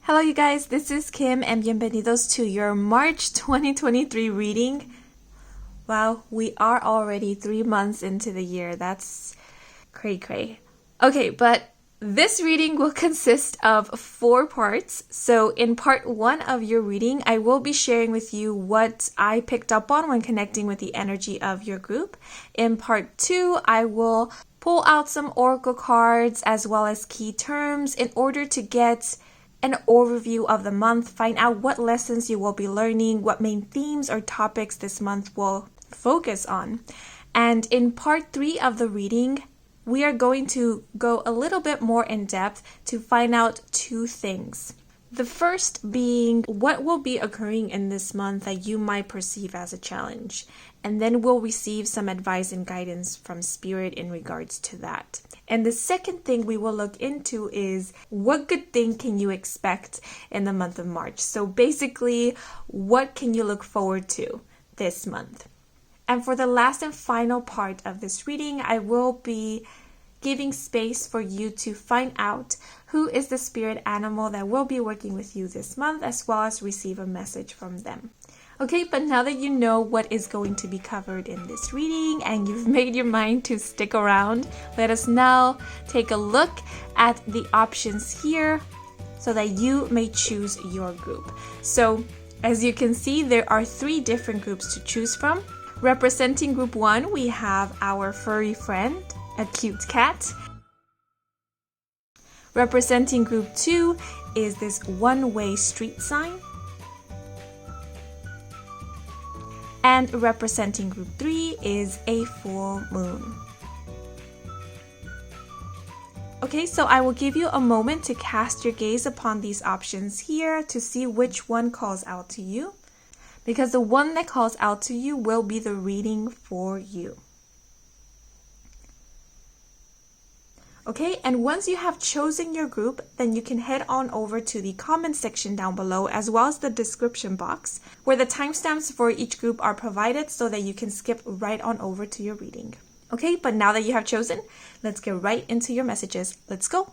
Hello you guys, this is Kim and bienvenidos to your March 2023 reading. Wow, we are already 3 months into the year. That's cray. Okay, but this reading will consist of 4 parts. So in part 1 of your reading, I will be sharing with you what I picked up on when connecting with the energy of your group. In part 2, I will pull out some oracle cards as well as key terms in order to get an overview of the month, find out what lessons you will be learning, what main themes or topics this month will focus on. And in part 3 of the reading, we are going to go a little bit more in depth to find out 2 things. The first being what will be occurring in this month that you might perceive as a challenge. And then we'll receive some advice and guidance from Spirit in regards to that. And the second thing we will look into is what good thing can you expect in the month of March? So basically, what can you look forward to this month? And for the last and final part of this reading, I will be giving space for you to find out who is the spirit animal that will be working with you this month, as well as receive a message from them. Okay, but now that you know what is going to be covered in this reading and you've made your mind to stick around, let us now take a look at the options here so that you may choose your group. So as you can see, there are 3 different groups to choose from. Representing group 1, we have our furry friend, a cute cat. Representing group 2 is this one-way street sign. And representing group 3 is a full moon. Okay, so I will give you a moment to cast your gaze upon these options here to see which one calls out to you, because the one that calls out to you will be the reading for you. Okay, and once you have chosen your group, then you can head on over to the comment section down below as well as the description box where the timestamps for each group are provided so that you can skip right on over to your reading. Okay, but now that you have chosen, let's get right into your messages. Let's go!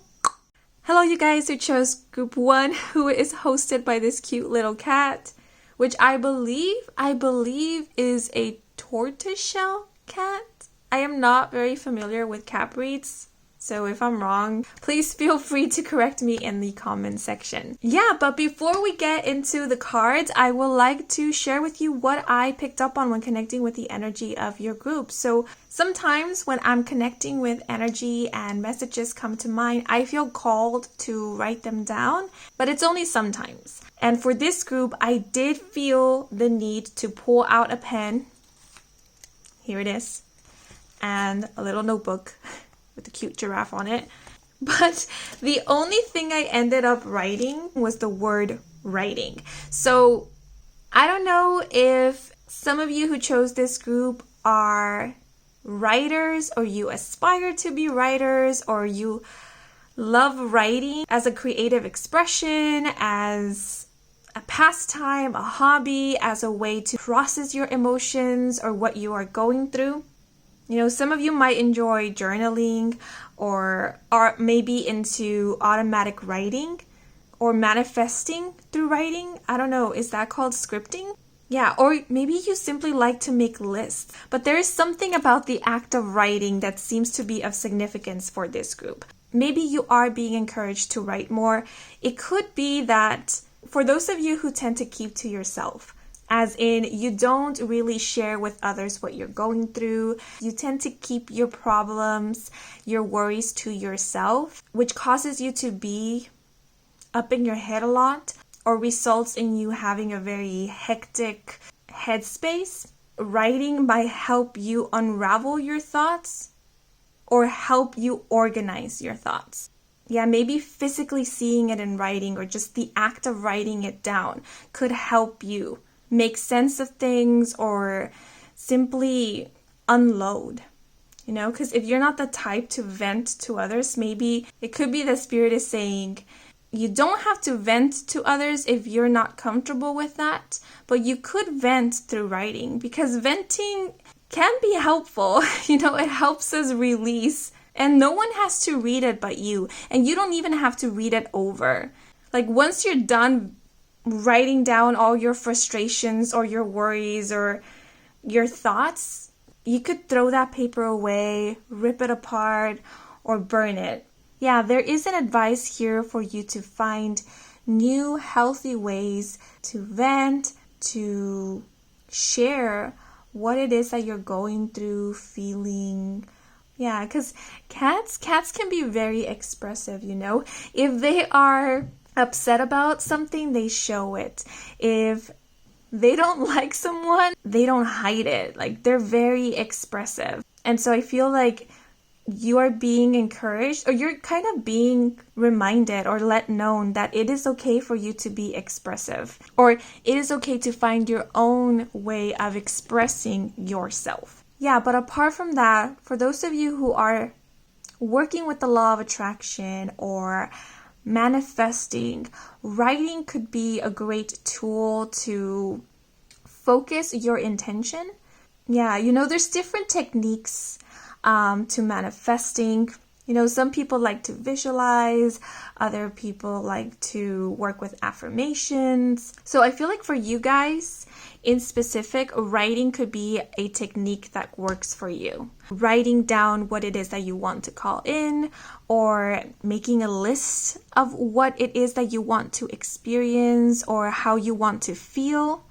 Hello you guys who chose group 1, who is hosted by this cute little cat, which I believe is a tortoiseshell cat. I am not very familiar with cat breeds, so if I'm wrong, please feel free to correct me in the comment section. Yeah, but before we get into the cards, I would like to share with you what I picked up on when connecting with the energy of your group. So sometimes when I'm connecting with energy and messages come to mind, I feel called to write them down, but it's only sometimes. And for this group, I did feel the need to pull out a pen. Here it is. And a little notebook with a cute giraffe on it. But the only thing I ended up writing was the word writing. So I don't know if some of you who chose this group are writers, or you aspire to be writers, or you love writing as a creative expression, as a pastime, a hobby, as a way to process your emotions or what you are going through. You know, some of you might enjoy journaling or are maybe into automatic writing or manifesting through writing. I don't know, is that called scripting? Yeah, or maybe you simply like to make lists. But there is something about the act of writing that seems to be of significance for this group. Maybe you are being encouraged to write more. It could be that for those of you who tend to keep to yourself, as in, you don't really share with others what you're going through. You tend to keep your problems, your worries to yourself, which causes you to be up in your head a lot, or results in you having a very hectic headspace. Writing might help you unravel your thoughts or help you organize your thoughts. Yeah, maybe physically seeing it in writing or just the act of writing it down could help you make sense of things or simply unload, you know, because if you're not the type to vent to others, maybe it could be the Spirit is saying you don't have to vent to others if you're not comfortable with that, but you could vent through writing, because venting can be helpful. You know, it helps us release, and no one has to read it but you, and you don't even have to read it over. Like once you're done writing down all your frustrations or your worries or your thoughts, you could throw that paper away, rip it apart, or burn it. Yeah, there is an advice here for you to find new healthy ways to vent, to share what it is that you're going through, feeling. Yeah, because cats can be very expressive, you know. If they are upset about something, they show it. If they don't like someone, they don't hide it. Like, they're very expressive. And so I feel like you are being encouraged, or you're kind of being reminded or let known that it is okay for you to be expressive, or it is okay to find your own way of expressing yourself. Yeah, but apart from that, for those of you who are working with the law of attraction or manifesting, writing could be a great tool to focus your intention. Yeah, you know, there's different techniques to manifesting. You know, some people like to visualize, other people like to work with affirmations. So I feel like for you guys, in specific, writing could be a technique that works for you. Writing down what it is that you want to call in, or making a list of what it is that you want to experience or how you want to feel.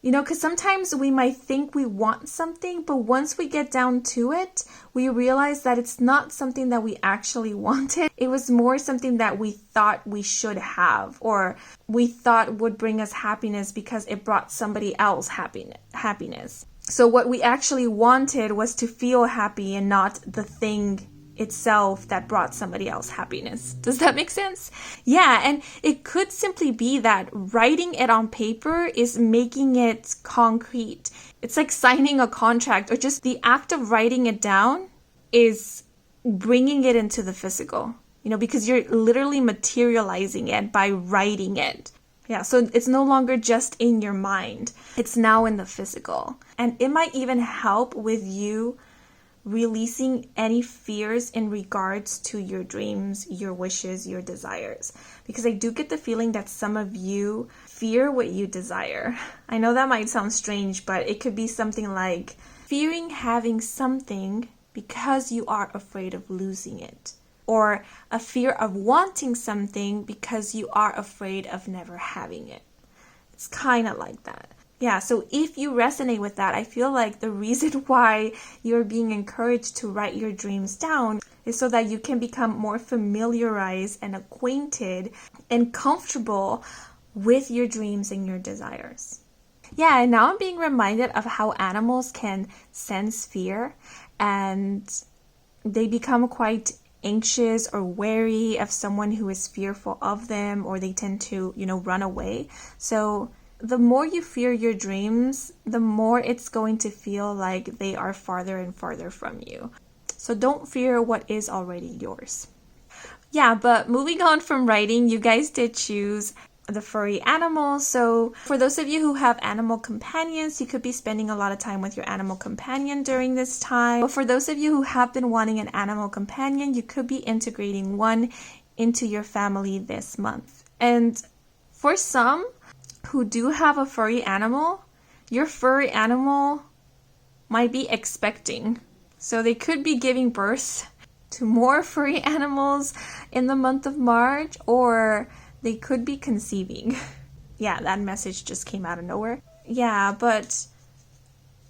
You know, because sometimes we might think we want something, but once we get down to it, we realize that it's not something that we actually wanted. It was more something that we thought we should have, or we thought would bring us happiness because it brought somebody else happiness. So what we actually wanted was to feel happy and not the thing itself that brought somebody else happiness. Does that make sense? Yeah, and it could simply be that writing it on paper is making it concrete. It's like signing a contract, or just the act of writing it down is bringing it into the physical, you know, because you're literally materializing it by writing it. Yeah, so it's no longer just in your mind. It's now in the physical. And it might even help with you releasing any fears in regards to your dreams, your wishes, your desires. Because I do get the feeling that some of you fear what you desire. I know that might sound strange, but it could be something like fearing having something because you are afraid of losing it. Or a fear of wanting something because you are afraid of never having it. It's kind of like that. Yeah, so if you resonate with that, I feel like the reason why you're being encouraged to write your dreams down is so that you can become more familiarized and acquainted and comfortable with your dreams and your desires. Yeah, and now I'm being reminded of how animals can sense fear, and they become quite anxious or wary of someone who is fearful of them, or they tend to, run away. So the more you fear your dreams, the more it's going to feel like they are farther and farther from you. So don't fear what is already yours. Yeah, but moving on from writing, you guys did choose the furry animals. So for those of you who have animal companions, you could be spending a lot of time with your animal companion during this time. But for those of you who have been wanting an animal companion, you could be integrating one into your family this month. And for some who do have a furry animal, your furry animal might be expecting. So they could be giving birth to more furry animals in the month of March, or they could be conceiving. Yeah, that message just came out of nowhere. Yeah, but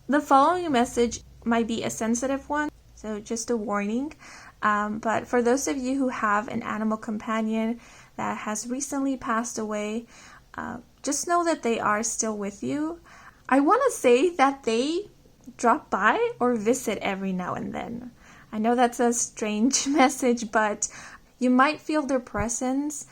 the following message might be a sensitive one, so just a warning. But for those of you who have an animal companion that has recently passed away, just know that they are still with you. I want to say that they drop by or visit every now and then. I know that's a strange message, but you might feel their presence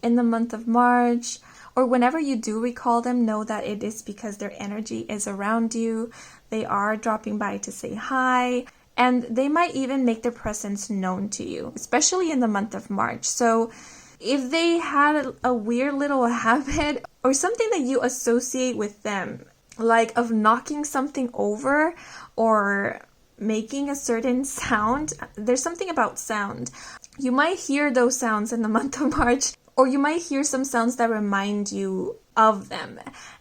in the month of March, or whenever you do recall them, know that it is because their energy is around you. They are dropping by to say hi, and they might even make their presence known to you, especially in the month of March. So if they had a weird little habit or something that you associate with them, like of knocking something over or making a certain sound, there's something about sound. You might hear those sounds in the month of March, or you might hear some sounds that remind you of them.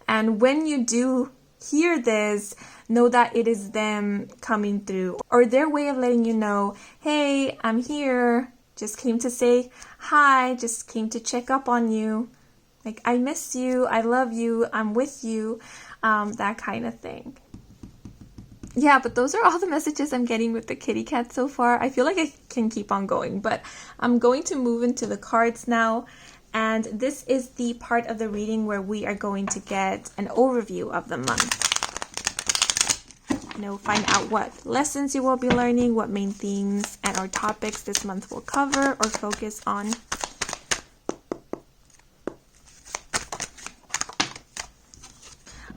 And when you do hear this, know that it is them coming through, or their way of letting you know, hey, I'm here, just came to say hi, just came to check up on you, like I miss you, I love you, I'm with you, that kind of thing. Yeah, but those are all the messages I'm getting with the kitty cat so far. I feel like I can keep on going, but I'm going to move into the cards now. And this is the part of the reading where we are going to get an overview of the month. Find out what lessons you will be learning, what main themes and or topics this month will cover or focus on.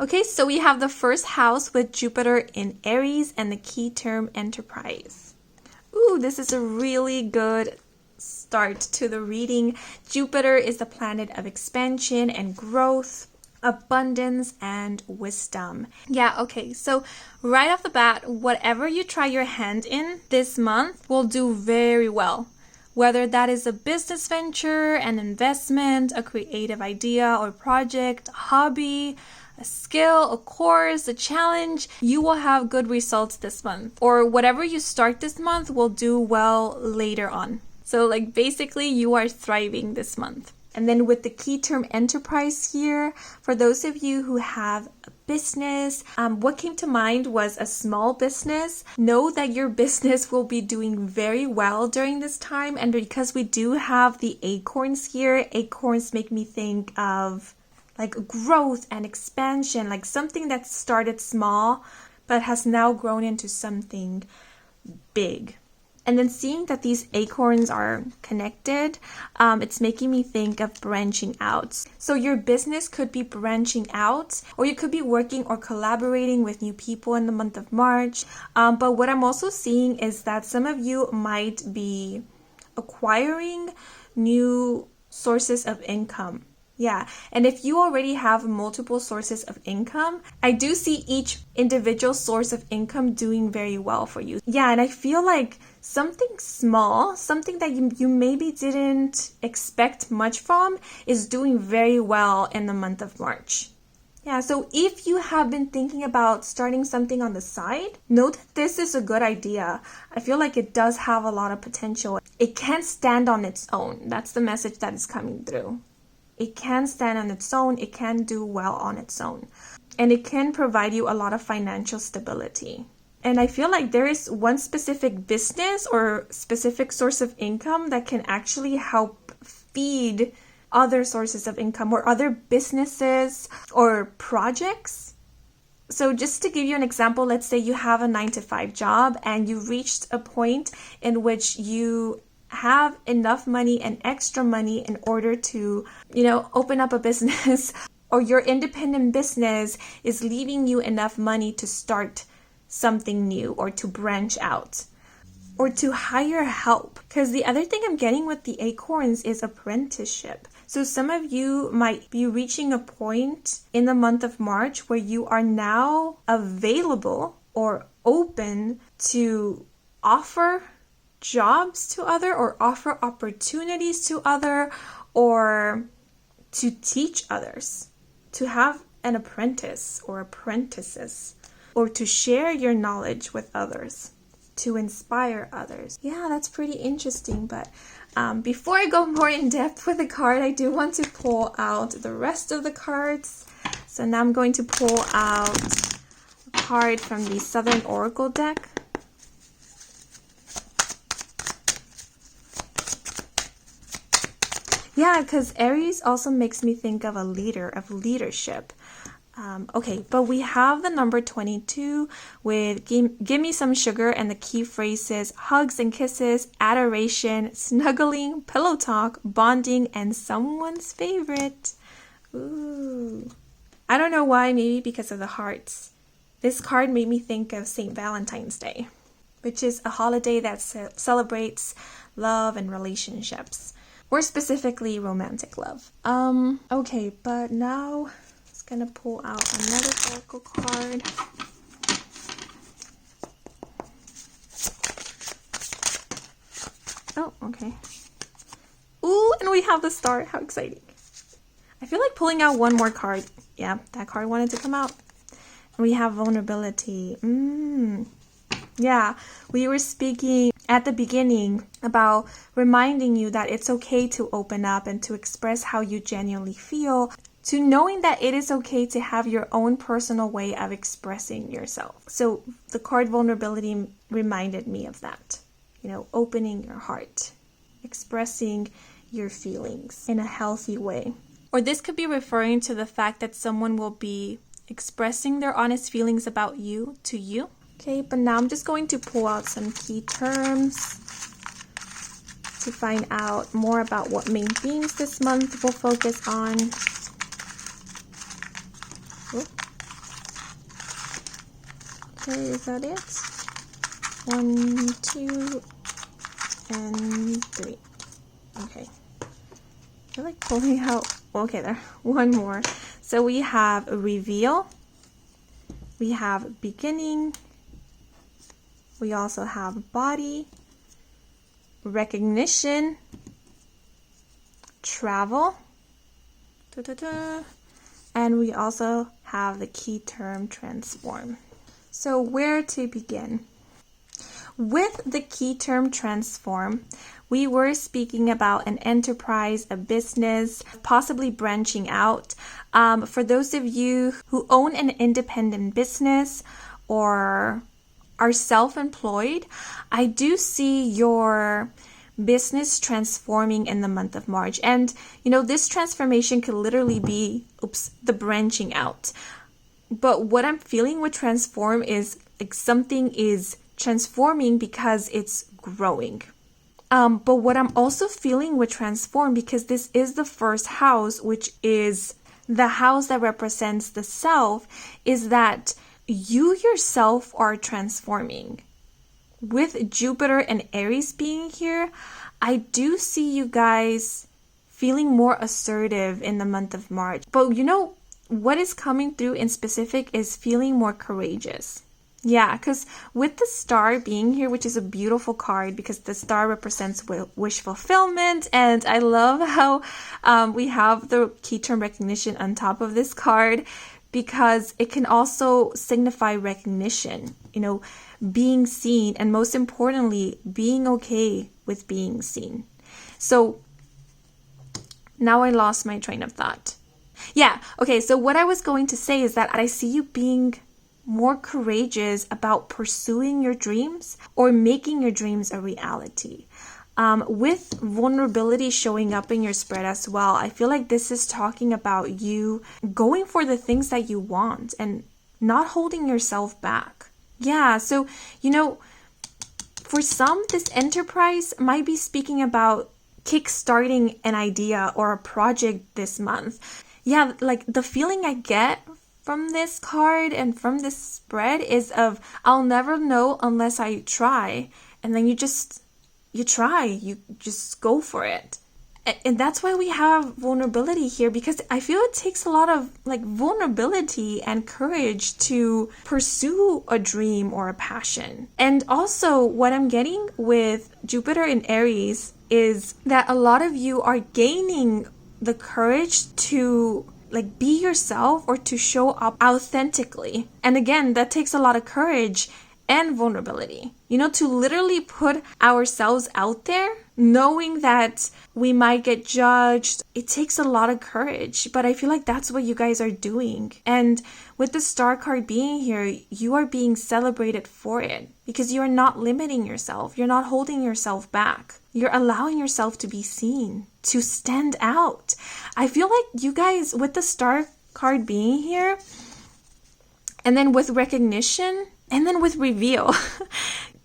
Okay, so we have the first house with Jupiter in Aries and the key term enterprise. Ooh, this is a really good start to the reading. Jupiter is the planet of expansion and growth, abundance, and wisdom. Yeah, okay, so right off the bat, whatever you try your hand in this month will do very well. Whether that is a business venture, an investment, a creative idea or project, a hobby, a skill, a course, a challenge, you will have good results this month. Or whatever you start this month will do well later on. So like basically you are thriving this month. And then with the key term enterprise here, for those of you who have a business, what came to mind was a small business. Know that your business will be doing very well during this time. And because we do have the acorns here, acorns make me think of like growth and expansion, like something that started small but has now grown into something big. And then seeing that these acorns are connected, it's making me think of branching out. So your business could be branching out, or you could be working or collaborating with new people in the month of March. But what I'm also seeing is that some of you might be acquiring new sources of income. Yeah, and if you already have multiple sources of income, I do see each individual source of income doing very well for you. Yeah, and I feel like something small, something that you maybe didn't expect much from, is doing very well in the month of March. Yeah, so if you have been thinking about starting something on the side, know that this is a good idea. I feel like it does have a lot of potential. It can stand on its own. That's the message that is coming through. It can stand on its own, it can do well on its own, and it can provide you a lot of financial stability. And I feel like there is one specific business or specific source of income that can actually help feed other sources of income or other businesses or projects. So just to give you an example, let's say you have a 9-to-5 job and you reached a point in which you have enough money and extra money in order to, open up a business, or your independent business is leaving you enough money to start something new or to branch out or to hire help. Because the other thing I'm getting with the acorns is apprenticeship. So some of you might be reaching a point in the month of March where you are now available or open to offer jobs to other or offer opportunities to other or to teach others, to have an apprentice or apprentices, or to share your knowledge with others, to inspire others. Yeah, that's pretty interesting. But before I go more in depth with the card, I do want to pull out the rest of the cards. So now I'm going to pull out a card from the Southern Oracle deck. Yeah, because Aries also makes me think of a leader, of leadership. Okay, but we have the number 22 with give me some sugar, and the key phrases hugs and kisses, adoration, snuggling, pillow talk, bonding, and someone's favorite. Ooh. I don't know why, maybe because of the hearts. This card made me think of St. Valentine's Day, which is a holiday that celebrates love and relationships. Or specifically romantic love. Okay, but now I'm just gonna pull out another oracle card. Oh, okay. Ooh, and we have the star. How exciting. I feel like pulling out one more card. Yeah, that card wanted to come out. We have vulnerability. Yeah, we were speaking at the beginning about reminding you that it's okay to open up and to express how you genuinely feel, to knowing that it is okay to have your own personal way of expressing yourself. So the card vulnerability reminded me of that. You know, opening your heart, expressing your feelings in a healthy way. Or this could be referring to the fact that someone will be expressing their honest feelings about you to you. Okay, but now I'm just going to pull out some key terms to find out more about what main themes this month will focus on. Okay, is that it? 1, 2, and 3. Okay. I feel like pulling out, okay, there, one more. So we have reveal, we have beginning, we also have body, recognition, travel, and we also have the key term transform. So where to begin? With the key term transform, we were speaking about an enterprise, a business, possibly branching out. For those of you who own an independent business or are self-employed, I do see your business transforming in the month of March. And, you know, this transformation could literally be, the branching out. But what I'm feeling with transform is like something is transforming because it's growing. But what I'm also feeling with transform, because this is the first house, which is the house that represents the self, is that you yourself are transforming. With Jupiter and Aries being here, I do see you guys feeling more assertive in the month of March. But you know, what is coming through in specific is feeling more courageous. Yeah, because with the star being here, which is a beautiful card because the star represents wish fulfillment, and I love how we have the key term recognition on top of this card, because it can also signify recognition, you know, being seen, and most importantly, being okay with being seen. So now I lost my train of thought. Yeah, okay, so what I was going to say is that I see you being more courageous about pursuing your dreams or making your dreams a reality. With vulnerability showing up in your spread as well, I feel like this is talking about you going for the things that you want and not holding yourself back. Yeah, so, you know, for some, this enterprise might be speaking about kickstarting an idea or a project this month. Yeah, like the feeling I get from this card and from this spread is of, I'll never know unless I try. And then you try, you just go for it. And that's why we have vulnerability here, because I feel it takes a lot of like vulnerability and courage to pursue a dream or a passion. And also what I'm getting with Jupiter in Aries is that a lot of you are gaining the courage to like be yourself or to show up authentically. And again, that takes a lot of courage and vulnerability, you know, to literally put ourselves out there knowing that we might get judged. It takes a lot of courage, but I feel like that's what you guys are doing. And with the star card being here, you are being celebrated for it because you are not limiting yourself. You're not holding yourself back. You're allowing yourself to be seen, to stand out. I feel like you guys, with the star card being here, and then with recognition, and then with reveal,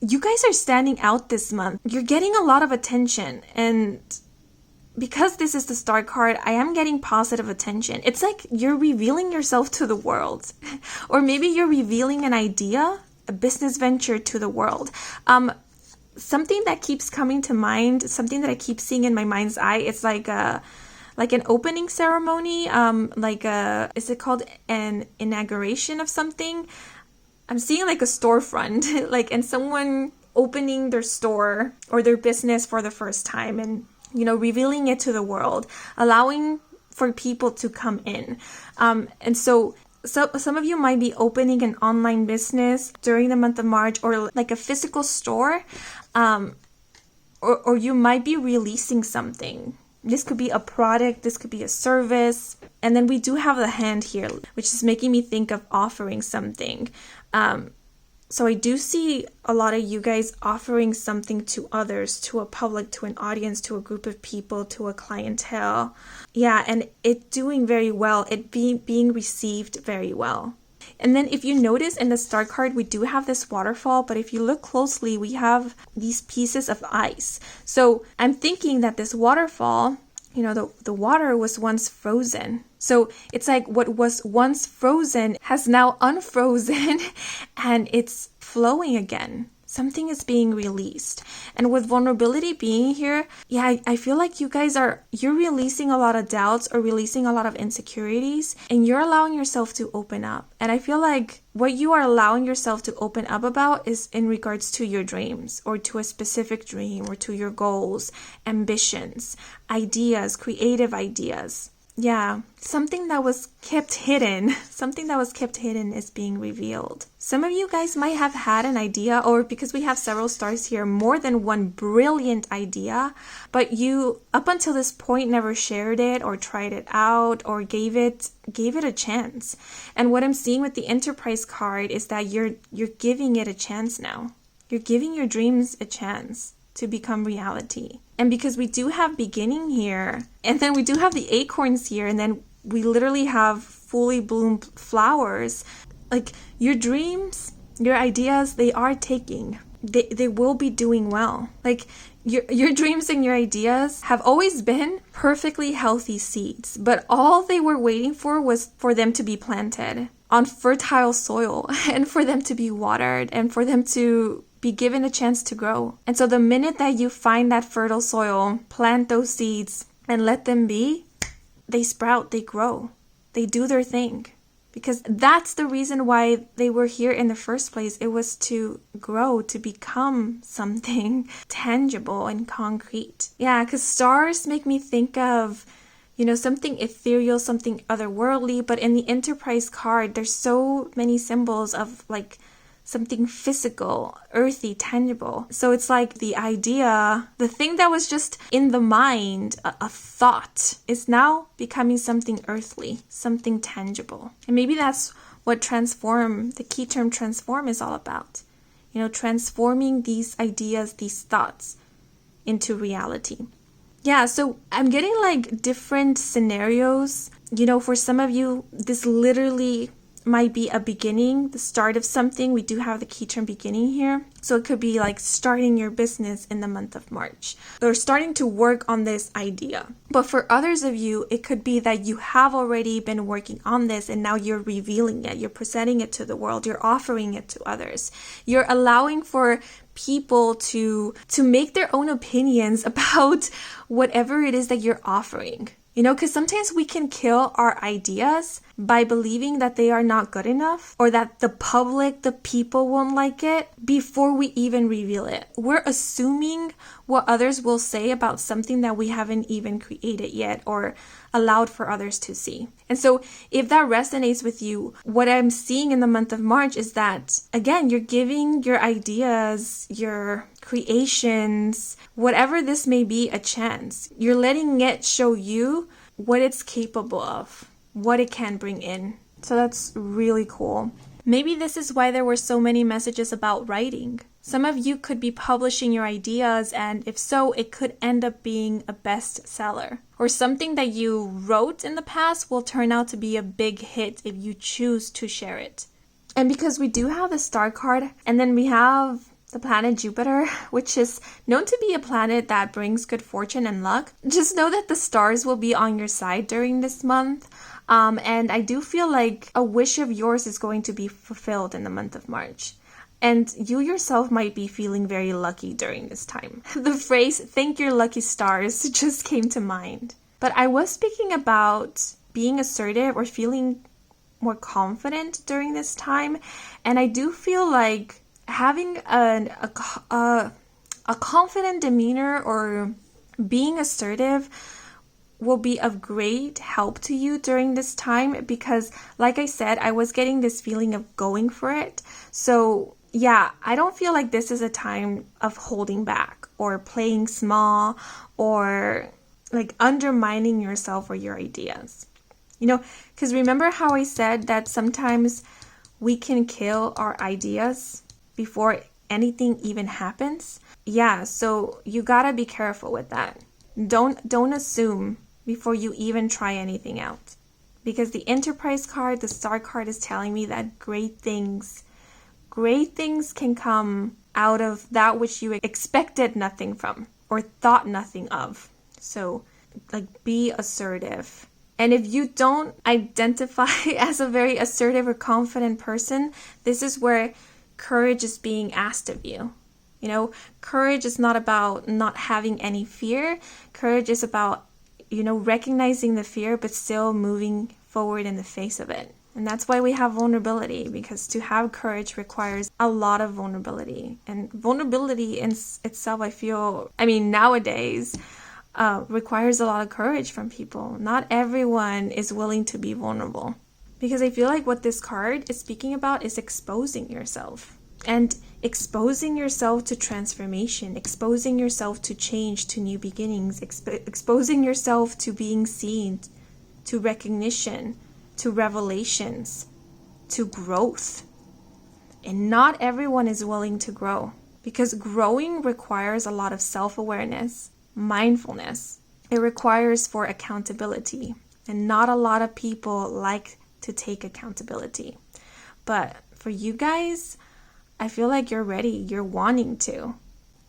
you guys are standing out this month. You're getting a lot of attention. And because this is the star card, I am getting positive attention. It's like you're revealing yourself to the world. Or maybe you're revealing an idea, a business venture to the world. Something that keeps coming to mind, something that I keep seeing in my mind's eye, it's like an opening ceremony, is it called an inauguration of something? I'm seeing like a storefront, and someone opening their store or their business for the first time, and revealing it to the world, allowing for people to come in. And so some of you might be opening an online business during the month of March, or like a physical store, or you might be releasing something. This could be a product, this could be a service. And then we do have the hand here, which is making me think of offering something. So I do see a lot of you guys offering something to others, to a public, to an audience, to a group of people, to a clientele. Yeah, and it doing very well, it being received very well. And then if you notice in the star card, we do have this waterfall, but if you look closely, we have these pieces of ice. So I'm thinking that this waterfall, the water was once frozen. So it's like what was once frozen has now unfrozen and it's flowing again. Something is being released. And with vulnerability being here, yeah, I feel like you guys you're releasing a lot of doubts or releasing a lot of insecurities, and you're allowing yourself to open up. And I feel like what you are allowing yourself to open up about is in regards to your dreams, or to a specific dream, or to your goals, ambitions, ideas, creative ideas. Yeah, something that was kept hidden is being revealed. Some of you guys might have had an idea, or because we have several stars here, more than one brilliant idea, but you, up until this point, never shared it or tried it out or gave it a chance. And what I'm seeing with the Enterprise card is that you're giving it a chance now. You're giving your dreams a chance to become reality. And because we do have beginning here, and then we do have the acorns here, and then we literally have fully bloomed flowers, like your dreams, your ideas, they are taking. They will be doing well. Like your dreams and your ideas have always been perfectly healthy seeds, but all they were waiting for was for them to be planted on fertile soil, and for them to be watered, and for them to be given a chance to grow. And so the minute that you find that fertile soil, plant those seeds and let them be, they sprout, they grow, they do their thing. Because that's the reason why they were here in the first place. It was to grow, to become something tangible and concrete. Yeah, because stars make me think of, something ethereal, something otherworldly. But in the Enterprise card, there's so many symbols of like something physical, earthy, tangible. So it's like the idea, the thing that was just in the mind, a thought, is now becoming something earthly, something tangible. And maybe that's what the key term transform is all about. Transforming these ideas, these thoughts into reality. Yeah, so I'm getting like different scenarios. For some of you, this literally might be a beginning, the start of something. We do have the key term beginning here. So it could be like starting your business in the month of March, or starting to work on this idea. But for others of you, it could be that you have already been working on this and now you're revealing it, you're presenting it to the world, you're offering it to others. You're allowing for people to make their own opinions about whatever it is that you're offering. Because sometimes we can kill our ideas by believing that they are not good enough, or that the public, the people won't like it before we even reveal it. We're assuming what others will say about something that we haven't even created yet or allowed for others to see. And so if that resonates with you, what I'm seeing in the month of March is that, again, you're giving your ideas, your creations, whatever this may be, a chance. You're letting it show you what it's capable of, what it can bring in. So that's really cool. Maybe this is why there were so many messages about writing. Some of you could be publishing your ideas, and if so, it could end up being a bestseller. Or something that you wrote in the past will turn out to be a big hit if you choose to share it. And because we do have the star card, and then we have the planet Jupiter, which is known to be a planet that brings good fortune and luck, just know that the stars will be on your side during this month. And I do feel like a wish of yours is going to be fulfilled in the month of March. And you yourself might be feeling very lucky during this time. The phrase, "thank your lucky stars," just came to mind. But I was speaking about being assertive or feeling more confident during this time. And I do feel like having a confident demeanor, or being assertive will be of great help to you during this time because, like I said, I was getting this feeling of going for it. So yeah, I don't feel like this is a time of holding back or playing small or like undermining yourself or your ideas. You know, because remember how I said that sometimes we can kill our ideas before anything even happens? Yeah, so you gotta be careful with that. Don't assume before you even try anything out. Because the Enterprise card, the Star card, is telling me that great things can come out of that which you expected nothing from or thought nothing of. So, like, be assertive. And if you don't identify as a very assertive or confident person, this is where courage is being asked of you. You know, courage is not about not having any fear. Courage is about, you know, recognizing the fear, but still moving forward in the face of it. And that's why we have vulnerability, because to have courage requires a lot of vulnerability. And vulnerability in itself, nowadays, requires a lot of courage from people. Not everyone is willing to be vulnerable. Because I feel like what this card is speaking about is exposing yourself. And exposing yourself to transformation, exposing yourself to change, to new beginnings, exposing yourself to being seen, to recognition, to revelations, to growth. And not everyone is willing to grow, because growing requires a lot of self-awareness, mindfulness. It requires for accountability, and not a lot of people like to take accountability. But for you guys, I feel like you're ready. You're wanting to.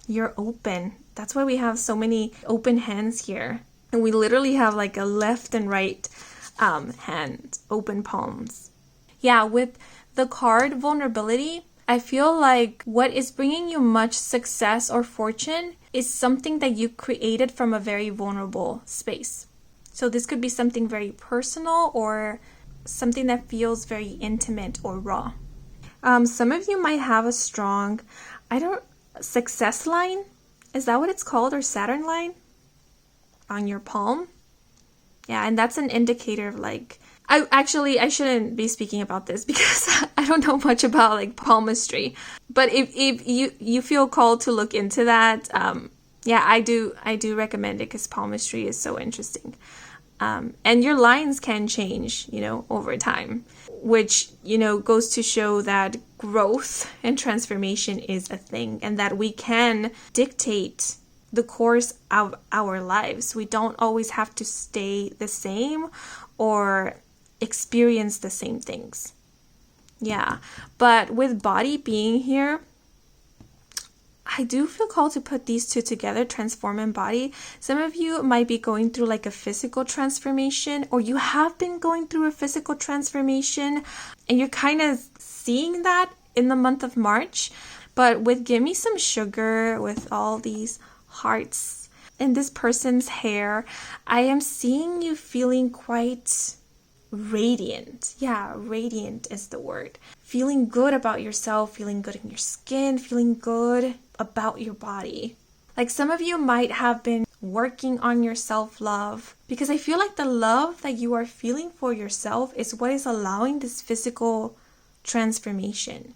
You're open. That's why we have so many open hands here. And we literally have like a left and right hand, open palms. Yeah, with the card vulnerability, I feel like what is bringing you much success or fortune is something that you created from a very vulnerable space. So this could be something very personal or something that feels very intimate or raw. Some of you might have a strong, success line. Is that what it's called? Or Saturn line? On your palm? Yeah, and that's an indicator of like, I shouldn't be speaking about this because I don't know much about like palmistry. But if you feel called to look into that, I do recommend it because palmistry is so interesting. And your lines can change, over time, which, goes to show that growth and transformation is a thing and that we can dictate the course of our lives. We don't always have to stay the same or experience the same things. Yeah, but with body being here, I do feel called to put these two together, transform and body. Some of you might be going through like a physical transformation, or you have been going through a physical transformation and you're kind of seeing that in the month of March. But with Give Me Some Sugar, with all these hearts and this person's hair, I am seeing you feeling quite radiant. Yeah, radiant is the word. Feeling good about yourself, feeling good in your skin, feeling good about your body. Like some of you might have been working on your self-love, because I feel like the love that you are feeling for yourself is what is allowing this physical transformation.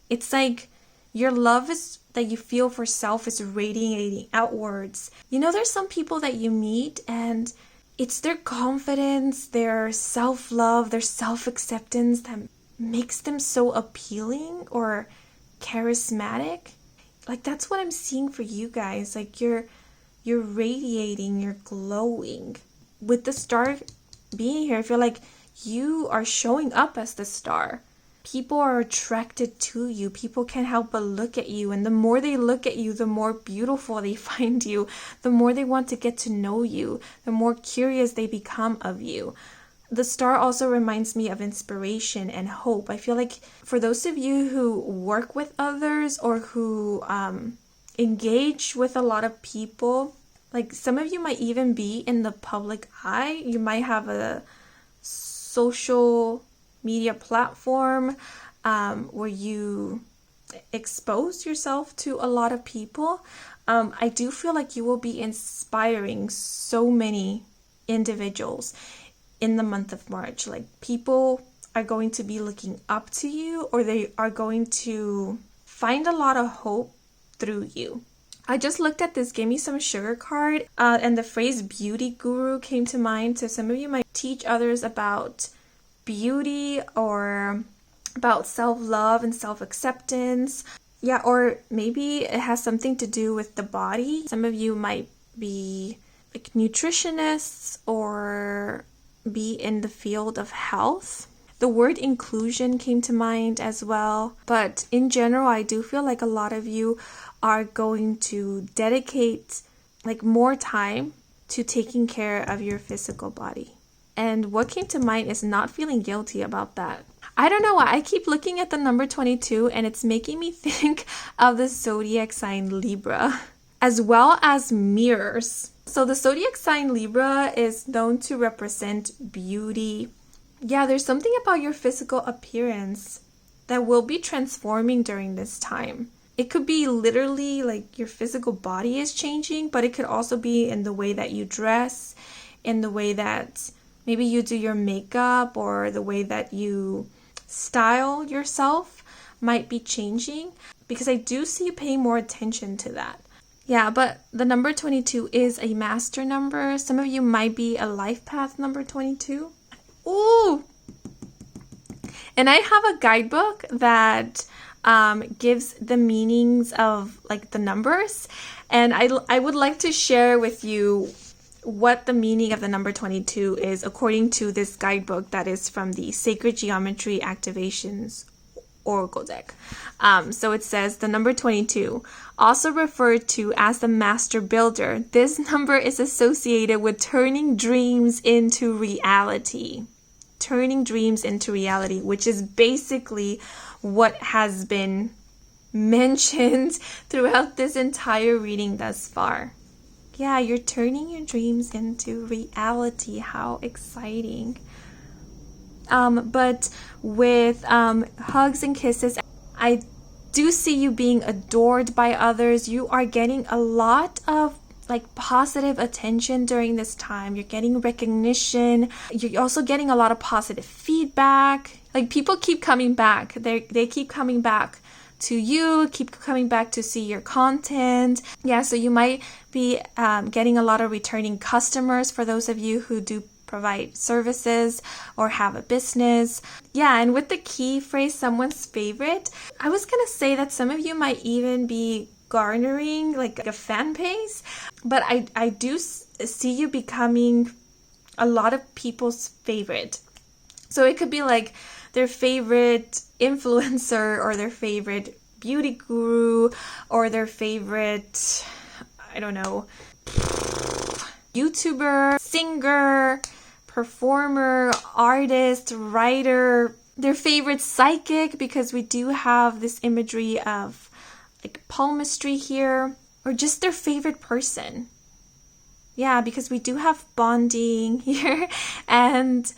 It's like your love that you feel for self is radiating outwards. There's some people that you meet and it's their confidence, their self-love, their self-acceptance that makes them so appealing or charismatic. Like that's what I'm seeing for you guys. Like you're radiating, you're glowing. With the star being here, I feel like you are showing up as the star. People are attracted to you. People can't help but look at you. And the more they look at you, the more beautiful they find you. The more they want to get to know you. The more curious they become of you. The star also reminds me of inspiration and hope. I feel like for those of you who work with others or who engage with a lot of people, like some of you might even be in the public eye. You might have a social media platform where you expose yourself to a lot of people. I do feel like you will be inspiring so many individuals in the month of March. Like, people are going to be looking up to you, or they are going to find a lot of hope through you. I just looked at this Give Me Some Sugar card, and the phrase beauty guru came to mind. So some of you might teach others about beauty or about self-love and self-acceptance. Yeah, or maybe it has something to do with the body. Some of you might be like nutritionists or be in the field of health. The word inclusion came to mind as well. But in general, I do feel like a lot of you are going to dedicate like more time to taking care of your physical body. And what came to mind is not feeling guilty about that. I don't know why I keep looking at the number 22 and it's making me think of the zodiac sign Libra, as well as mirrors. So the zodiac sign Libra is known to represent beauty. Yeah, there's something about your physical appearance that will be transforming during this time. It could be literally like your physical body is changing, but it could also be in the way that you dress, in the way that maybe you do your makeup, or the way that you style yourself might be changing, because I do see you paying more attention to that. Yeah, but the number 22 is a master number. Some of you might be a life path number 22. Ooh! And I have a guidebook that gives the meanings of like the numbers. And I would like to share with you what the meaning of the number 22 is according to this guidebook that is from the Sacred Geometry Activations Oracle deck. So it says the number 22, also referred to as the Master Builder. This number is associated with turning dreams into reality. Turning dreams into reality, which is basically what has been mentioned throughout this entire reading thus far. Yeah, you're turning your dreams into reality. How exciting. But with hugs and kisses, I do see you being adored by others. You are getting a lot of like positive attention during this time. You're getting recognition. You're also getting a lot of positive feedback. Like, people keep coming back. They keep coming back to you, keep coming back to see your content. Yeah, so you might be getting a lot of returning customers for those of you who do provide services or have a business. Yeah, and with the key phrase, someone's favorite, I was gonna say that some of you might even be garnering like a fan base, but I do see you becoming a lot of people's favorite. So it could be like their favorite influencer, or their favorite beauty guru, or their favorite, I don't know, YouTuber, singer, performer, artist, writer, their favorite psychic, because we do have this imagery of like palmistry here, or just their favorite person. Yeah, because we do have bonding here and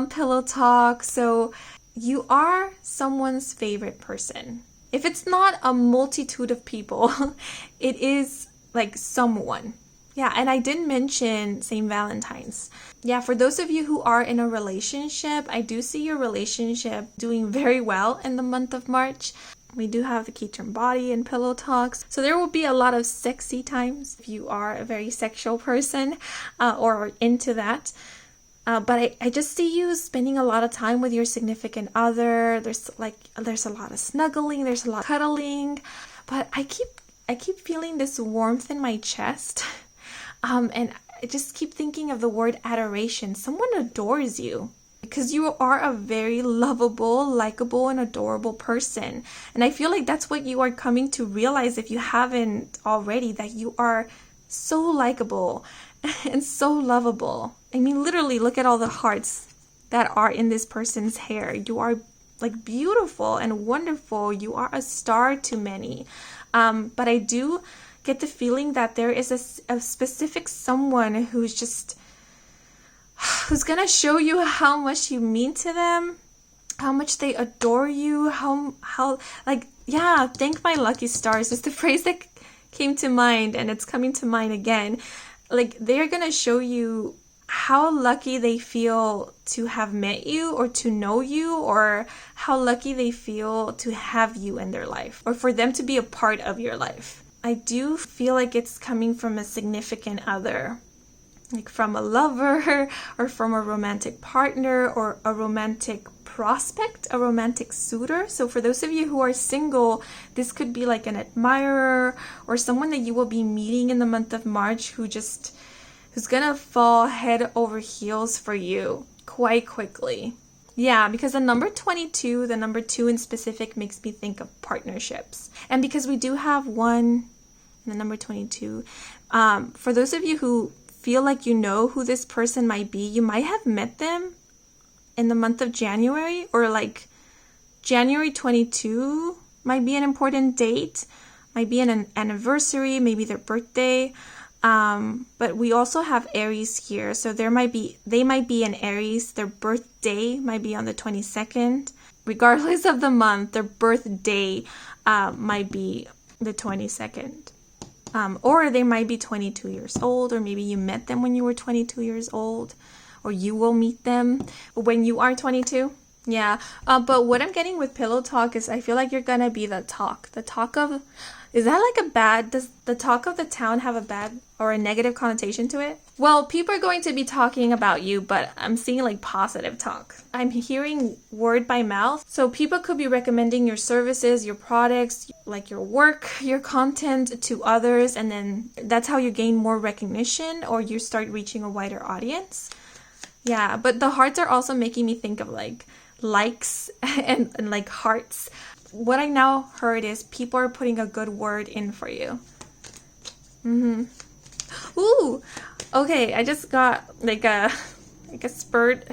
pillow talk. So you are someone's favorite person. If it's not a multitude of people, it is like someone. Yeah, and I didn't mention St. Valentine's. Yeah, for those of you who are in a relationship, I do see your relationship doing very well in the month of March. We do have the Keyterm body and pillow talks. So there will be a lot of sexy times if you are a very sexual person or into that. But I just see you spending a lot of time with your significant other. There's a lot of snuggling, there's a lot of cuddling. But I keep feeling this warmth in my chest. And I just keep thinking of the word adoration. Someone adores you, because you are a very lovable, likable, and adorable person. And I feel like that's what you are coming to realize, if you haven't already, that you are so likable and so lovable. I mean, literally, look at all the hearts that are in this person's hair. You are like beautiful and wonderful. You are a star to many. But I do get the feeling that there is a specific someone who's gonna show you how much you mean to them, how much they adore you, how like, yeah, thank my lucky stars is the phrase that came to mind, and it's coming to mind again. Like, they're gonna show you how lucky they feel to have met you or to know you, or how lucky they feel to have you in their life or for them to be a part of your life. I do feel like it's coming from a significant other, like from a lover or from a romantic partner or a romantic prospect, a romantic suitor. So for those of you who are single, this could be like an admirer or someone that you will be meeting in the month of March who's gonna fall head over heels for you quite quickly. Yeah, because the number 22, the number 2 in specific, makes me think of partnerships. And because we do have one in the number 22, for those of you who feel like you know who this person might be, you might have met them in the month of January, or like January 22 might be an important date, might be an anniversary, maybe their birthday. But we also have Aries here, so they might be an Aries. Their birthday might be on the 22nd. Regardless of the month, their birthday might be the 22nd. Or they might be 22 years old, or maybe you met them when you were 22 years old, or you will meet them when you are 22. Yeah, but what I'm getting with pillow talk is I feel like you're gonna be the talk of, is that like a bad, does the talk of the town have a bad or a negative connotation to it? Well, people are going to be talking about you, but I'm seeing like positive talk. I'm hearing word by mouth. So people could be recommending your services, your products, like your work, your content to others. And then that's how you gain more recognition, or you start reaching a wider audience. Yeah, but the hearts are also making me think of like likes and like hearts. What I now heard is people are putting a good word in for you. Ooh, okay. I just got like a spark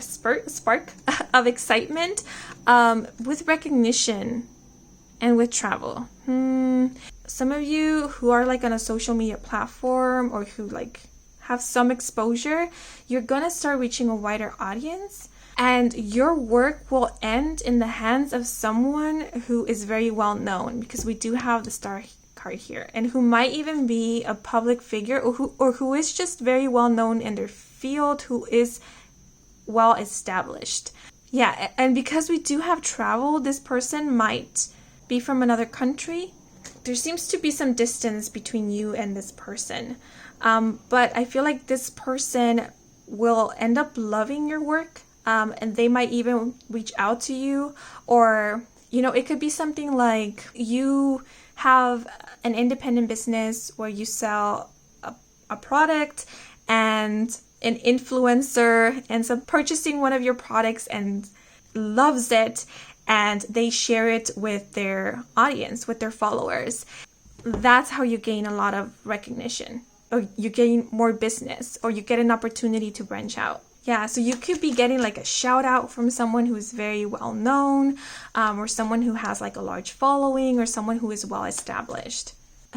of excitement with recognition and with travel. Some of you who are like on a social media platform, or who like have some exposure, you're gonna start reaching a wider audience. And your work will end in the hands of someone who is very well known, because we do have the star card here, and who might even be a public figure, or who is just very well known in their field, who is well established. Yeah, and because we do have travel, this person might be from another country. There seems to be some distance between you and this person. But I feel like this person will end up loving your work. And they might even reach out to you, or, you know, it could be something like you have an independent business where you sell a product, and an influencer ends up purchasing one of your products and loves it, and they share it with their audience, with their followers. That's how you gain a lot of recognition, or you gain more business, or you get an opportunity to branch out. Yeah, so you could be getting like a shout out from someone who's very well known, or someone who has like a large following, or someone who is well established.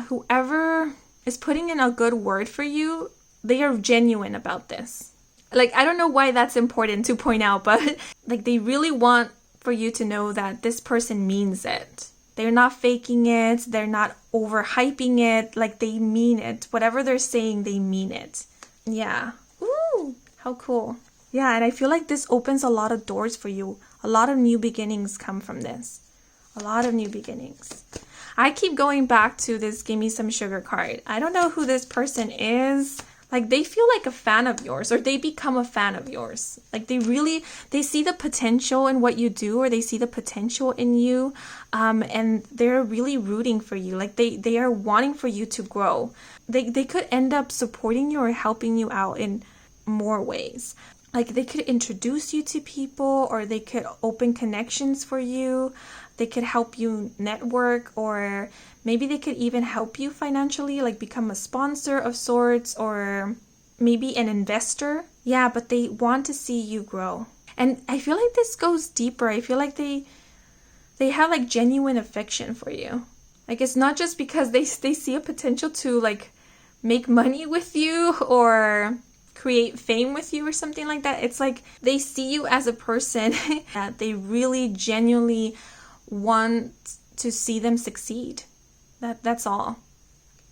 Whoever is putting in a good word for you, they are genuine about this. Like, I don't know why that's important to point out, but like they really want for you to know that this person means it. They're not faking it. They're not overhyping it. Like, they mean it. Whatever they're saying, they mean it. Yeah. Ooh. How cool. Yeah, and I feel like this opens a lot of doors for you. A lot of new beginnings come from this. A lot of new beginnings. I keep going back to this Give Me Some Sugar card. I don't know who this person is. Like, they feel like a fan of yours, or they become a fan of yours. Like, they see the potential in what you do, or they see the potential in you, and they're really rooting for you. Like, they are wanting for you to grow. They could end up supporting you or helping you out in more ways. Like, they could introduce you to people, or they could open connections for you. They could help you network, or maybe they could even help you financially, like become a sponsor of sorts, or maybe an investor. Yeah, but they want to see you grow. And I feel like this goes deeper. I feel like they have like genuine affection for you. Like, it's not just because they see a potential to like make money with you, or create fame with you, or something like that. It's like they see you as a person that they really genuinely want to see them succeed. That's all.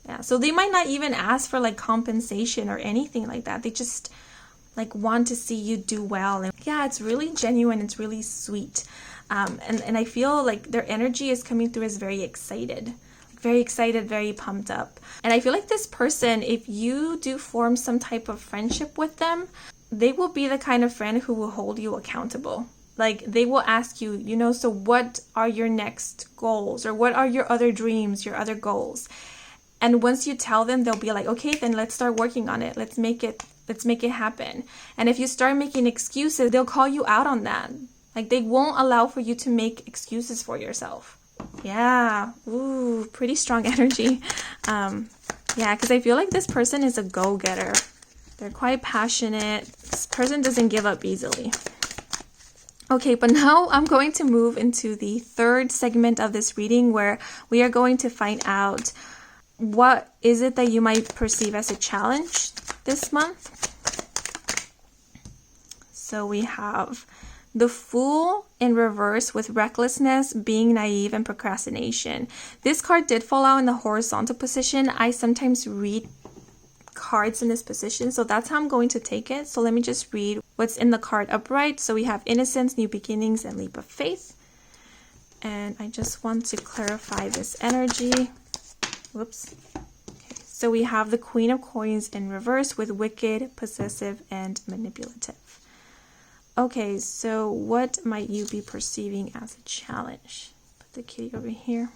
Yeah, so they might not even ask for like compensation or anything like that. They just like want to see you do well. And yeah, it's really genuine. It's really sweet. And I feel like their energy is coming through as very excited, very pumped up. And I feel like this person, if you do form some type of friendship with them, they will be the kind of friend who will hold you accountable. Like they will ask you, you know, so what are your next goals, or what are your other dreams, your other goals? And once you tell them, they'll be like, okay, then let's start working on it. Let's make it happen. And if you start making excuses, they'll call you out on that. Like they won't allow for you to make excuses for yourself. Yeah. Ooh, pretty strong energy. Yeah, because I feel like this person is a go-getter. They're quite passionate. This person doesn't give up easily. Okay, but now I'm going to move into the third segment of this reading, where we are going to find out what is it that you might perceive as a challenge this month. So we have the Fool in reverse with recklessness, being naive, and procrastination. This card did fall out in the horizontal position. I sometimes read cards in this position, so that's how I'm going to take it. So let me just read what's in the card upright. So we have innocence, new beginnings, and leap of faith. And I just want to clarify this energy. Whoops. Okay. So we have the Queen of Coins in reverse with wicked, possessive, and manipulative. Okay, so what might you be perceiving as a challenge? Put the kitty over here.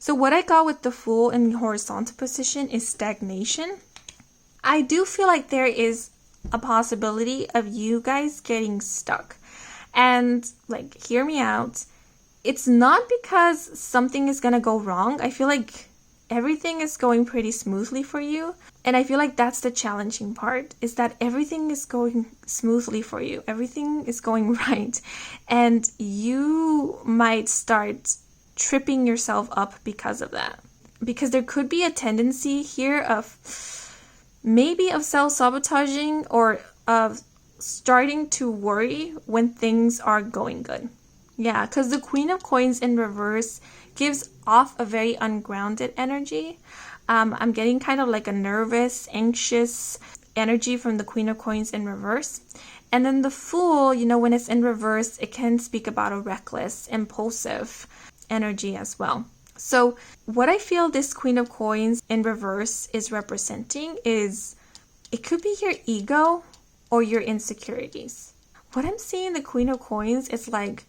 So what I got with the Fool in the horizontal position is stagnation. I do feel like there is a possibility of you guys getting stuck. And like, hear me out. It's not because something is going to go wrong. I feel like everything is going pretty smoothly for you. And I feel like that's the challenging part, is that everything is going smoothly for you. Everything is going right. And you might start tripping yourself up because of that. Because there could be a tendency here of maybe of self-sabotaging, or of starting to worry when things are going good. Yeah, because the Queen of Coins in reverse gives off a very ungrounded energy. I'm getting kind of like a nervous, anxious energy from the Queen of Coins in reverse. And then the Fool, you know, when it's in reverse, it can speak about a reckless, impulsive energy as well. So what I feel this Queen of Coins in reverse is representing is, it could be your ego or your insecurities. What I'm seeing the Queen of Coins is like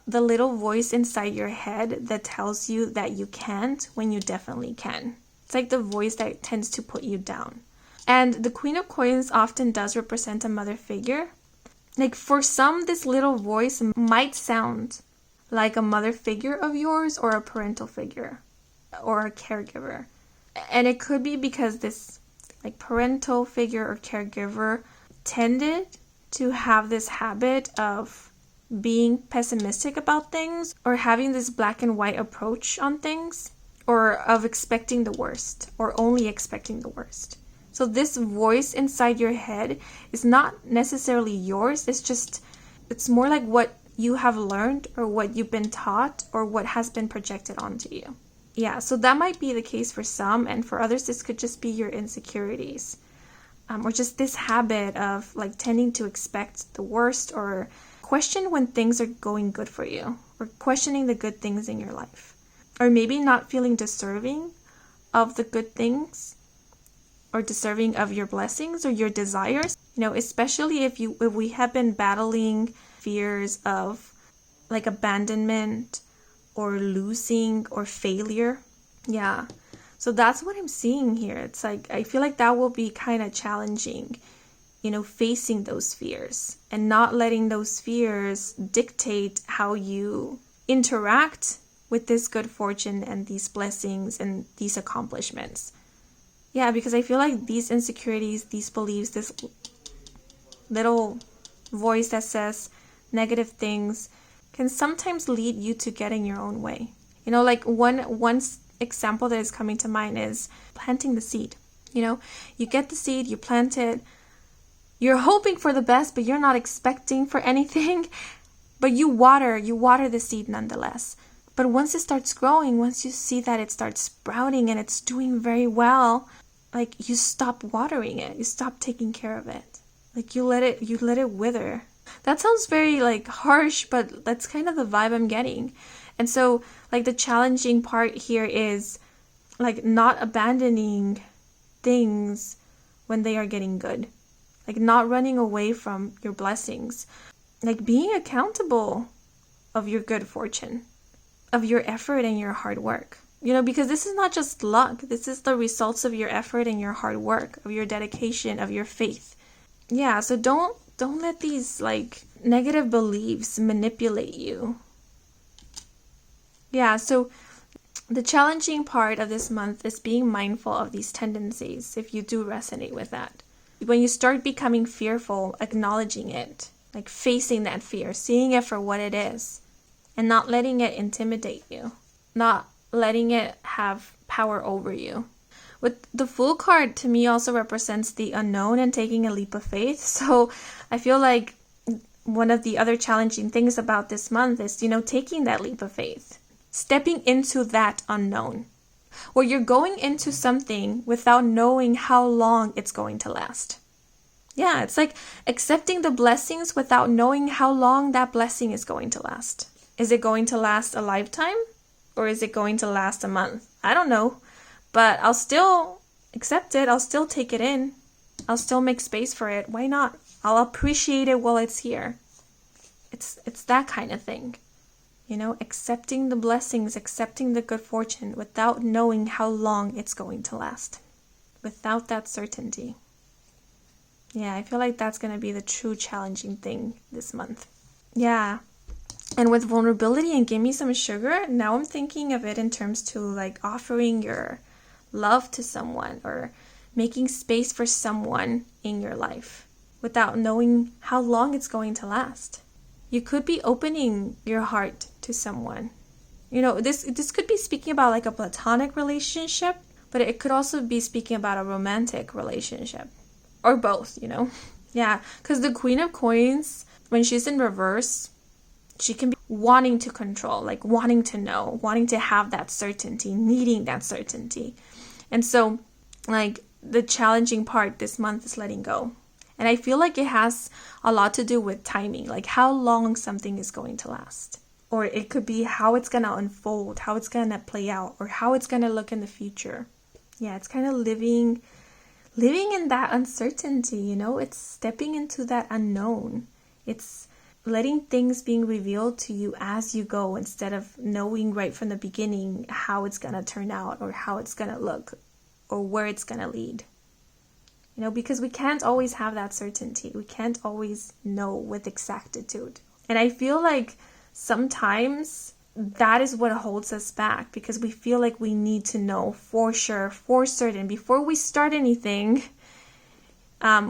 the little voice inside your head that tells you that you can't when you definitely can. It's like the voice that tends to put you down. And the Queen of Coins often does represent a mother figure. Like for some, this little voice might sound like a mother figure of yours, or a parental figure, or a caregiver. And it could be because this like parental figure or caregiver tended to have this habit of being pessimistic about things, or having this black and white approach on things, or of expecting the worst, or only expecting the worst. So this voice inside your head is not necessarily yours. It's more like what you have learned, or what you've been taught, or what has been projected onto you. Yeah, so that might be the case for some, and for others this could just be your insecurities, or just this habit of like tending to expect the worst, or question when things are going good for you, or questioning the good things in your life, or maybe not feeling deserving of the good things, or deserving of your blessings or your desires. You know, especially if we have been battling fears of like abandonment, or losing, or failure. Yeah, so that's what I'm seeing here. It's like, I feel like that will be kind of challenging, you know, facing those fears and not letting those fears dictate how you interact with this good fortune and these blessings and these accomplishments. Yeah, because I feel like these insecurities, these beliefs, this little voice that says negative things can sometimes lead you to getting your own way. You know, like one example that is coming to mind is planting the seed. You know, you get the seed, you plant it, you're hoping for the best, but you're not expecting for anything, but you water the seed nonetheless. But once it starts growing, once you see that it starts sprouting and it's doing very well, like you stop watering it, you stop taking care of it. Like you let it wither. That sounds very like harsh, but that's kind of the vibe I'm getting. And so like the challenging part here is like not abandoning things when they are getting good. Like not running away from your blessings. Like being accountable of your good fortune, of your effort and your hard work. You know, because this is not just luck. This is the results of your effort and your hard work, of your dedication, of your faith. Yeah, so don't let these like negative beliefs manipulate you. Yeah, so the challenging part of this month is being mindful of these tendencies, if you do resonate with that. When you start becoming fearful, acknowledging it, like facing that fear, seeing it for what it is, and not letting it intimidate you, not letting it have power over you. With the Fool card, to me, also represents the unknown and taking a leap of faith. So I feel like one of the other challenging things about this month is, you know, taking that leap of faith, stepping into that unknown, where you're going into something without knowing how long it's going to last. Yeah, it's like accepting the blessings without knowing how long that blessing is going to last. Is it going to last a lifetime? Or is it going to last a month? I don't know. But I'll still accept it. I'll still take it in. I'll still make space for it. Why not? I'll appreciate it while it's here. It's that kind of thing. You know, accepting the blessings, accepting the good fortune without knowing how long it's going to last. Without that certainty. Yeah, I feel like that's going to be the true challenging thing this month. Yeah. And with vulnerability and give me some sugar, now I'm thinking of it in terms to like offering your love to someone or making space for someone in your life without knowing how long it's going to last. You could be opening your heart to someone. You know, this could be speaking about like a platonic relationship, but it could also be speaking about a romantic relationship or both, you know. Yeah, because the Queen of Coins, when she's in reverse, she can be wanting to control, like wanting to know, wanting to have that certainty, needing that certainty. And so, like, the challenging part this month is letting go. And I feel like it has a lot to do with timing, like how long something is going to last. Or it could be how it's going to unfold, how it's going to play out, or how it's going to look in the future. Yeah, it's kind of living in that uncertainty, you know? It's stepping into that unknown. It's letting things being revealed to you as you go instead of knowing right from the beginning how it's going to turn out or how it's going to look or where it's going to lead. You know, because we can't always have that certainty. We can't always know with exactitude. And I feel like sometimes that is what holds us back because we feel like we need to know for sure, for certain, before we start anything.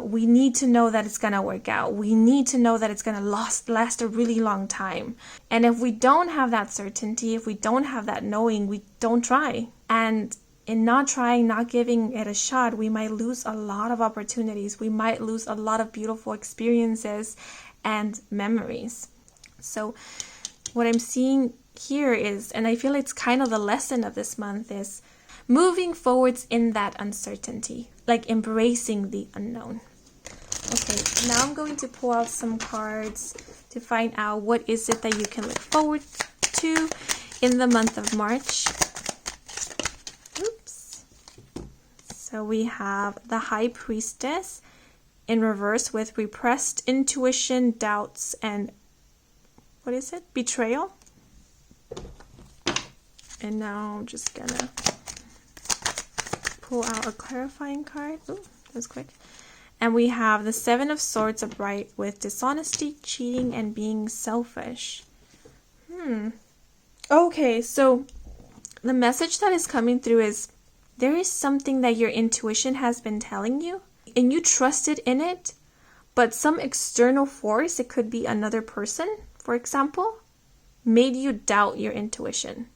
We need to know that it's going to work out. We need to know that it's going to last a really long time. And if we don't have that certainty, if we don't have that knowing, we don't try. And in not trying, not giving it a shot, we might lose a lot of opportunities. We might lose a lot of beautiful experiences and memories. So what I'm seeing here is, and I feel it's kind of the lesson of this month, is moving forwards in that uncertainty, like embracing the unknown. Okay, now I'm going to pull out some cards to find out what is it that you can look forward to in the month of March. Oops. So we have the High Priestess in reverse with repressed intuition, doubts, and what is it? Betrayal. And now I'm just gonna pull out a clarifying card. Ooh, that was quick. And we have the Seven of Swords upright with dishonesty, cheating, and being selfish. Okay, so the message that is coming through is there is something that your intuition has been telling you, and you trusted in it, but some external force, it could be another person, for example, made you doubt your intuition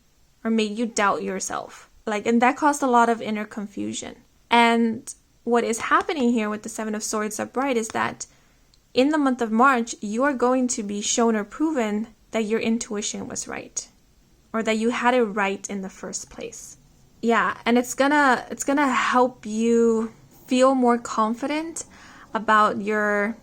or made you doubt yourself. And that caused a lot of inner confusion. And what is happening here with the Seven of Swords upright is that in the month of March, you are going to be shown or proven that your intuition was right. or that you had it right in the first place. Yeah, and it's gonna help you feel more confident about your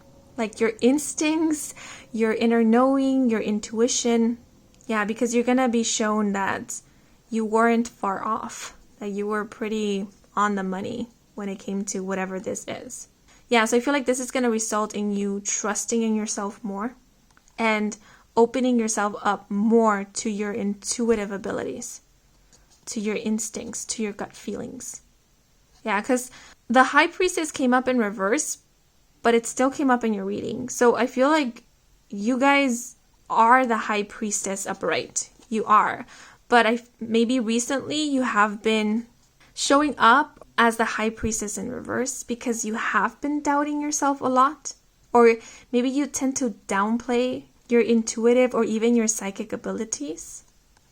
instincts, your inner knowing, your intuition. Yeah, because you're gonna be shown that you weren't far off, that you were pretty on the money when it came to whatever this is. Yeah, so I feel like this is gonna result in you trusting in yourself more and opening yourself up more to your intuitive abilities, to your instincts, to your gut feelings. Yeah, because the High Priestess came up in reverse, but it still came up in your reading. So I feel like you guys are the High Priestess upright. You are. But maybe recently you have been showing up as the High Priestess in reverse because you have been doubting yourself a lot. Or maybe you tend to downplay your intuitive or even your psychic abilities.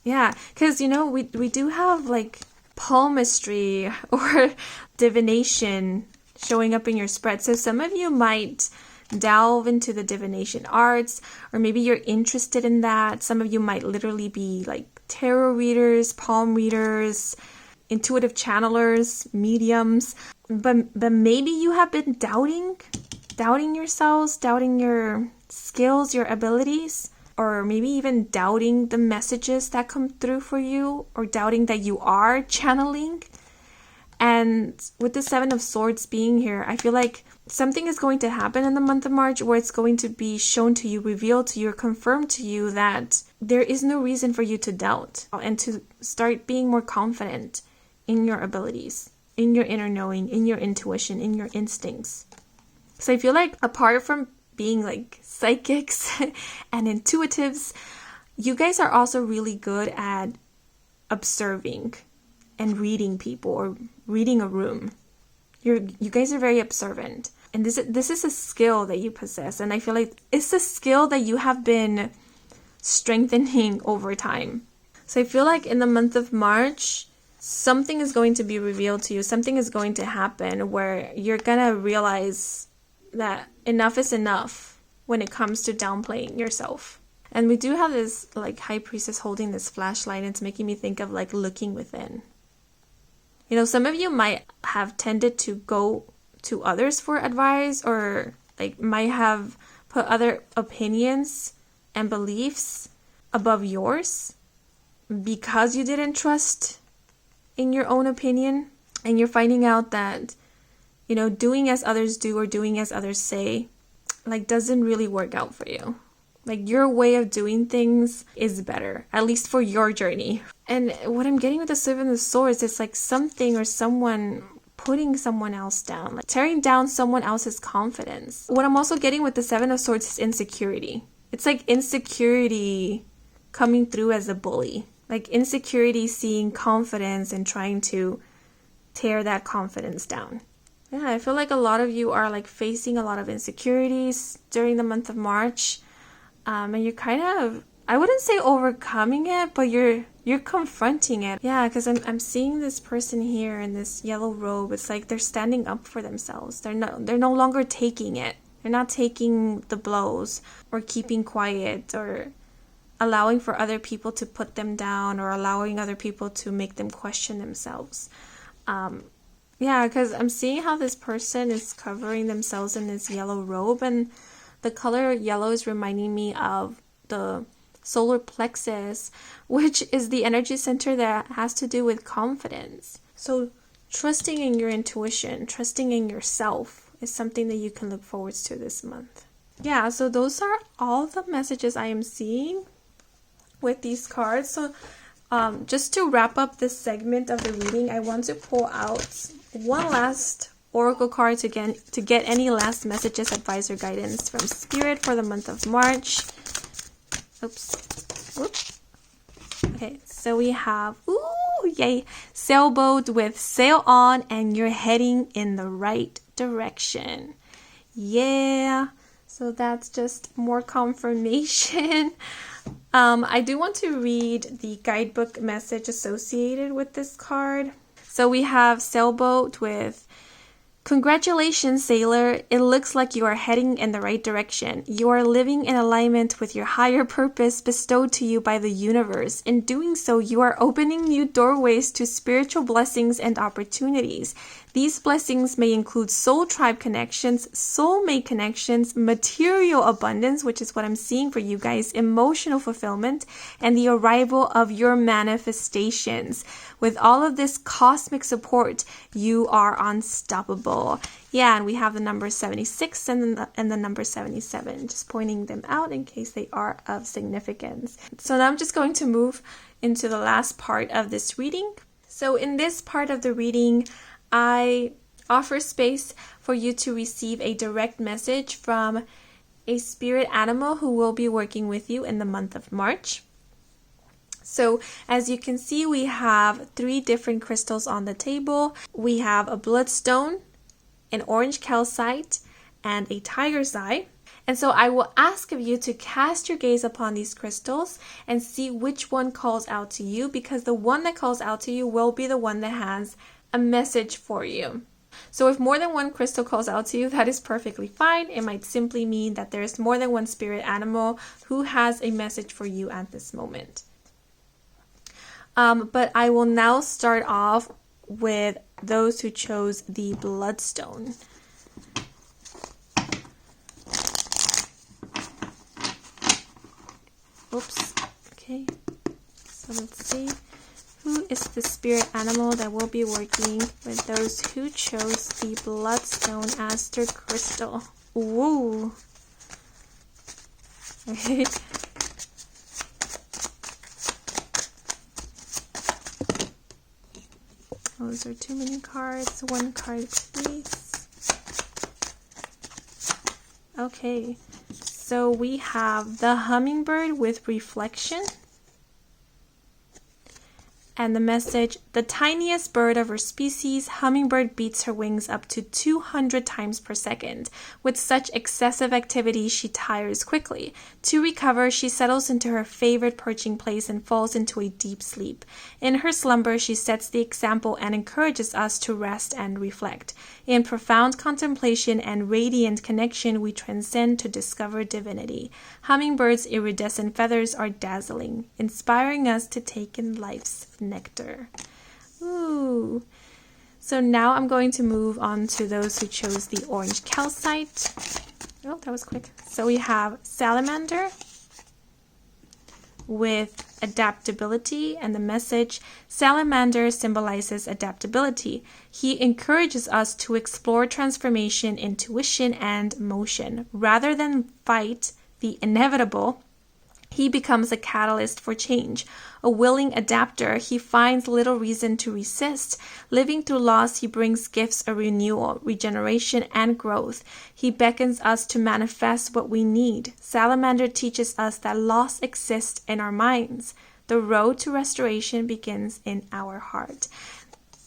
Yeah, because, we do have like palmistry or divination showing up in your spread. So some of you might delve into the divination arts, or maybe you're interested in that. Some of you might literally be like tarot readers, palm readers, intuitive channelers, mediums. But maybe you have been doubting yourselves, doubting your skills, your abilities, or maybe even doubting the messages that come through for you, or doubting that you are channeling. And with the Seven of Swords being here, I feel like something is going to happen in the month of March where it's going to be shown to you, revealed to you, or confirmed to you that there is no reason for you to doubt and to start being more confident in your abilities, in your inner knowing, in your intuition, in your instincts. So I feel like apart from being like psychics and intuitives, you guys are also really good at observing and reading people or reading a room. You guys are very observant, and this is a skill that you possess, and I feel like it's a skill that you have been strengthening over time. So I feel like in the month of March, something is going to be revealed to you, something is going to happen where you're gonna realize that enough is enough when it comes to downplaying yourself. And we do have this like High Priestess holding this flashlight, and it's making me think of like looking within. Some of you might have tended to go to others for advice, or like might have put other opinions and beliefs above yours because you didn't trust in your own opinion. And you're finding out that, doing as others do or doing as others say, like, doesn't really work out for you. Like, your way of doing things is better, at least for your journey. And what I'm getting with the Seven of Swords is like something or someone putting someone else down, like tearing down someone else's confidence. What I'm also getting with the Seven of Swords is insecurity. It's like insecurity coming through as a bully. Like insecurity seeing confidence and trying to tear that confidence down. Yeah, I feel like a lot of you are like facing a lot of insecurities during the month of March. And you're kind of, I wouldn't say overcoming it, but you're confronting it. Yeah, because I'm seeing this person here in this yellow robe. It's like they're standing up for themselves. They're no longer taking it. They're not taking the blows or keeping quiet or allowing for other people to put them down or allowing other people to make them question themselves. Yeah, because I'm seeing how this person is covering themselves in this yellow robe, and the color yellow is reminding me of the solar plexus, which is the energy center that has to do with confidence. So trusting in your intuition, trusting in yourself is something that you can look forward to this month. Yeah, so those are all the messages I am seeing with these cards. So just to wrap up this segment of the reading, I want to pull out one last oracle card to get any last messages, advice, or guidance from Spirit for the month of March. Whoops. Okay, so we have, yay, sailboat with sail on, and you're heading in the right direction. Yeah, so that's just more confirmation. I do want to read the guidebook message associated with this card. So we have sailboat with Congratulations, Sailor. It looks like you are heading in the right direction. You are living in alignment with your higher purpose bestowed to you by the universe. In doing so, you are opening new doorways to spiritual blessings and opportunities. These blessings may include soul tribe connections, soulmate connections, material abundance, which is what I'm seeing for you guys, emotional fulfillment, and the arrival of your manifestations. With all of this cosmic support, you are unstoppable. Yeah, and we have the number 76 and the number 77, just pointing them out in case they are of significance. So now I'm just going to move into the last part of this reading. So in this part of the reading, I offer space for you to receive a direct message from a spirit animal who will be working with you in the month of March. So as you can see, we have 3 different crystals on the table. We have a bloodstone, an orange calcite, and a tiger's eye. And so I will ask of you to cast your gaze upon these crystals and see which one calls out to you, because the one that calls out to you will be the one that has a message for you. So if more than one crystal calls out to you, that is perfectly fine. It might simply mean that there's more than one spirit animal who has a message for you at this moment. But I will now start off with those who chose the bloodstone. Oops. Okay. So let's see. Who is the spirit animal that will be working with those who chose the bloodstone as their crystal? Woo! Okay. Those are too many cards. 1 card, please. Okay. So we have the hummingbird with reflection. And the message, the tiniest bird of her species, hummingbird beats her wings up to 200 times per second. With such excessive activity, she tires quickly. To recover, she settles into her favorite perching place and falls into a deep sleep. In her slumber, she sets the example and encourages us to rest and reflect. In profound contemplation and radiant connection, we transcend to discover divinity. Hummingbirds' iridescent feathers are dazzling, inspiring us to take in life's nectar. Ooh. So now I'm going to move on to those who chose the orange calcite. Oh, that was quick. So we have salamander with adaptability, and the message, salamander symbolizes adaptability. He encourages us to explore transformation, intuition, and motion. Rather than fight the inevitable, he becomes a catalyst for change. A willing adapter, he finds little reason to resist. Living through loss, he brings gifts of renewal, regeneration, and growth. He beckons us to manifest what we need. Salamander teaches us that loss exists in our minds. The road to restoration begins in our heart.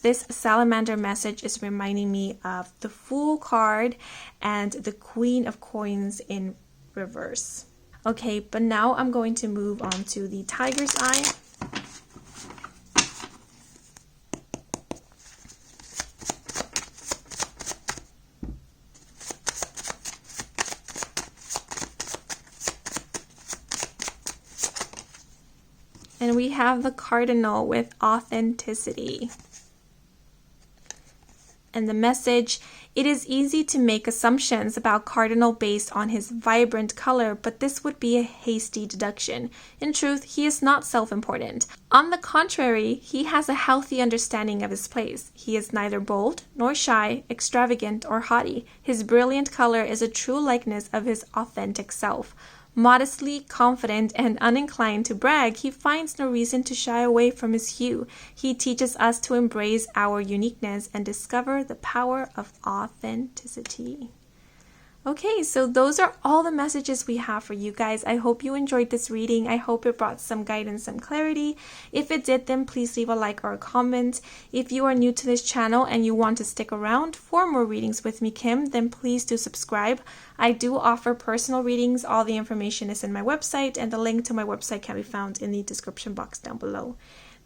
This salamander message is reminding me of the Fool card and the Queen of Coins in reverse. Okay, but now I'm going to move on to the tiger's eye. And we have the cardinal with authenticity. And the message, it is easy to make assumptions about cardinal based on his vibrant color, but this would be a hasty deduction. In truth, he is not self-important. On the contrary, he has a healthy understanding of his place. He is neither bold nor shy, extravagant or haughty. His brilliant color is a true likeness of his authentic self. Modestly confident and uninclined to brag, he finds no reason to shy away from his hue. He teaches us to embrace our uniqueness and discover the power of authenticity. Okay, so those are all the messages we have for you guys. I hope you enjoyed this reading. I hope it brought some guidance, some clarity. If it did, then please leave a like or a comment. If you are new to this channel and you want to stick around for more readings with me, Kim, then please do subscribe. I do offer personal readings. All the information is in my website, and the link to my website can be found in the description box down below.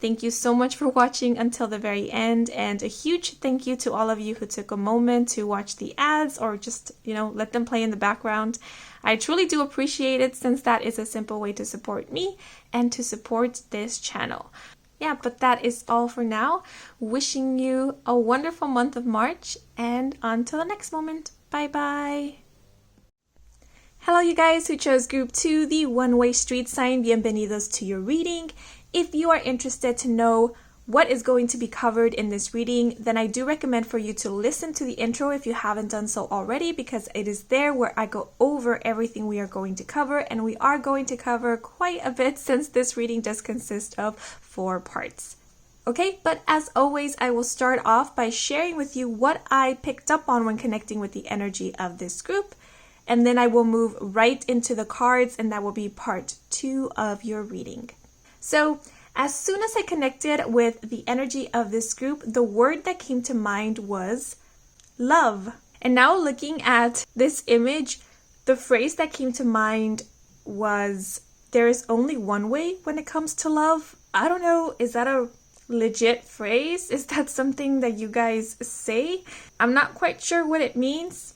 Thank you so much for watching until the very end, and a huge thank you to all of you who took a moment to watch the ads or just, let them play in the background. I truly do appreciate it, since that is a simple way to support me and to support this channel. Yeah, but that is all for now. Wishing you a wonderful month of March, and until the next moment, bye-bye. Hello, you guys who chose Group 2, the one-way street sign. Bienvenidos to your reading. If you are interested to know what is going to be covered in this reading, then I do recommend for you to listen to the intro if you haven't done so already, because it is there where I go over everything we are going to cover, and we are going to cover quite a bit since this reading does consist of 4 parts. Okay, but as always, I will start off by sharing with you what I picked up on when connecting with the energy of this group, and then I will move right into the cards, and that will be part 2 of your reading. So, as soon as I connected with the energy of this group, the word that came to mind was love. And now looking at this image, the phrase that came to mind was, there is only one way when it comes to love. I don't know, is that a legit phrase? Is that something that you guys say? I'm not quite sure what it means.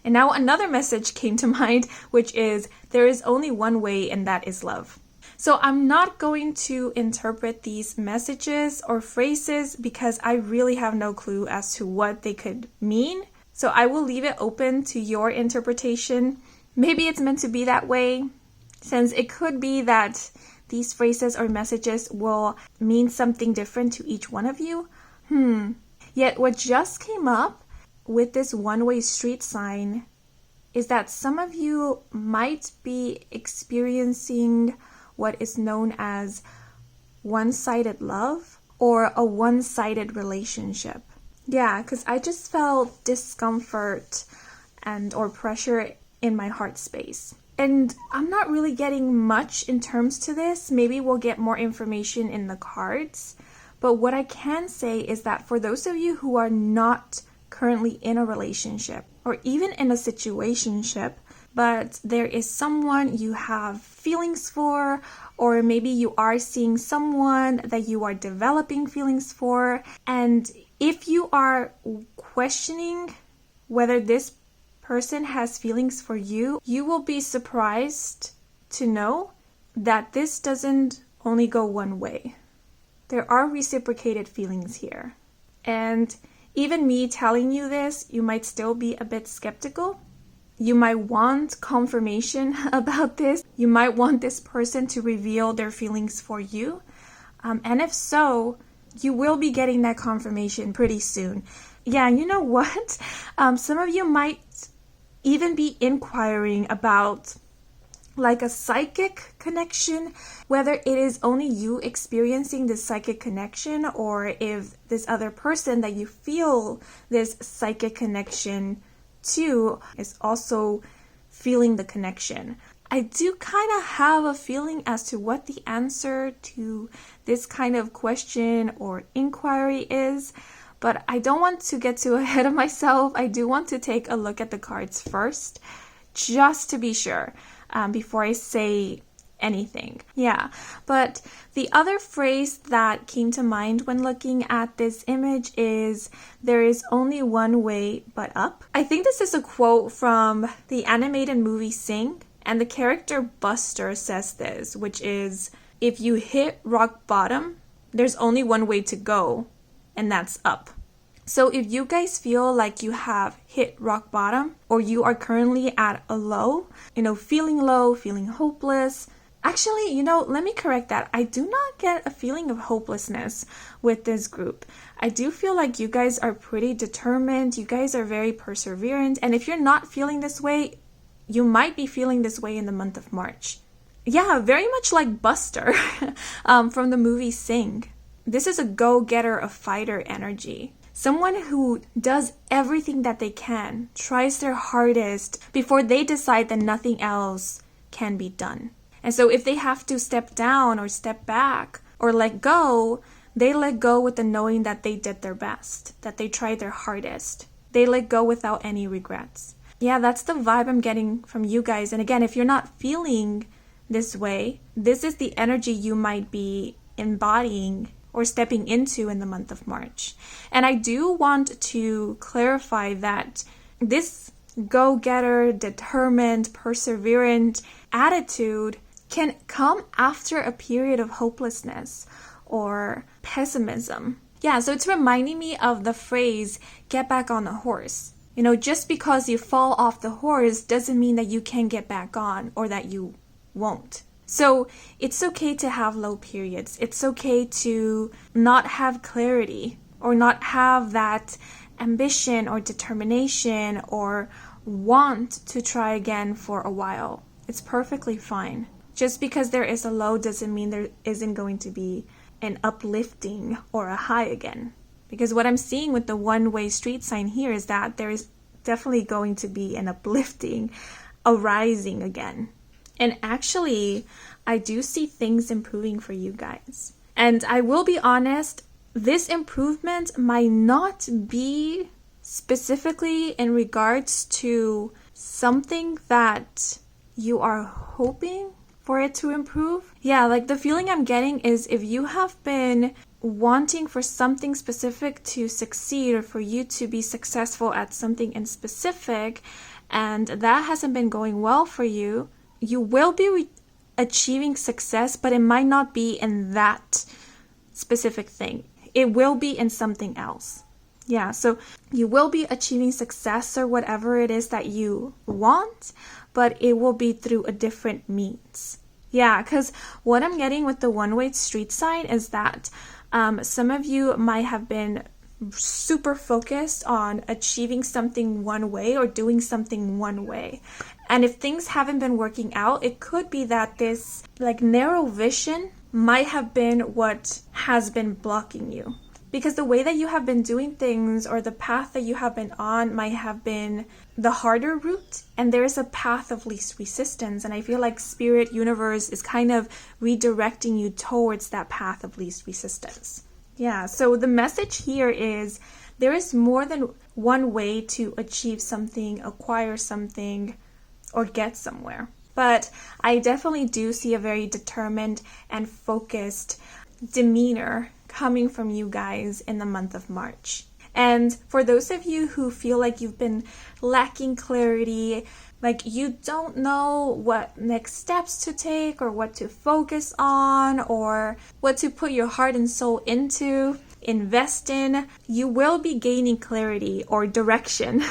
And now another message came to mind, which is, there is only one way, and that is love. So I'm not going to interpret these messages or phrases because I really have no clue as to what they could mean. So I will leave it open to your interpretation. Maybe it's meant to be that way, since it could be that these phrases or messages will mean something different to each one of you. Yet what just came up with this one-way street sign is that some of you might be experiencing what is known as one-sided love or a one-sided relationship. Yeah, because I just felt discomfort or pressure in my heart space. And I'm not really getting much in terms to this. Maybe we'll get more information in the cards. But what I can say is that for those of you who are not currently in a relationship or even in a situationship, but there is someone you have feelings for, or maybe you are seeing someone that you are developing feelings for, and if you are questioning whether this person has feelings for you, you will be surprised to know that this doesn't only go one way. There are reciprocated feelings here. And even me telling you this, you might still be a bit skeptical. You might want confirmation about this. You might want this person to reveal their feelings for you. And if so, you will be getting that confirmation pretty soon. Yeah, you know what? Some of you might even be inquiring about like a psychic connection, whether it is only you experiencing this psychic connection, or if this other person that you feel this psychic connection to is also feeling the connection. I do kind of have a feeling as to what the answer to this kind of question or inquiry is, but I don't want to get too ahead of myself. I do want to take a look at the cards first, just to be sure, before I say anything. Yeah, but the other phrase that came to mind when looking at this image is, there is only one way but up. I think this is a quote from the animated movie Sing, and the character Buster says this, which is, if you hit rock bottom, there's only one way to go, and that's up. So if you guys feel like you have hit rock bottom, or you are currently at a low, feeling hopeless. Actually, let me correct that. I do not get a feeling of hopelessness with this group. I do feel like you guys are pretty determined. You guys are very perseverant. And if you're not feeling this way, you might be feeling this way in the month of March. Yeah, very much like Buster from the movie Sing. This is a go-getter, a fighter energy. Someone who does everything that they can, tries their hardest before they decide that nothing else can be done. And so if they have to step down or step back or let go, they let go with the knowing that they did their best, that they tried their hardest. They let go without any regrets. Yeah, that's the vibe I'm getting from you guys. And again, if you're not feeling this way, this is the energy you might be embodying or stepping into in the month of March. And I do want to clarify that this go-getter, determined, perseverant attitude can come after a period of hopelessness or pessimism. Yeah, so it's reminding me of the phrase, get back on the horse. You know, just because you fall off the horse doesn't mean that you can't get back on or that you won't. So it's okay to have low periods. It's okay to not have clarity or not have that ambition or determination or want to try again for a while. It's perfectly fine. Just because there is a low doesn't mean there isn't going to be an uplifting or a high again. Because what I'm seeing with the one-way street sign here is that there is definitely going to be an uplifting, a rising again. And actually, I do see things improving for you guys. And I will be honest, this improvement might not be specifically in regards to something that you are hoping for it to improve. Yeah, like the feeling I'm getting is if you have been wanting for something specific to succeed or for you to be successful at something in specific and that hasn't been going well for you, you will be achieving success, but it might not be in that specific thing. It will be in something else. Yeah, so you will be achieving success or whatever it is that you want, but it will be through a different means. Yeah, because what I'm getting with the one-way street sign is that some of you might have been super focused on achieving something one way or doing something one way. And if things haven't been working out, it could be that this like narrow vision might have been what has been blocking you. Because the way that you have been doing things or the path that you have been on might have been the harder route, and there's a path of least resistance. And I feel like Spirit Universe is kind of redirecting you towards that path of least resistance. Yeah, so the message here is there is more than one way to achieve something, acquire something, or get somewhere. But I definitely do see a very determined and focused demeanor coming from you guys in the month of March. And for those of you who feel like you've been lacking clarity, like you don't know what next steps to take or what to focus on or what to put your heart and soul into, invest in, you will be gaining clarity or direction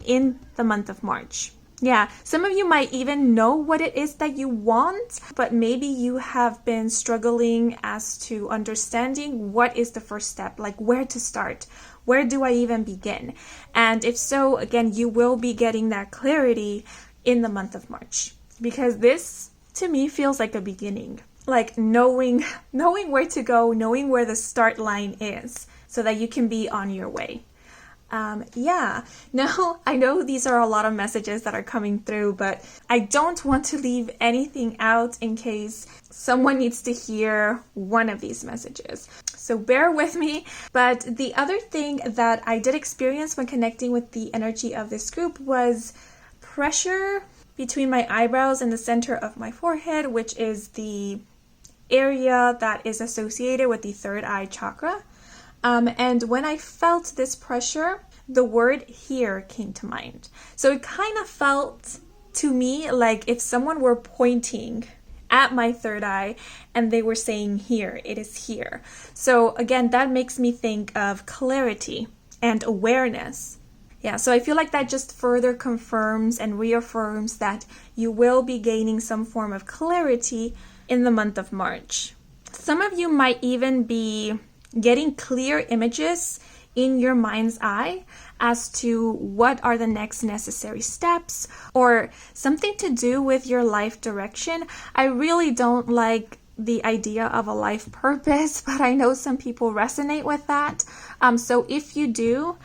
in the month of March. Yeah, some of you might even know what it is that you want, but maybe you have been struggling as to understanding what is the first step, like where to start, where do I even begin? And if so, again, you will be getting that clarity in the month of March, because this to me feels like a beginning, like knowing where to go, knowing where the start line is so that you can be on your way. Now I know these are a lot of messages that are coming through, but I don't want to leave anything out in case someone needs to hear one of these messages. So bear with me. But the other thing that I did experience when connecting with the energy of this group was pressure between my eyebrows and the center of my forehead, which is the area that is associated with the third eye chakra. And when I felt this pressure, the word here came to mind. So it kind of felt to me like if someone were pointing at my third eye and they were saying here, it is here. So again, that makes me think of clarity and awareness. Yeah, so I feel like that just further confirms and reaffirms that you will be gaining some form of clarity in the month of March. Some of you might even be getting clear images in your mind's eye as to what are the next necessary steps or something to do with your life direction. I really don't like the idea of a life purpose, but I know some people resonate with that. So if you do,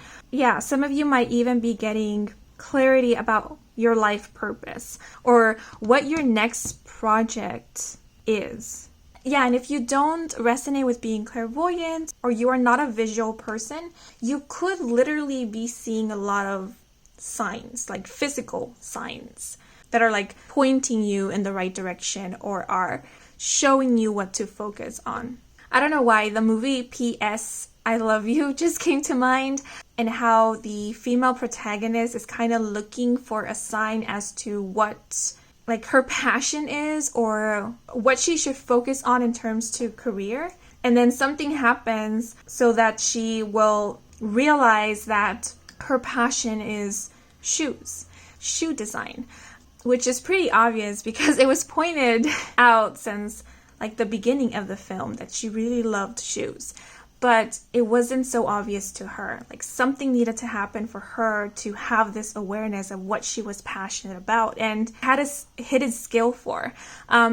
some of you might even be getting clarity about your life purpose or what your next project is. Yeah, and if you don't resonate with being clairvoyant or you are not a visual person, you could literally be seeing a lot of signs, like physical signs that are like pointing you in the right direction or are showing you what to focus on. I don't know why, the movie P.S. I Love You just came to mind, and how the female protagonist is kind of looking for a sign as to what like her passion is or what she should focus on in terms to career. And then something happens so that she will realize that her passion is shoe design, which is pretty obvious because it was pointed out since like the beginning of the film that she really loved shoes. But it wasn't so obvious to her. Like something needed to happen for her to have this awareness of what she was passionate about and had a hidden skill for.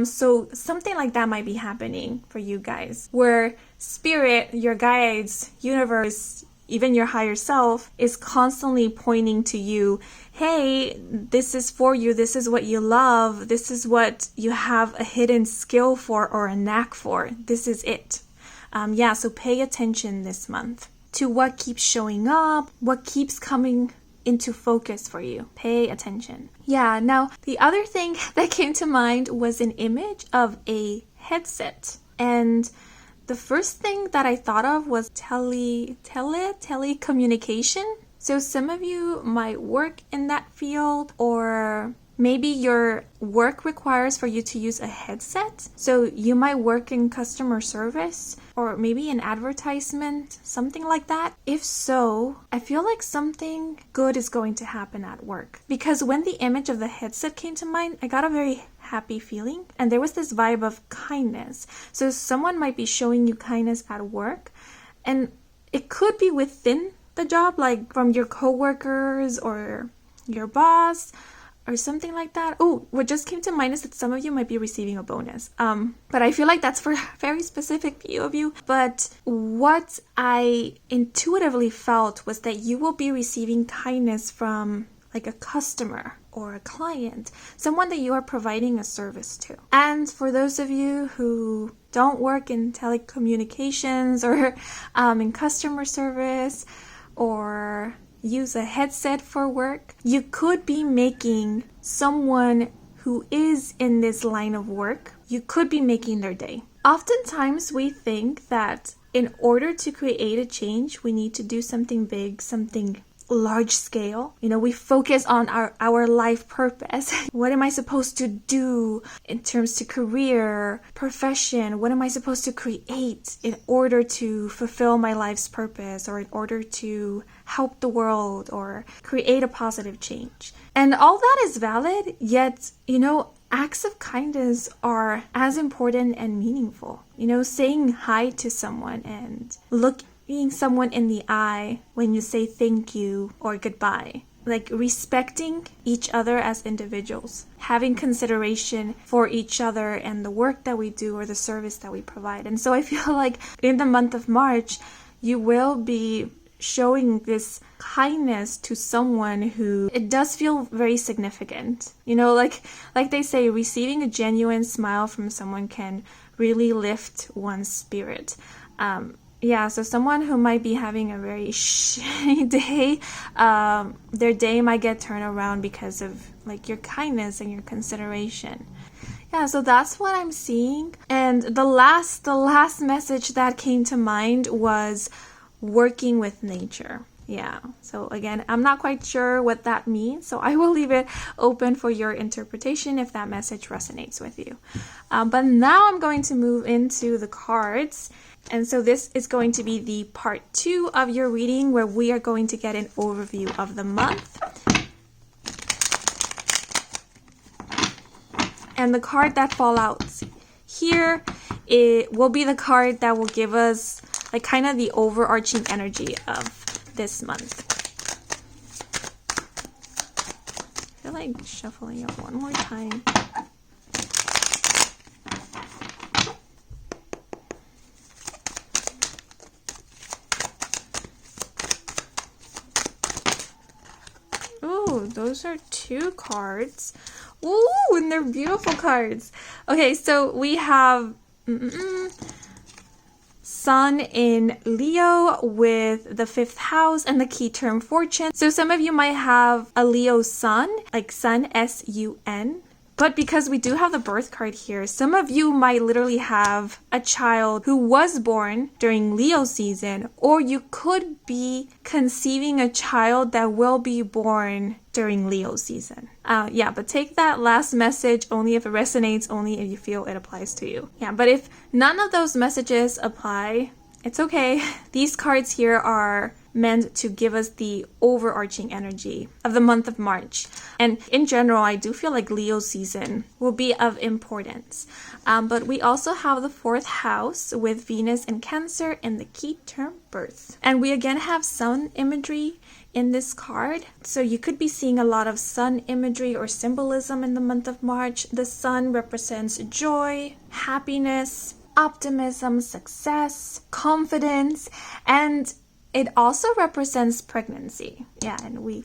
So something like that might be happening for you guys, where spirit, your guides, universe, even your higher self is constantly pointing to you, hey, this is for you, this is what you love, this is what you have a hidden skill for or a knack for, this is it. So pay attention this month to what keeps showing up, what keeps coming into focus for you. Pay attention. Yeah, now the other thing that came to mind was an image of a headset. And the first thing that I thought of was telecommunication. So some of you might work in that field, or maybe your work requires for you to use a headset. So you might work in customer service or maybe in advertisement, something like that. If so, I feel like something good is going to happen at work. Because when the image of the headset came to mind, I got a very happy feeling. And there was this vibe of kindness. So someone might be showing you kindness at work. And it could be within the job, like from your coworkers or your boss, or something like that. Oh, what just came to mind is that some of you might be receiving a bonus. But I feel like that's for a very specific few of you. But what I intuitively felt was that you will be receiving kindness from like a customer or a client, someone that you are providing a service to. And for those of you who don't work in telecommunications or in customer service or use a headset for work, you could be making someone who is in this line of work, you could be making their day. Oftentimes we think that in order to create a change, we need to do something big, something large scale. We focus on our life purpose. What am I supposed to do in terms to career, profession? What am I supposed to create in order to fulfill my life's purpose, or in order to help the world or create a positive change? And all that is valid, yet, acts of kindness are as important and meaningful. Saying hi to someone and looking someone in the eye when you say thank you or goodbye. Like respecting each other as individuals, having consideration for each other and the work that we do or the service that we provide. And so I feel like in the month of March, you will be showing this kindness to someone who it does feel very significant. Like they say, receiving a genuine smile from someone can really lift one's spirit. So someone who might be having a very shitty day, their day might get turned around because of like your kindness and your consideration. Yeah, so that's what I'm seeing. And the last message that came to mind was working with nature. Yeah, so again, I'm not quite sure what that means, so I will leave it open for your interpretation if that message resonates with you. But now I'm going to move into the cards. And so this is going to be the part 2 of your reading, where we are going to get an overview of the month. And the card that falls out here, it will be the card that will give us like kind of the overarching energy of this month. I feel like shuffling it one more time. Ooh, those are 2 cards. Ooh, and they're beautiful cards. Okay, so we have Sun in Leo with the 5th house and the key term fortune. So some of you might have a Leo sun, like sun, S-U-N, But because we do have the birth card here, some of you might literally have a child who was born during Leo season, or you could be conceiving a child that will be born during Leo season. But take that last message only if it resonates, only if you feel it applies to you. Yeah, but if none of those messages apply, it's okay. These cards here are meant to give us the overarching energy of the month of March. And in general, I do feel like Leo season will be of importance. But we also have the 4th house with Venus in Cancer and the key term birth. And we again have sun imagery in this card. So you could be seeing a lot of sun imagery or symbolism in the month of March. The sun represents joy, happiness, optimism, success, confidence, and it also represents pregnancy. Yeah, and we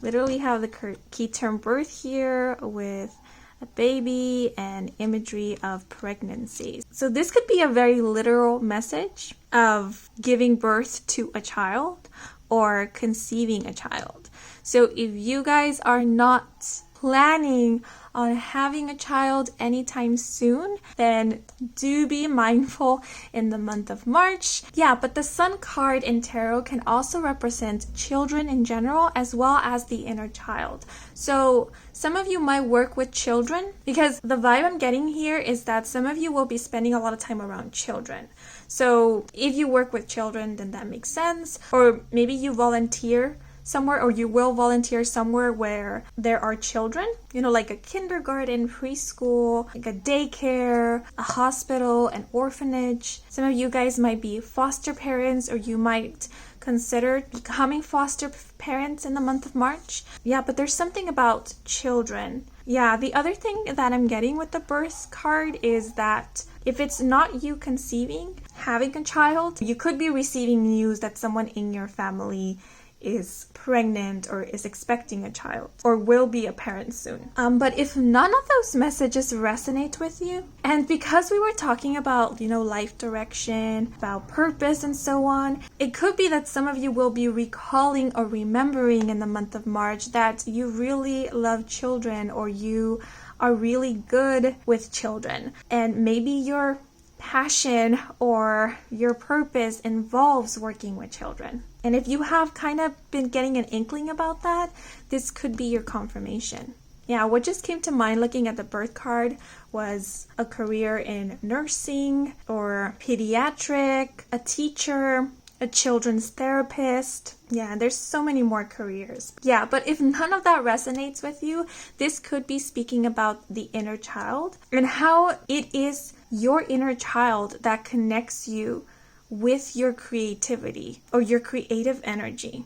literally have the key term birth here with a baby and imagery of pregnancy. So this could be a very literal message of giving birth to a child or conceiving a child. So if you guys are not planning on having a child anytime soon, then do be mindful in the month of March. Yeah, but the Sun card in tarot can also represent children in general as well as the inner child. So some of you might work with children, because the vibe I'm getting here is that some of you will be spending a lot of time around children. So if you work with children, then that makes sense. Or maybe you volunteer somewhere, or you will volunteer somewhere where there are children, like a kindergarten, preschool, like a daycare, a hospital, an orphanage. Some of you guys might be foster parents, or you might consider becoming foster parents in the month of March. Yeah, but there's something about children. Yeah, the other thing that I'm getting with the birth card is that if it's not you conceiving, having a child, you could be receiving news that someone in your family is pregnant or is expecting a child or will be a parent soon. But if none of those messages resonate with you, and because we were talking about, life direction, about purpose and so on, it could be that some of you will be recalling or remembering in the month of March that you really love children, or you are really good with children, and maybe your passion or your purpose involves working with children. And if you have kind of been getting an inkling about that, this could be your confirmation. Yeah, what just came to mind looking at the birth card was a career in nursing or pediatric, a teacher, a children's therapist. Yeah, there's so many more careers. Yeah, but if none of that resonates with you, this could be speaking about the inner child and how it is your inner child that connects you with your creativity or your creative energy.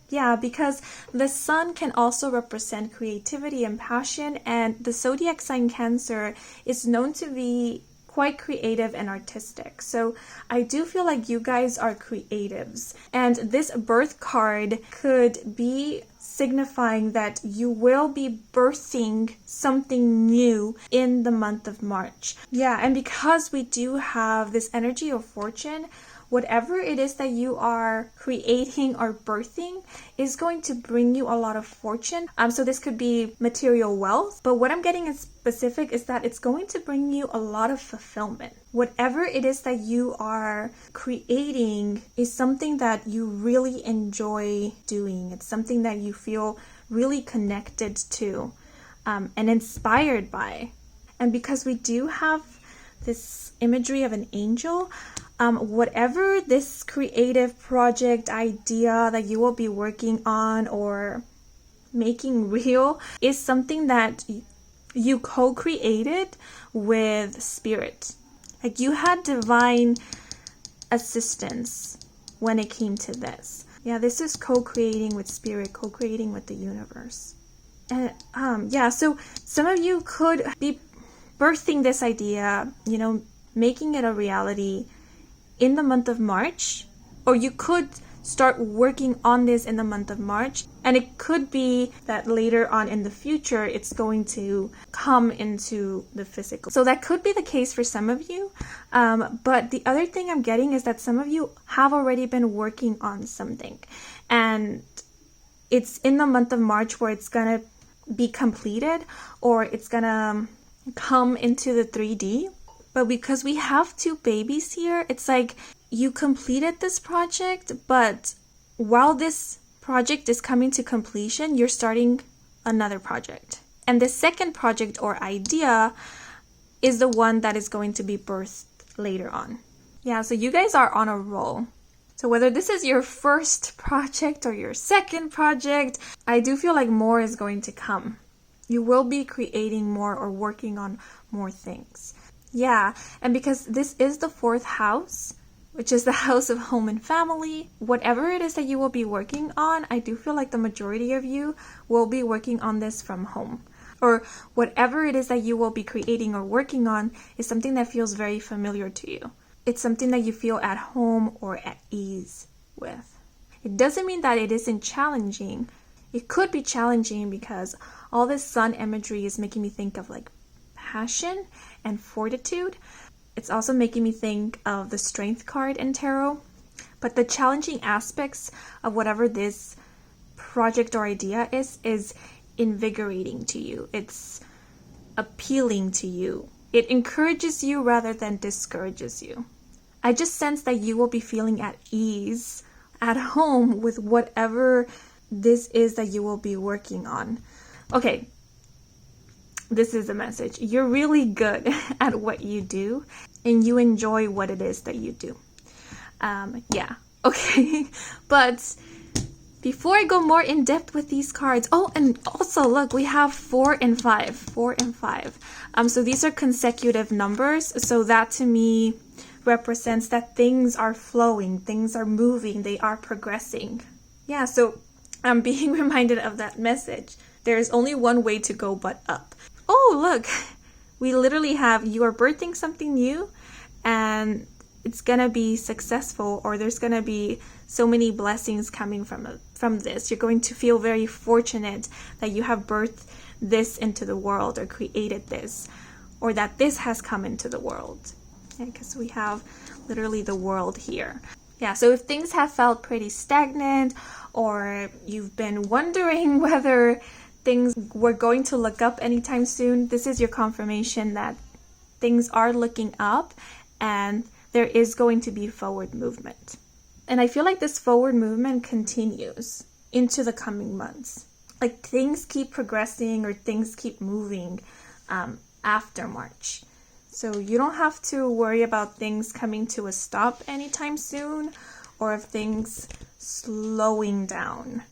Yeah, because the sun can also represent creativity and passion, and the zodiac sign Cancer is known to be quite creative and artistic. So I do feel like you guys are creatives, and this birth card could be signifying that you will be birthing something new in the month of March. Yeah, and because we do have this energy of fortune, whatever it is that you are creating or birthing is going to bring you a lot of fortune. So this could be material wealth, but what I'm getting in specific is that it's going to bring you a lot of fulfillment. Whatever it is that you are creating is something that you really enjoy doing. It's something that you feel really connected to and inspired by. And because we do have this imagery of an angel, whatever this creative project idea that you will be working on or making real is something that you co-created with spirit. Like you had divine assistance when it came to this. Yeah, this is co-creating with spirit, co-creating with the universe. And so some of you could be birthing this idea, making it a reality in the month of March, or you could start working on this in the month of March, and it could be that later on in the future it's going to come into the physical. So that could be the case for some of you, but the other thing I'm getting is that some of you have already been working on something, and it's in the month of March where it's gonna be completed or it's gonna come into the 3D. But because we have 2 babies here, it's like you completed this project, but while this project is coming to completion, you're starting another project. And the second project or idea is the one that is going to be birthed later on. Yeah, so you guys are on a roll. So whether this is your first project or your second project, I do feel like more is going to come. You will be creating more or working on more things. Yeah, and because this is the 4th house, which is the house of home and family, whatever it is that you will be working on, I do feel like the majority of you will be working on this from home. Or whatever it is that you will be creating or working on is something that feels very familiar to you. It's something that you feel at home or at ease with. It doesn't mean that it isn't challenging. It could be challenging because all this sun imagery is making me think of like passion and fortitude. It's also making me think of the strength card in tarot. But the challenging aspects of whatever this project or idea is invigorating to you. It's appealing to you. It encourages you rather than discourages you. I just sense that you will be feeling at ease at home with whatever this is that you will be working on. Okay, this is the message. You're really good at what you do and you enjoy what it is that you do. Yeah, okay. But before I go more in depth with these cards, oh, and also look, we have 4 and 5. 4 and 5. So these are consecutive numbers. So that to me represents that things are flowing, things are moving, they are progressing. Yeah, so I'm being reminded of that message. There is only one way to go but up. Oh, look, we literally have you are birthing something new and it's gonna be successful, or there's gonna be so many blessings coming from this. You're going to feel very fortunate that you have birthed this into the world or created this, or that this has come into the world. Because we have literally the world here. Yeah, so if things have felt pretty stagnant, or you've been wondering whether things were going to look up anytime soon, this is your confirmation that things are looking up and there is going to be forward movement. And I feel like this forward movement continues into the coming months. Like things keep progressing or things keep moving after March. So you don't have to worry about things coming to a stop anytime soon, or of things slowing down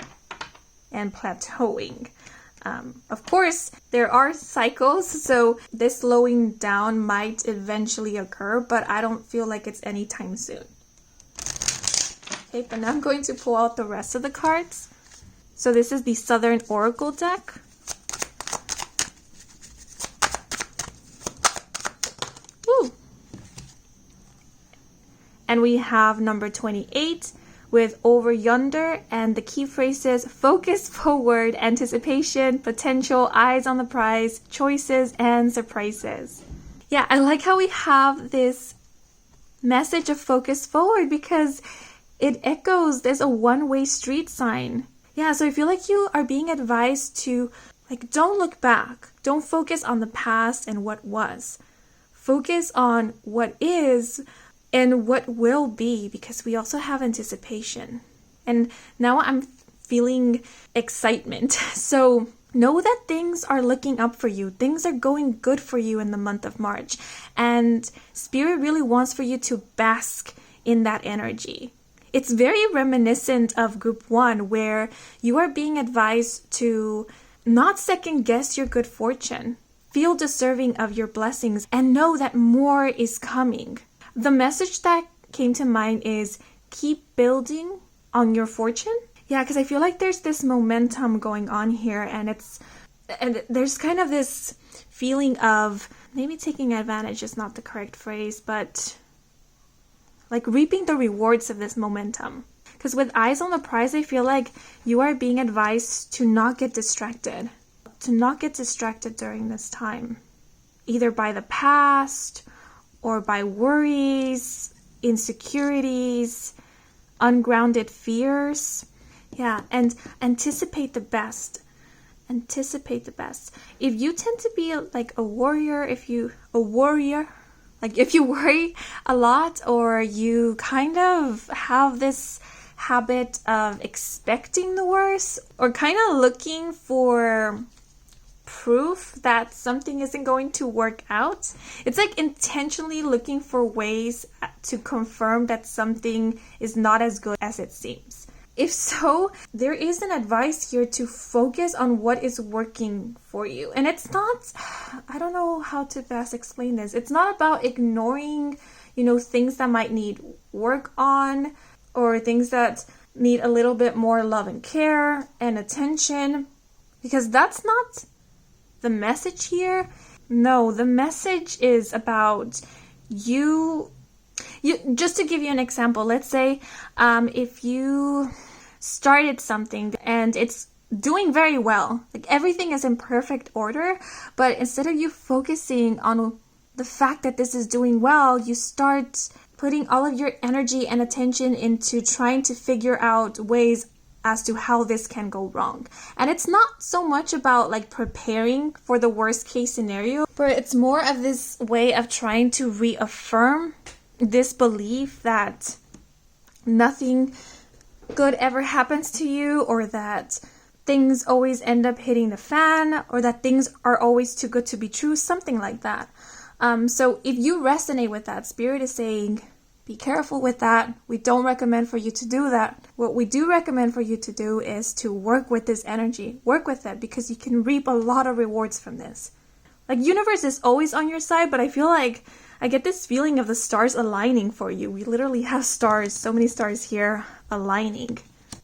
and plateauing. Of course, there are cycles, so this slowing down might eventually occur, but I don't feel like it's anytime soon. Okay, but now I'm going to pull out the rest of the cards. So this is the Southern Oracle deck. Woo! And we have number 28 with Over Yonder, and the key phrases: focus forward, anticipation, potential, eyes on the prize, choices, and surprises. Yeah, I like how we have this message of focus forward because it echoes, there's a one-way street sign. Yeah, so I feel like you are being advised to, like, don't look back. Don't focus on the past and what was. Focus on what is and what will be, because we also have anticipation. And now I'm feeling excitement. So know that things are looking up for you. Things are going good for you in the month of March. And Spirit really wants for you to bask in that energy. It's very reminiscent of Group 1, where you are being advised to not second guess your good fortune. Feel deserving of your blessings and know that more is coming. The message that came to mind is keep building on your fortune. Yeah, because I feel like there's this momentum going on here, and there's kind of this feeling of maybe taking advantage is not the correct phrase, but like reaping the rewards of this momentum. Because with eyes on the prize, I feel like you are being advised to not get distracted. To not get distracted during this time. Either by the past, or by worries, insecurities, ungrounded fears. Yeah, and anticipate the best. anticipate the best. If you tend to be like a warrior, if you worry a lot, or you kind of have this habit of expecting the worst, or kind of looking for proof that something isn't going to work out, it's like intentionally looking for ways to confirm that something is not as good as it seems. If so, there is an advice here to focus on what is working for you. And it's not, I don't know how to best explain this. It's not about ignoring, things that might need work on, or things that need a little bit more love and care and attention, because that's not the message here. No, the message is about you. Just to give you an example, let's say if you started something and it's doing very well, like everything is in perfect order, but instead of you focusing on the fact that this is doing well, you start putting all of your energy and attention into trying to figure out ways as to how this can go wrong. And it's not so much about like preparing for the worst case scenario, but it's more of this way of trying to reaffirm this belief that nothing good ever happens to you, or that things always end up hitting the fan, or that things are always too good to be true, something like that. So if you resonate with that, Spirit is saying, be careful with that. We don't recommend for you to do that. What we do recommend for you to do is to work with this energy. Work with it, because you can reap a lot of rewards from this. Like, universe is always on your side, but I feel like I get this feeling of the stars aligning for you. We literally have stars, so many stars here aligning.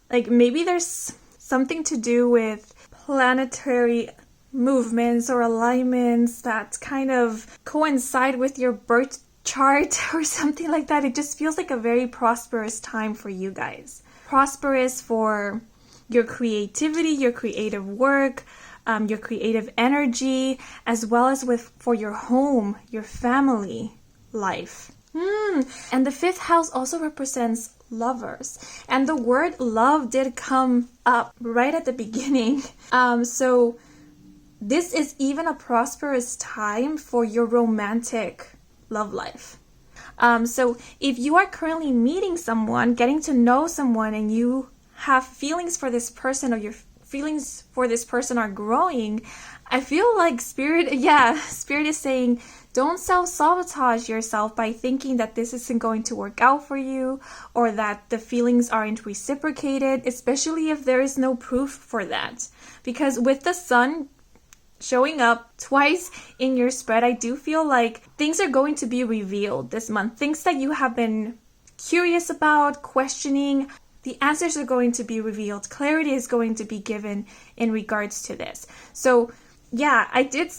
Like, maybe there's something to do with planetary movements or alignments that kind of coincide with your birth chart or something like that. It just feels like a very prosperous time for you guys. Prosperous for your creativity, your creative work, your creative energy, as well as for your home, your family life. And the fifth house also represents lovers. And the word love did come up right at the beginning. So this is even a prosperous time for your romantic love life. So if you are currently meeting someone, getting to know someone, and you have feelings for this person, or your feelings for this person are growing, I feel like Spirit is saying, don't self-sabotage yourself by thinking that this isn't going to work out for you, or that the feelings aren't reciprocated, especially if there is no proof for that. Because with the sun showing up twice in your spread, I do feel like things are going to be revealed this month. Things that you have been curious about, questioning, the answers are going to be revealed. Clarity is going to be given in regards to this. So yeah, I did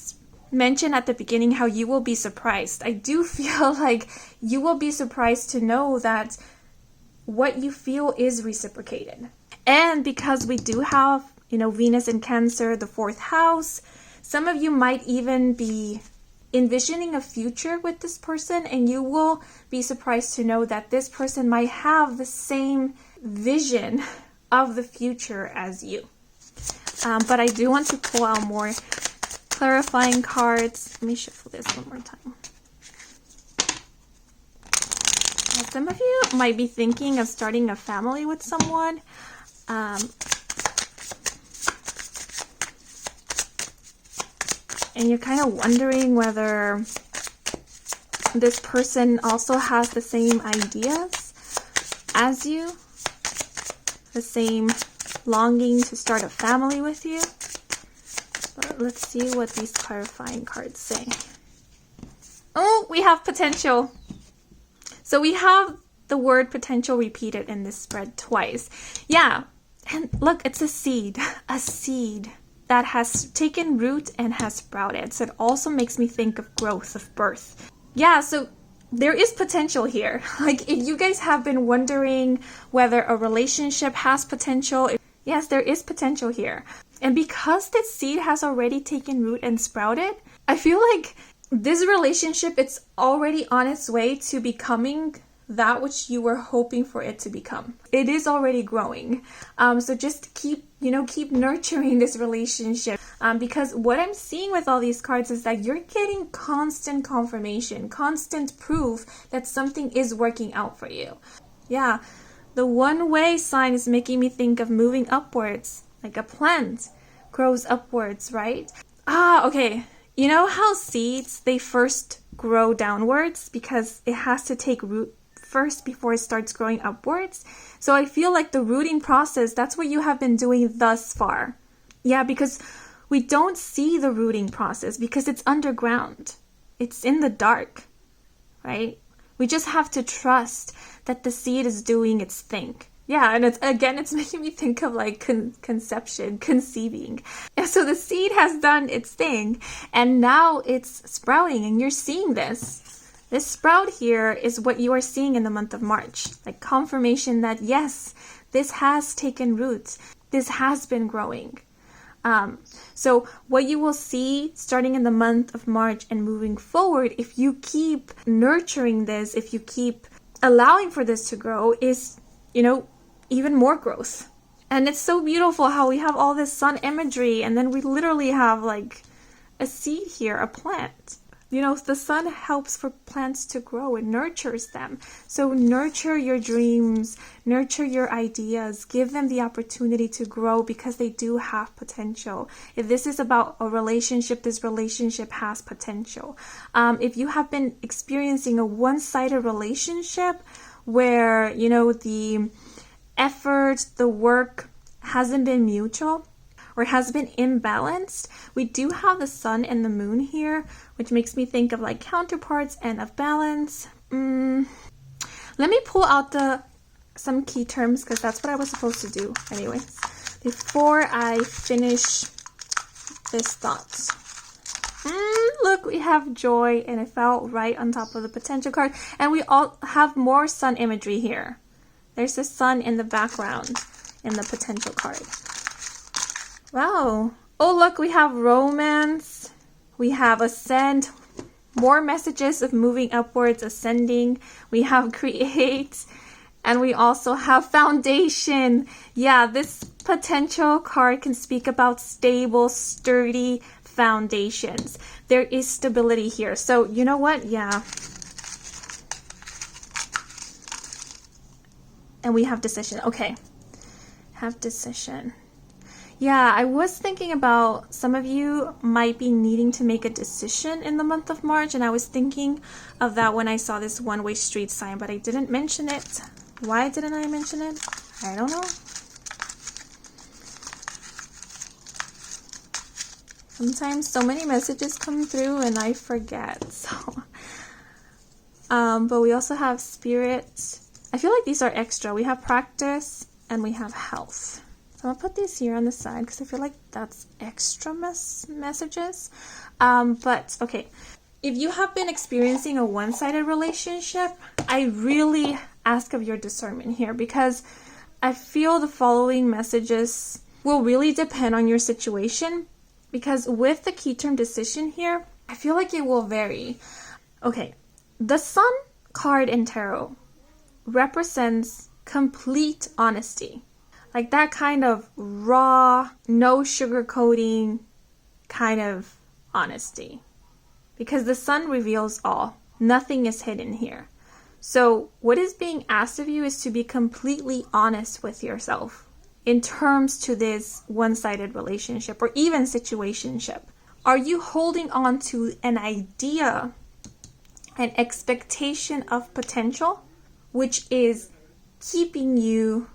mention at the beginning how you will be surprised. I do feel like you will be surprised to know that what you feel is reciprocated. And because we do have, Venus in Cancer, the fourth house, some of you might even be envisioning a future with this person, and you will be surprised to know that this person might have the same vision of the future as you. But I do want to pull out more clarifying cards. Let me shuffle this one more time. Now, some of you might be thinking of starting a family with someone. And you're kind of wondering whether this person also has the same ideas as you, the same longing to start a family with you. But let's see what these clarifying cards say. Oh, we have potential. So we have the word potential repeated in this spread twice. Yeah, and look, it's a seed that has taken root and has sprouted. So it also makes me think of growth, of birth. Yeah, so there is potential here. Like, if you guys have been wondering whether a relationship has potential, yes, there is potential here. And because this seed has already taken root and sprouted, I feel like this relationship, it's already on its way to becoming that which you were hoping for it to become. It is already growing. So just keep nurturing this relationship. Because what I'm seeing with all these cards is that you're getting constant confirmation, constant proof that something is working out for you. Yeah, the one-way sign is making me think of moving upwards, like a plant grows upwards, right? Okay. You know how seeds, they first grow downwards because it has to take root first before it starts growing upwards? So I feel like the rooting process, that's what you have been doing thus far. Yeah, because we don't see the rooting process because it's underground. It's in the dark, right? We just have to trust that the seed is doing its thing. Yeah, and it's making me think of like conception, conceiving. And so the seed has done its thing, and now it's sprouting, and you're seeing this. This sprout here is what you are seeing in the month of March. Like confirmation that yes, this has taken root. This has been growing. So what you will see starting in the month of March and moving forward, if you keep nurturing this, if you keep allowing for this to grow, is, even more growth. And it's so beautiful how we have all this sun imagery, and then we literally have like a seed here, a plant. The sun helps for plants to grow. It nurtures them. So nurture your dreams, nurture your ideas, give them the opportunity to grow because they do have potential. If this is about a relationship, this relationship has potential. If you have been experiencing a one-sided relationship where, the effort, the work hasn't been mutual, or has been imbalanced, we do have the sun and the moon here, which makes me think of like counterparts and of balance. Let me pull out some key terms because that's what I was supposed to do anyways, before I finish this thought. Look, we have joy, and it fell right on top of the potential card. And we all have more sun imagery here. There's the sun in the background in the potential card. Wow. Oh, look, we have romance. We have ascend. More messages of moving upwards, ascending. We have create. And we also have foundation. Yeah, this potential card can speak about stable, sturdy foundations. There is stability here. So, you know what? Yeah. And we have decision. Okay. Have decision. Yeah, I was thinking about some of you might be needing to make a decision in the month of March, and I was thinking of that when I saw this one-way street sign, but I didn't mention it. Why didn't I mention it? I don't know. Sometimes so many messages come through and I forget. So, but we also have spirit. I feel like these are extra. We have practice and we have health. So I'm gonna put these here on the side because I feel like that's extra messages. But okay, if you have been experiencing a one-sided relationship, I really ask of your discernment here because I feel the following messages will really depend on your situation, because with the key term decision here, I feel like it will vary. Okay, the Sun card in tarot represents complete honesty. Like that kind of raw, no sugarcoating kind of honesty. Because the sun reveals all. Nothing is hidden here. So what is being asked of you is to be completely honest with yourself in terms to this one-sided relationship or even situationship. Are you holding on to an idea, an expectation of potential, which is keeping you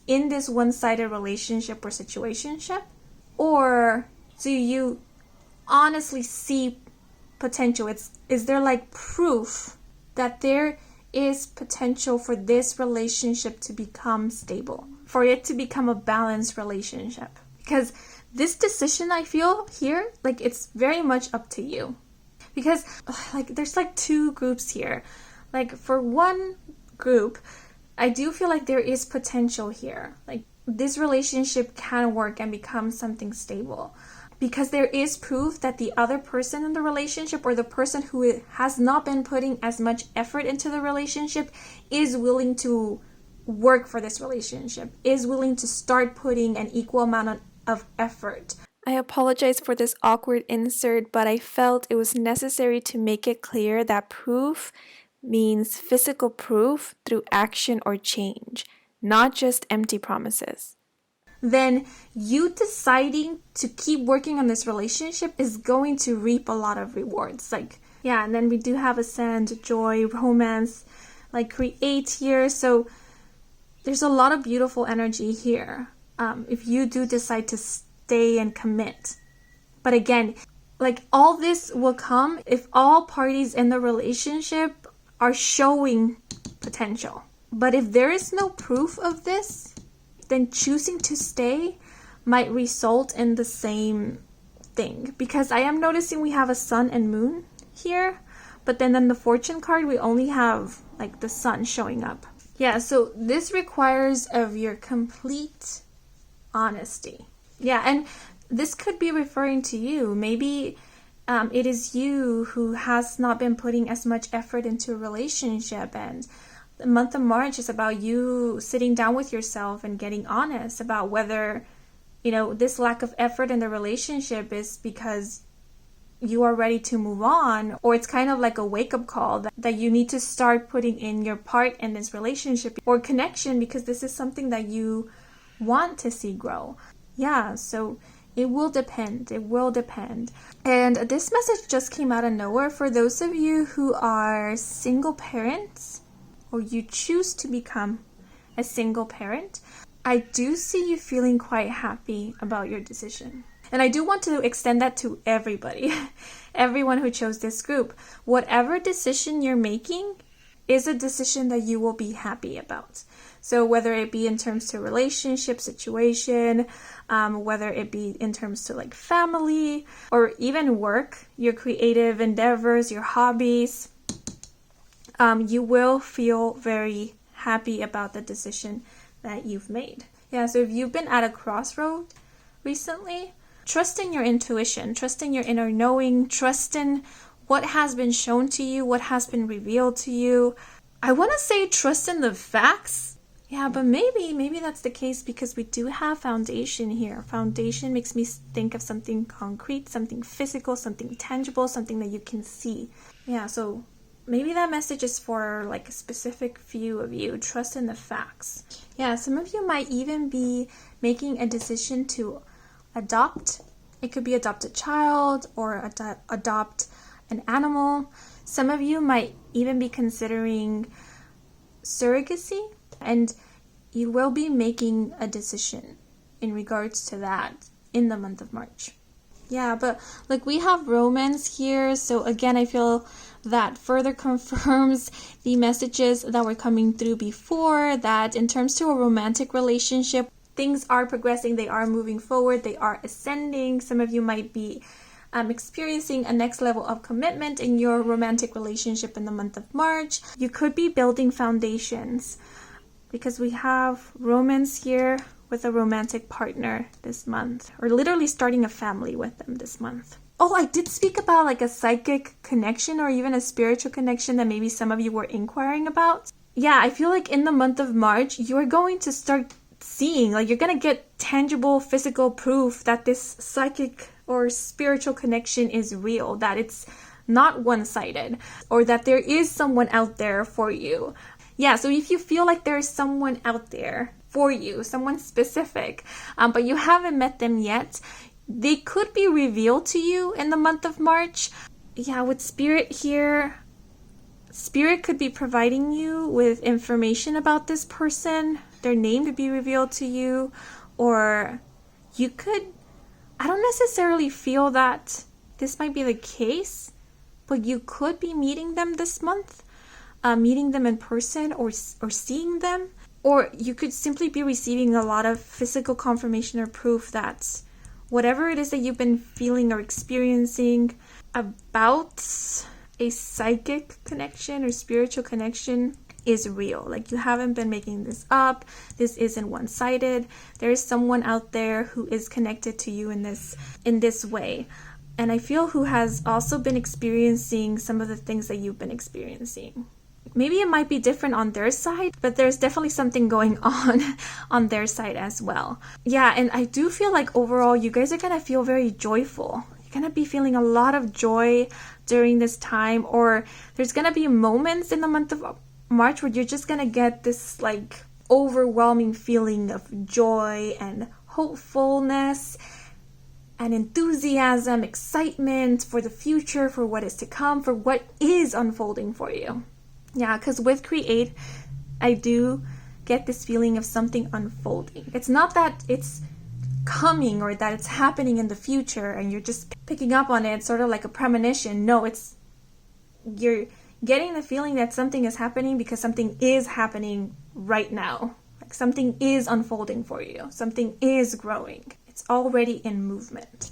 in this one-sided relationship or situationship? Or do you honestly see potential? Is there like proof that there is potential for this relationship to become stable, for it to become a balanced relationship? Because this decision, I feel here, like it's very much up to you. Because like there's like two groups here. Like for one group, I do feel like there is potential here. Like this relationship can work and become something stable. because there is proof that the other person in the relationship, or the person who has not been putting as much effort into the relationship, is willing to work for this relationship, is willing to start putting an equal amount of effort. I apologize for this awkward insert, but I felt it was necessary to make it clear that proof means physical proof through action or change, not just empty promises. Then you deciding to keep working on this relationship is going to reap a lot of rewards. And then we do have ascend, joy, romance, create here. So there's a lot of beautiful energy here. If you do decide to stay and commit. But again, all this will come if all parties in the relationship are showing potential. But if there is no proof of this, then choosing to stay might result in the same thing. Because I am noticing we have a sun and moon here, but then in the fortune card, we only have the sun showing up. Yeah, so this requires of your complete honesty. Yeah, and this could be referring to you. Maybe it is you who has not been putting as much effort into a relationship, and the month of March is about you sitting down with yourself and getting honest about whether, this lack of effort in the relationship is because you are ready to move on, or it's kind of like a wake-up call that you need to start putting in your part in this relationship or connection, because this is something that you want to see grow. Yeah, so it will depend. It will depend. And this message just came out of nowhere for those of you who are single parents, or you choose to become a single parent. I do see you feeling quite happy about your decision. And I do want to extend that to everybody, everyone who chose this group. Whatever decision you're making is a decision that you will be happy about. So whether it be in terms to relationship situation, whether it be in terms to family, or even work, your creative endeavors, your hobbies, you will feel very happy about the decision that you've made. Yeah, so if you've been at a crossroad recently, trust in your intuition, trust in your inner knowing, trust in what has been shown to you, what has been revealed to you. I want to say trust in the facts. Yeah, but maybe that's the case because we do have foundation here. Foundation makes me think of something concrete, something physical, something tangible, something that you can see. Yeah, so maybe that message is for a specific few of you. Trust in the facts. Yeah, some of you might even be making a decision to adopt. It could be adopt a child or adopt an animal. Some of you might even be considering surrogacy, and you will be making a decision in regards to that in the month of March. Yeah, but we have romance here, so again, I feel that further confirms the messages that were coming through before, that in terms to a romantic relationship, things are progressing, they are moving forward, they are ascending. Some of you might be experiencing a next level of commitment in your romantic relationship in the month of March. You could be building foundations because we have romance here with a romantic partner this month, or literally starting a family with them this month. Oh, I did speak about a psychic connection or even a spiritual connection that maybe some of you were inquiring about. Yeah, I feel in the month of March, you're going to start seeing, you're going to get tangible physical proof that this psychic or spiritual connection is real, that it's not one-sided, or that there is someone out there for you. Yeah, so if you feel there is someone out there for you, someone specific, but you haven't met them yet, they could be revealed to you in the month of March. Yeah, with Spirit here, Spirit could be providing you with information about this person, their name to be revealed to you, or you could, I don't necessarily feel that this might be the case, but you could be meeting them this month, meeting them in person or seeing them, or you could simply be receiving a lot of physical confirmation or proof that whatever it is that you've been feeling or experiencing about a psychic connection or spiritual connection is real. Like, you haven't been making this up. This isn't one-sided. There is someone out there who is connected to you in this way. And I feel who has also been experiencing some of the things that you've been experiencing. Maybe it might be different on their side, but there's definitely something going on their side as well. Yeah, and I do feel like overall you guys are going to feel very joyful. You're going to be feeling a lot of joy during this time, or there's going to be moments in the month of March where you're just going to get this like overwhelming feeling of joy and hopefulness and enthusiasm, excitement for the future, for what is to come, for what is unfolding for you. Yeah, because with Create, I do get this feeling of something unfolding. It's not that it's coming or that it's happening in the future and you're just picking up on it, sort of like a premonition. No, you're getting the feeling that something is happening because something is happening right now. Like, something is unfolding for you. Something is growing. It's already in movement.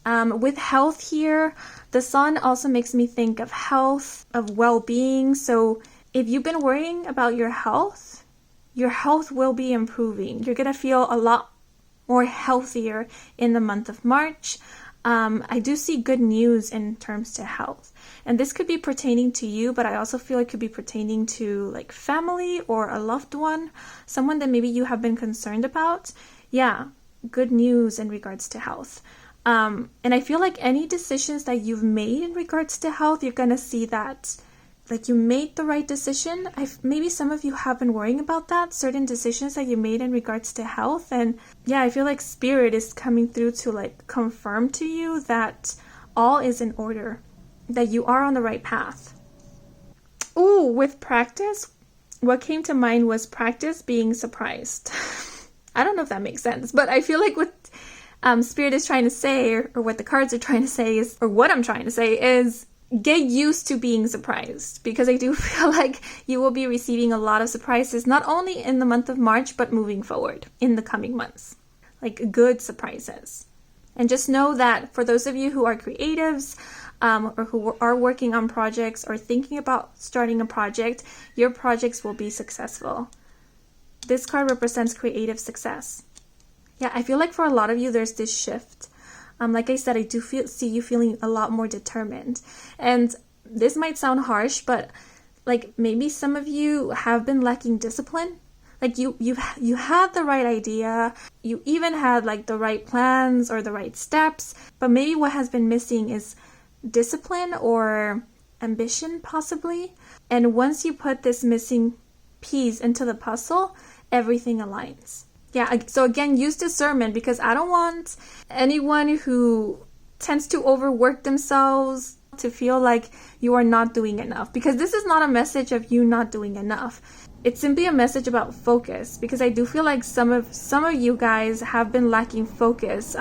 With health here, the sun also makes me think of health, of well-being. So if you've been worrying about your health will be improving. You're going to feel a lot more healthier in the month of March. I do see good news in terms to health. And this could be pertaining to you, but I also feel it could be pertaining to like family or a loved one, someone that maybe you have been concerned about. Yeah, good news in regards to health. And I feel like any decisions that you've made in regards to health, you're going to see that like you made the right decision. Maybe some of you have been worrying about that, certain decisions that you made in regards to health. And yeah, I feel like Spirit is coming through to like confirm to you that all is in order, that you are on the right path. Ooh, with practice, what came to mind was practice being surprised. I don't know if that makes sense, but I feel like what Spirit is trying to say, or what the cards are trying to say is, or what I'm trying to say is, get used to being surprised, because I do feel like you will be receiving a lot of surprises, not only in the month of March, but moving forward in the coming months, like good surprises. And just know that for those of you who are creatives, or who are working on projects or thinking about starting a project, your projects will be successful. This card represents creative success. Yeah, I feel like for a lot of you, there's this shift. Like I said, I do see you feeling a lot more determined. And this might sound harsh, but like maybe some of you have been lacking discipline. Like you had the right idea, you even had like the right plans or the right steps, but maybe what has been missing is discipline or ambition possibly. And once you put this missing piece into the puzzle, everything aligns. Yeah, so again, use discernment, because I don't want anyone who tends to overwork themselves to feel like you are not doing enough, because this is not a message of you not doing enough. It's simply a message about focus, because I do feel like some of you guys have been lacking focus.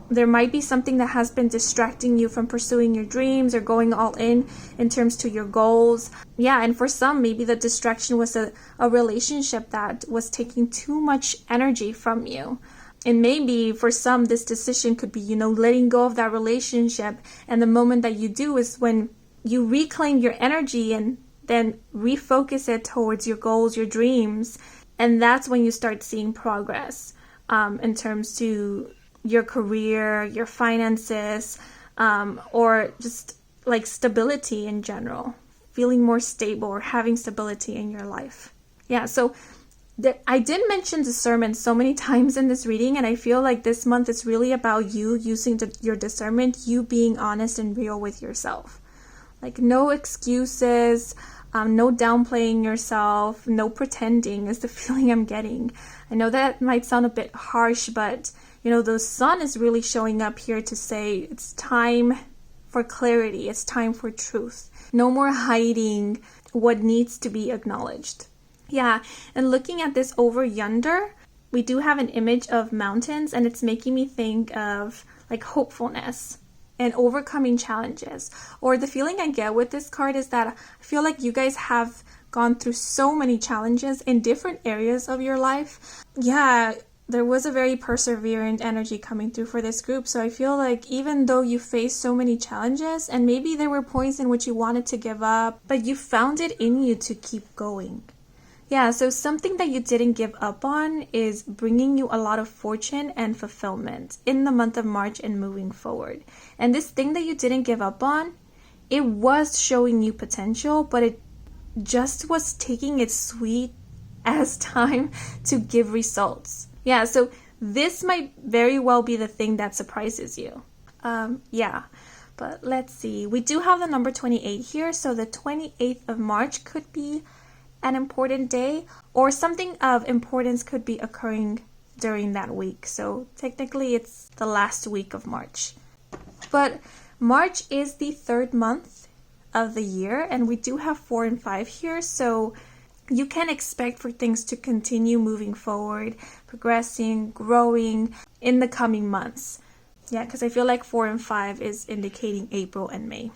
There might be something that has been distracting you from pursuing your dreams or going all in terms to your goals. Yeah, and for some, maybe the distraction was a relationship that was taking too much energy from you. And maybe for some, this decision could be, letting go of that relationship. And the moment that you do is when you reclaim your energy and then refocus it towards your goals, your dreams. And that's when you start seeing progress in terms to your career, your finances, or just like stability in general, feeling more stable or having stability in your life. Yeah, so I did mention discernment so many times in this reading, and I feel like this month is really about you using your discernment, you being honest and real with yourself. Like no excuses, no downplaying yourself, no pretending is the feeling I'm getting. I know that might sound a bit harsh, but the sun is really showing up here to say it's time for clarity. It's time for truth. No more hiding what needs to be acknowledged. Yeah, and looking at this over yonder, we do have an image of mountains, and it's making me think of like hopefulness and overcoming challenges. Or the feeling I get with this card is that I feel like you guys have gone through so many challenges in different areas of your life. Yeah, there was a very perseverant energy coming through for this group. So I feel like even though you faced so many challenges, and maybe there were points in which you wanted to give up, but you found it in you to keep going. Yeah, so something that you didn't give up on is bringing you a lot of fortune and fulfillment in the month of March and moving forward. And this thing that you didn't give up on, it was showing you potential, but it just was taking its sweet ass time to give results. Yeah, so this might very well be the thing that surprises you. Yeah, but let's see. We do have the number 28 here, so the 28th of March could be an important day, or something of importance could be occurring during that week. So technically it's the last week of March. But March is the third month of the year, and we do have 4 and 5 here, so you can expect for things to continue moving forward, progressing, growing in the coming months. Yeah, because I feel like 4 and 5 is indicating April and May.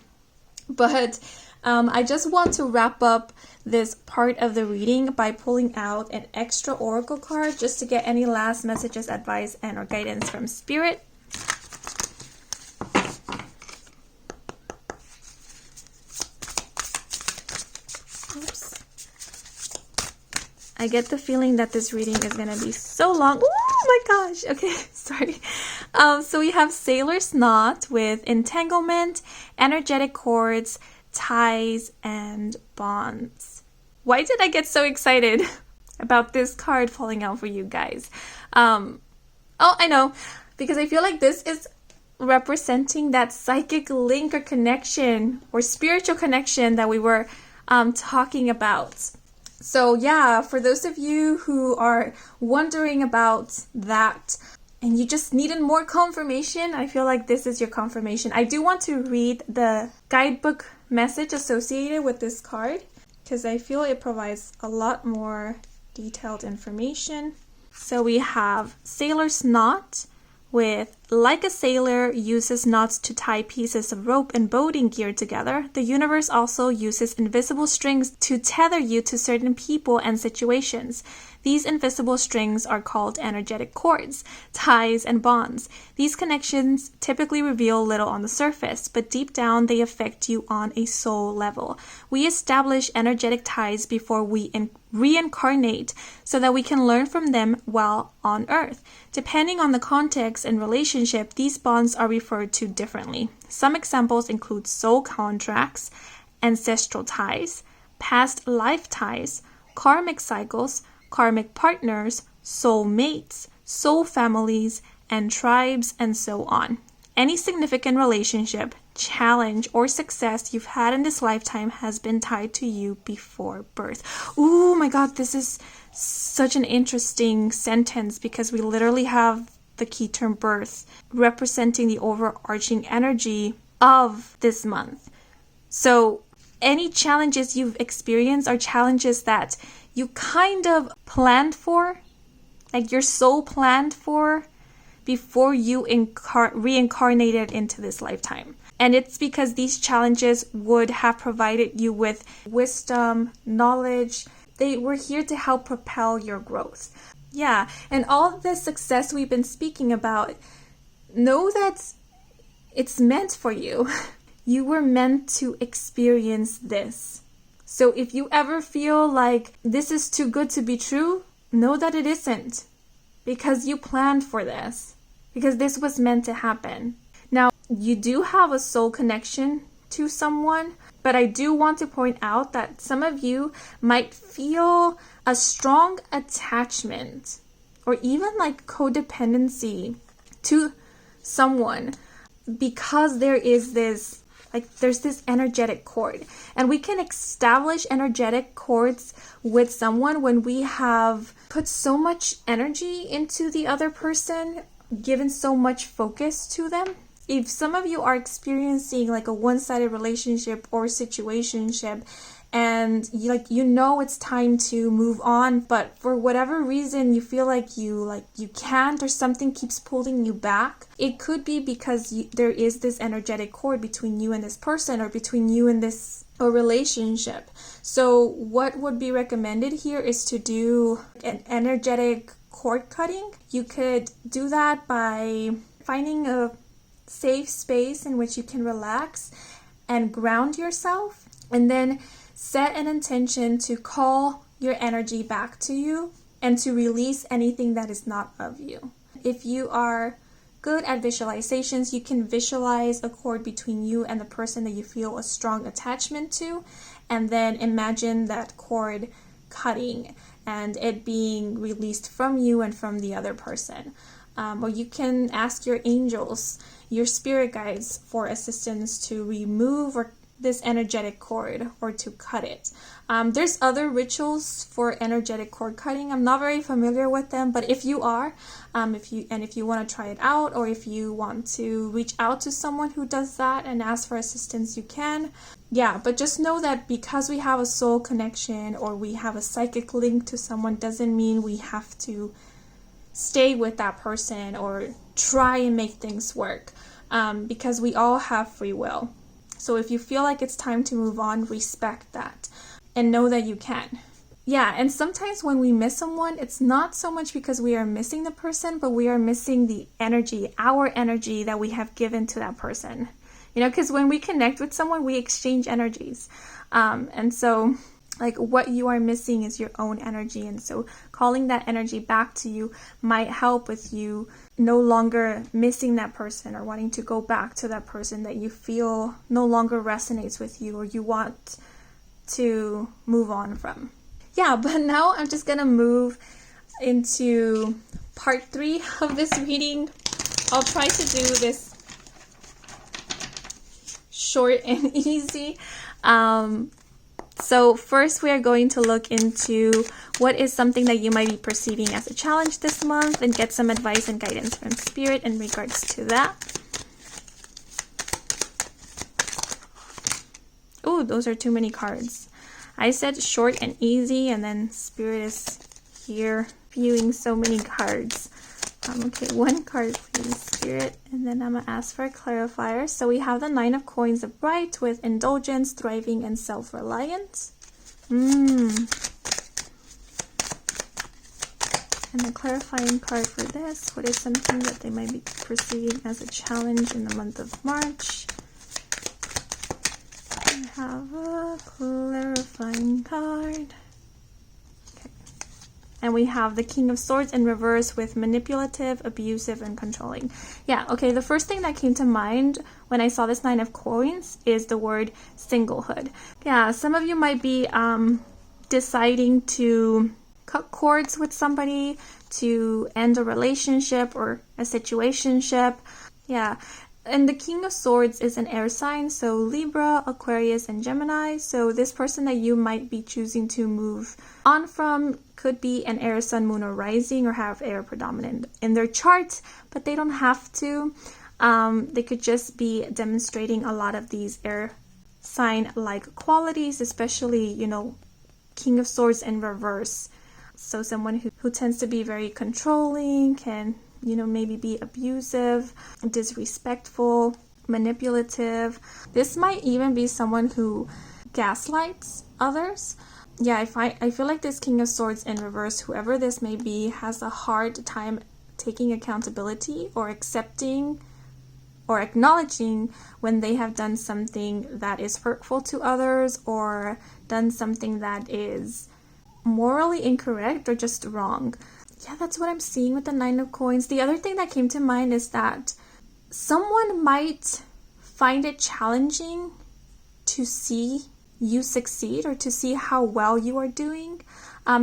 But I just want to wrap up this part of the reading by pulling out an extra oracle card just to get any last messages, advice, and or guidance from Spirit. Oops. I get the feeling that this reading is going to be so long. Oh my gosh. Okay, sorry. So we have Sailor's Knot with entanglement, energetic cords, ties, and bonds. Why did I get so excited about this card falling out for you guys? Oh, I know. Because I feel like this is representing that psychic link or connection or spiritual connection that we were talking about. So yeah, for those of you who are wondering about that and you just needed more confirmation, I feel like this is your confirmation. I do want to read the guidebook message associated with this card because I feel it provides a lot more detailed information. So we have Sailor's Knot with, like a sailor uses knots to tie pieces of rope and boating gear together, the universe also uses invisible strings to tether you to certain people and situations. These invisible strings are called energetic cords, ties, and bonds. These connections typically reveal little on the surface, but deep down they affect you on a soul level. We establish energetic ties before we reincarnate so that we can learn from them while on Earth. Depending on the context and relationship, these bonds are referred to differently. Some examples include soul contracts, ancestral ties, past life ties, karmic cycles, karmic partners, soul mates, soul families, and tribes, and so on. Any significant relationship, challenge, or success you've had in this lifetime has been tied to you before birth. Oh my God, this is such an interesting sentence because we literally have the key term birth representing the overarching energy of this month. So any challenges you've experienced are challenges that you kind of planned for, like your soul planned for before you reincarnated into this lifetime. And it's because these challenges would have provided you with wisdom, knowledge. They were here to help propel your growth. Yeah, and all the success we've been speaking about, know that it's meant for you. You were meant to experience this. So if you ever feel like this is too good to be true, know that it isn't. Because you planned for this. Because this was meant to happen. Now, you do have a soul connection to someone, but I do want to point out that some of you might feel a strong attachment or even like codependency to someone because there's this energetic cord. And we can establish energetic cords with someone when we have put so much energy into the other person, given so much focus to them. If some of you are experiencing like a one-sided relationship or situationship and you know it's time to move on, but for whatever reason you feel like you can't, or something keeps pulling you back, it could be because there is this energetic cord between you and this person, or between you and this relationship. So what would be recommended here is to do an energetic cord cutting. You could do that by finding a safe space in which you can relax and ground yourself, and then set an intention to call your energy back to you and to release anything that is not of you. If you are good at visualizations, you can visualize a cord between you and the person that you feel a strong attachment to, and then imagine that cord cutting and it being released from you and from the other person. Or you can ask your angels, your spirit guides, for assistance to remove this energetic cord or to cut it. There's other rituals for energetic cord cutting. I'm not very familiar with them, but if you are, if you want to try it out, or if you want to reach out to someone who does that and ask for assistance, you can. Yeah, but just know that because we have a soul connection or we have a psychic link to someone doesn't mean we have to stay with that person or try and make things work, because we all have free will. So if you feel like it's time to move on, respect that and know that you can. Yeah, and sometimes when we miss someone, it's not so much because we are missing the person, but we are missing the energy, our energy that we have given to that person. You know, because when we connect with someone, we exchange energies. And so like what you are missing is your own energy. And so calling that energy back to you might help with you no longer missing that person or wanting to go back to that person that you feel no longer resonates with you or you want to move on from. Yeah, but now I'm just gonna move into part 3 of this reading. I'll try to do this short and easy. So first we are going to look into what is something that you might be perceiving as a challenge this month and get some advice and guidance from Spirit in regards to that. Oh, those are too many cards. I said short and easy, and then Spirit is here viewing so many cards. Okay, one card please, Spirit, and then I'm going to ask for a clarifier. So we have the 9 of Coins upright with indulgence, thriving, and self-reliance. And the clarifying card for this, what is something that they might be perceiving as a challenge in the month of March? We have a clarifying card. And we have the King of Swords in reverse with manipulative, abusive, and controlling. Yeah, okay, the first thing that came to mind when I saw this 9 of Coins is the word singlehood. Yeah, some of you might be deciding to cut cords with somebody, to end a relationship or a situationship. Yeah, and the King of Swords is an air sign, so Libra, Aquarius, and Gemini. So this person that you might be choosing to move on from could be an air, sun, moon, or rising, or have air predominant in their chart, but they don't have to. They could just be demonstrating a lot of these air sign-like qualities, especially, you know, King of Swords in reverse. So someone who tends to be very controlling, can, you know, maybe be abusive, disrespectful, manipulative. This might even be someone who gaslights others. Yeah, I feel like this King of Swords in reverse, whoever this may be, has a hard time taking accountability or accepting or acknowledging when they have done something that is hurtful to others or done something that is morally incorrect or just wrong. Yeah, that's what I'm seeing with the 9 of Coins. The other thing that came to mind is that someone might find it challenging to see you succeed or to see how well you are doing.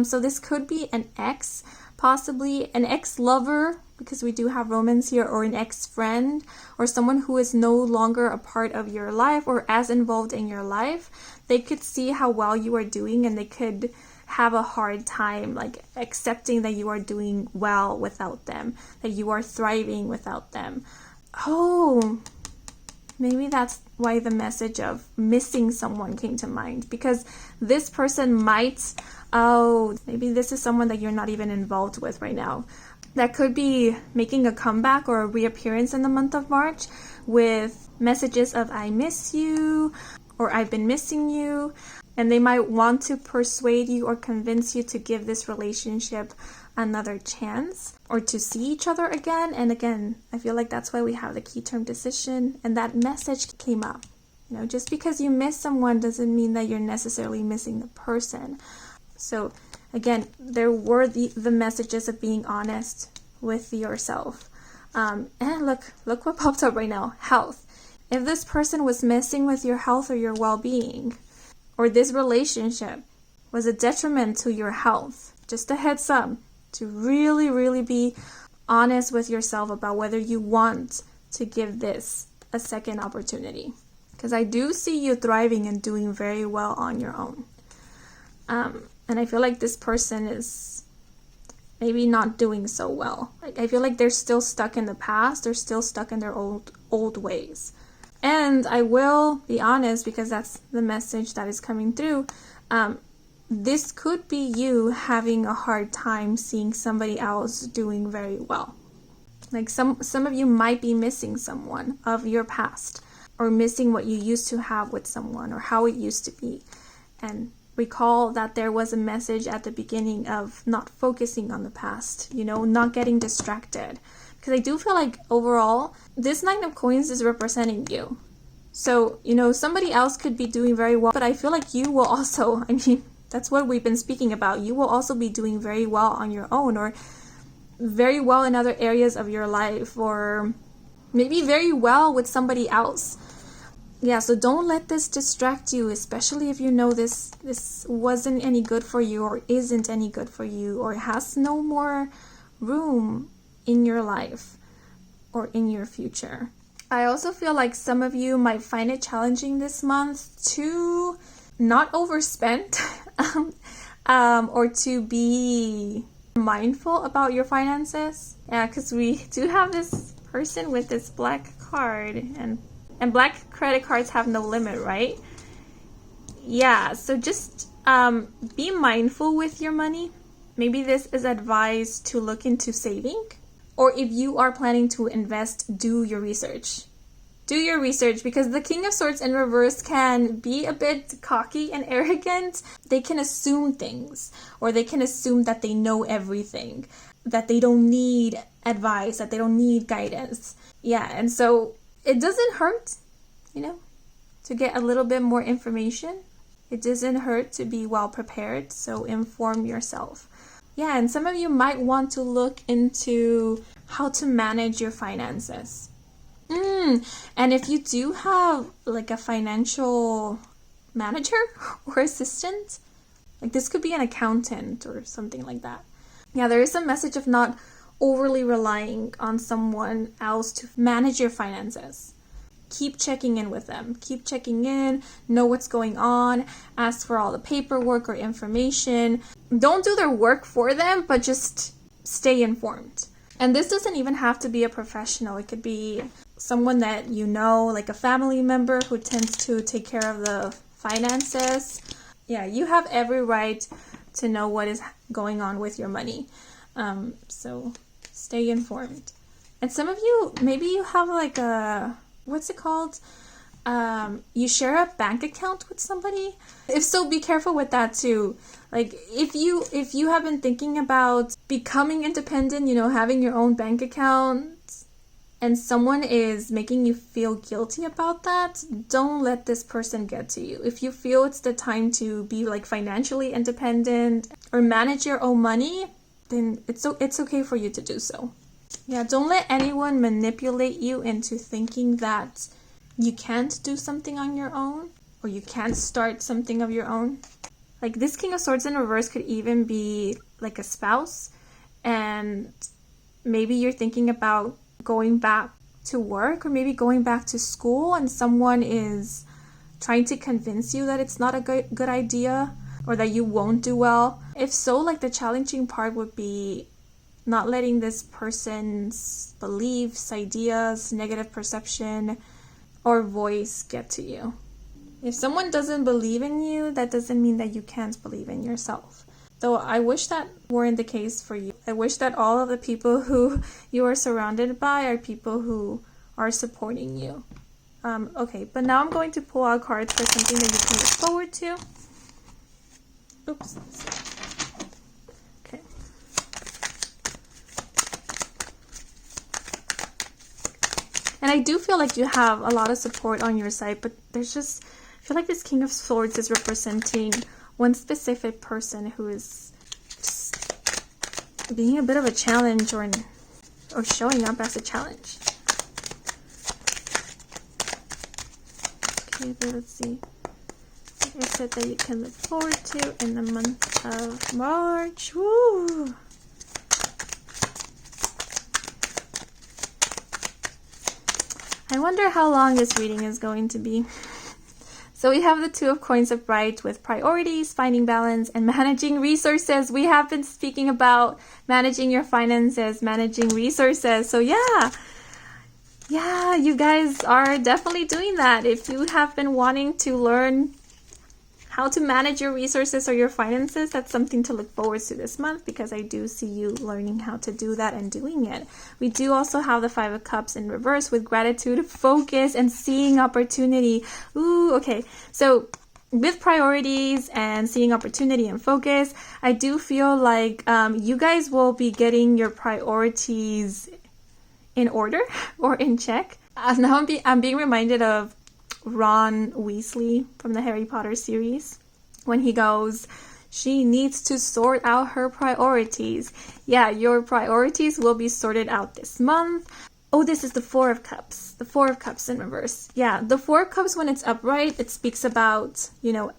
So this could be an ex, possibly an ex-lover, because we do have romance here, or an ex-friend, or someone who is no longer a part of your life or as involved in your life. They could see how well you are doing and they could have a hard time like accepting that you are doing well without them, that you are thriving without them. Oh, maybe that's why the message of missing someone came to mind, because this person might, maybe this is someone that you're not even involved with right now, that could be making a comeback or a reappearance in the month of March with messages of I miss you or I've been missing you. And they might want to persuade you or convince you to give this relationship another chance or to see each other again. And again, I feel like that's why we have the key term decision, and that message came up. You know, just because you miss someone doesn't mean that you're necessarily missing the person. So again, there were the messages of being honest with yourself. And look what popped up right now. Health. If this person was messing with your health or your well-being, or this relationship was a detriment to your health, just a heads up to really, really be honest with yourself about whether you want to give this a second opportunity. Because I do see you thriving and doing very well on your own. And I feel like this person is maybe not doing so well. Like, I feel like they're still stuck in the past. They're still stuck in their old ways. And I will be honest, because that's the message that is coming through. This could be you having a hard time seeing somebody else doing very well. Like some of you might be missing someone of your past, or missing what you used to have with someone, or how it used to be. And recall that there was a message at the beginning of not focusing on the past, not getting distracted. Because I do feel like overall, this Nine of Coins is representing you. So, somebody else could be doing very well, but I feel like you will also, that's what we've been speaking about. You will also be doing very well on your own, or very well in other areas of your life, or maybe very well with somebody else. Yeah, so don't let this distract you, especially if you know this wasn't any good for you, or isn't any good for you, or has no more room in your life or in your future. I also feel like some of you might find it challenging this month to not overspend or to be mindful about your finances. Yeah, because we do have this person with this black card, and black credit cards have no limit, right? Yeah, so just be mindful with your money. Maybe this is advice to look into saving. Or if you are planning to invest, do your research. Do your research, because the King of Swords in reverse can be a bit cocky and arrogant. They can assume things, or they can assume that they know everything, that they don't need advice, that they don't need guidance. Yeah, and so it doesn't hurt, to get a little bit more information. It doesn't hurt to be well prepared, so inform yourself. Yeah, and some of you might want to look into how to manage your finances. And if you do have like a financial manager or assistant, like this could be an accountant or something like that. Yeah, there is a message of not overly relying on someone else to manage your finances. Keep checking in with them. Keep checking in, know what's going on, ask for all the paperwork or information. Don't do their work for them, but just stay informed. And this doesn't even have to be a professional. It could be someone that you know, like a family member who tends to take care of the finances. Yeah, you have every right to know what is going on with your money. So stay informed. And some of you, maybe you have like a, what's it called? You share a bank account with somebody. If so, be careful with that too. Like if you have been thinking about becoming independent, having your own bank account, and someone is making you feel guilty about that, don't let this person get to you. If you feel it's the time to be like financially independent or manage your own money, then it's okay for you to do so. Yeah, don't let anyone manipulate you into thinking that you can't do something on your own, or you can't start something of your own. Like this King of Swords in reverse could even be like a spouse, and maybe you're thinking about going back to work, or maybe going back to school, and someone is trying to convince you that it's not a good idea, or that you won't do well. If so, like the challenging part would be not letting this person's beliefs, ideas, negative perception, or voice get to you. If someone doesn't believe in you, that doesn't mean that you can't believe in yourself. Though I wish that weren't the case for you. I wish that all of the people who you are surrounded by are people who are supporting you. Okay, but now I'm going to pull out cards for something that you can look forward to. Oops. Okay. And I do feel like you have a lot of support on your side, but there's just, I feel like this King of Swords is representing one specific person who is just being a bit of a challenge or showing up as a challenge. Okay, but let's see. Like I said, that you can look forward to in the month of March. Woo! I wonder how long this reading is going to be. So we have the Two of Coins upright with priorities, finding balance, and managing resources. We have been speaking about managing your finances, managing resources. So yeah, you guys are definitely doing that. If you have been wanting to learn how to manage your resources or your finances, that's something to look forward to this month, because I do see you learning how to do that and doing it. We do also have the Five of Cups in reverse with gratitude, focus, and seeing opportunity. Ooh, okay. So with priorities and seeing opportunity and focus, I do feel like you guys will be getting your priorities in order or in check. Now I'm being reminded of Ron Weasley from the Harry Potter series when he goes, she needs to sort out her priorities. Yeah, your priorities will be sorted out this month. Oh, this is the Four of Cups. The Four of Cups in reverse. Yeah, the Four of Cups, when it's upright, it speaks about,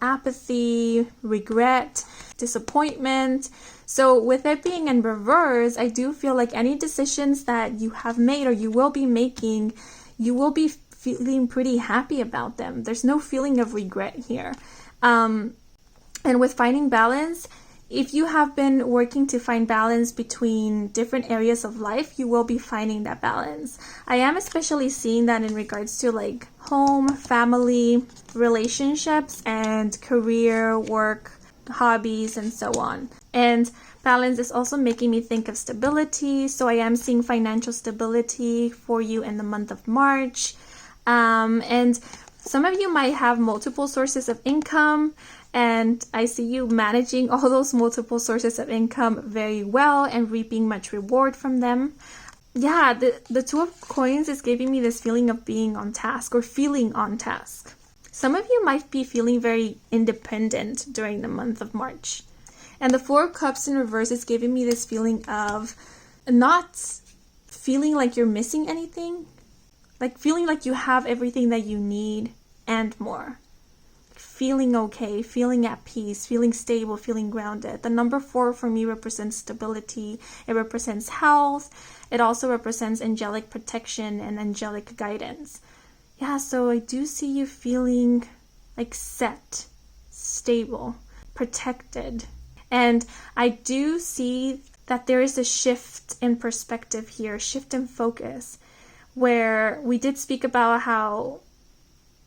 apathy, regret, disappointment. So with it being in reverse, I do feel like any decisions that you have made or you will be making, you will be feeling pretty happy about them. There's no feeling of regret here. And with finding balance, if you have been working to find balance between different areas of life, you will be finding that balance. I am especially seeing that in regards to like home, family, relationships, and career, work, hobbies, and so on. And balance is also making me think of stability. So I am seeing financial stability for you in the month of March. And some of you might have multiple sources of income, and I see you managing all those multiple sources of income very well and reaping much reward from them. Yeah, the Two of Coins is giving me this feeling of being on task or feeling on task. Some of you might be feeling very independent during the month of March. And the Four of Cups in reverse is giving me this feeling of not feeling like you're missing anything. Like feeling like you have everything that you need and more. Feeling okay, feeling at peace, feeling stable, feeling grounded. The number 4 for me represents stability. It represents health. It also represents angelic protection and angelic guidance. Yeah, so I do see you feeling like set, stable, protected. And I do see that there is a shift in perspective here, shift in focus, where we did speak about how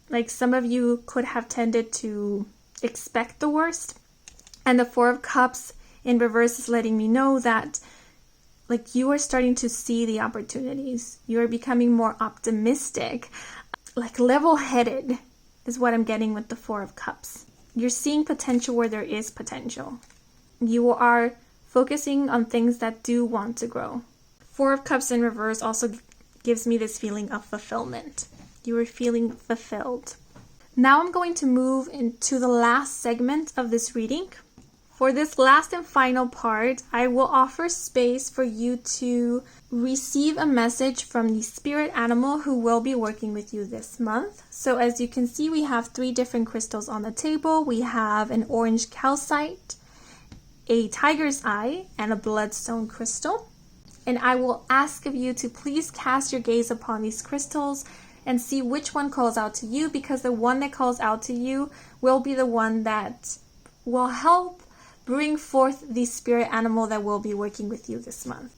like some of you could have tended to expect the worst. And the Four of Cups in reverse is letting me know that like you are starting to see the opportunities. You are becoming more optimistic, like level-headed is what I'm getting with the Four of Cups. You're seeing potential where there is potential. You are focusing on things that do want to grow. Four of Cups in reverse also gives me this feeling of fulfillment. You are feeling fulfilled. Now I'm going to move into the last segment of this reading. For this last and final part, I will offer space for you to receive a message from the spirit animal who will be working with you this month. So as you can see, we have 3 different crystals on the table. We have an orange calcite, a tiger's eye, and a bloodstone crystal. And I will ask of you to please cast your gaze upon these crystals and see which one calls out to you, because the one that calls out to you will be the one that will help bring forth the spirit animal that will be working with you this month.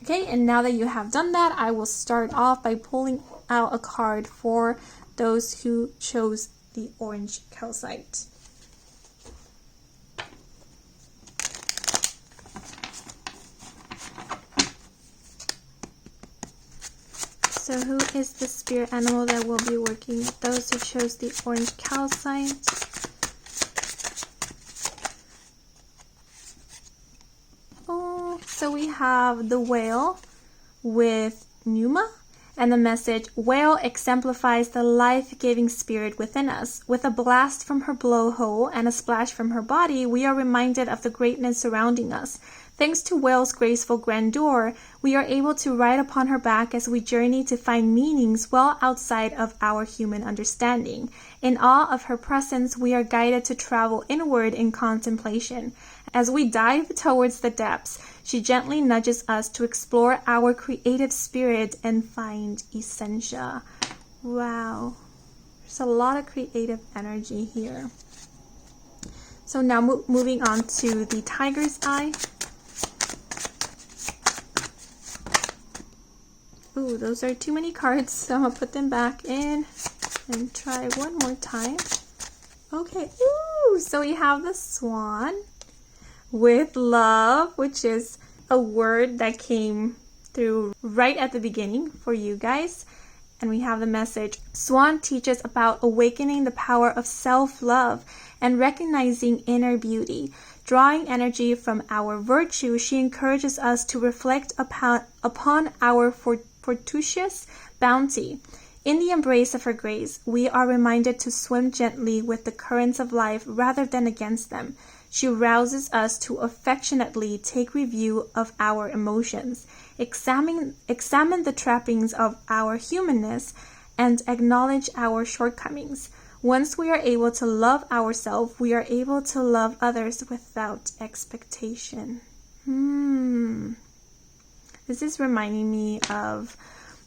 Okay, and now that you have done that, I will start off by pulling out a card for those who chose the orange calcite. So who is the spirit animal that will be working with those who chose the orange calcite? Oh, so we have the whale with Numa, And the message, whale exemplifies the life-giving spirit within us. With a blast from her blowhole and a splash from her body, we are reminded of the greatness surrounding us. Thanks to whale's graceful grandeur, we are able to ride upon her back as we journey to find meanings well outside of our human understanding. In awe of her presence, we are guided to travel inward in contemplation. As we dive towards the depths, she gently nudges us to explore our creative spirit and find essentia. Wow. There's a lot of creative energy here. So now moving on to the tiger's eye. Ooh, those are too many cards, so I'm going to put them back in and try one more time. Okay, ooh, so we have the swan with love, which is a word that came through right at the beginning for you guys. And we have the message, Swan teaches about awakening the power of self-love and recognizing inner beauty. Drawing energy from our virtue, she encourages us to reflect upon our fortuitous bounty. In the embrace of her grace, we are reminded to swim gently with the currents of life rather than against them. She rouses us to affectionately take review of our emotions, examine the trappings of our humanness, and acknowledge our shortcomings. Once we are able to love ourselves, we are able to love others without expectation. This is reminding me of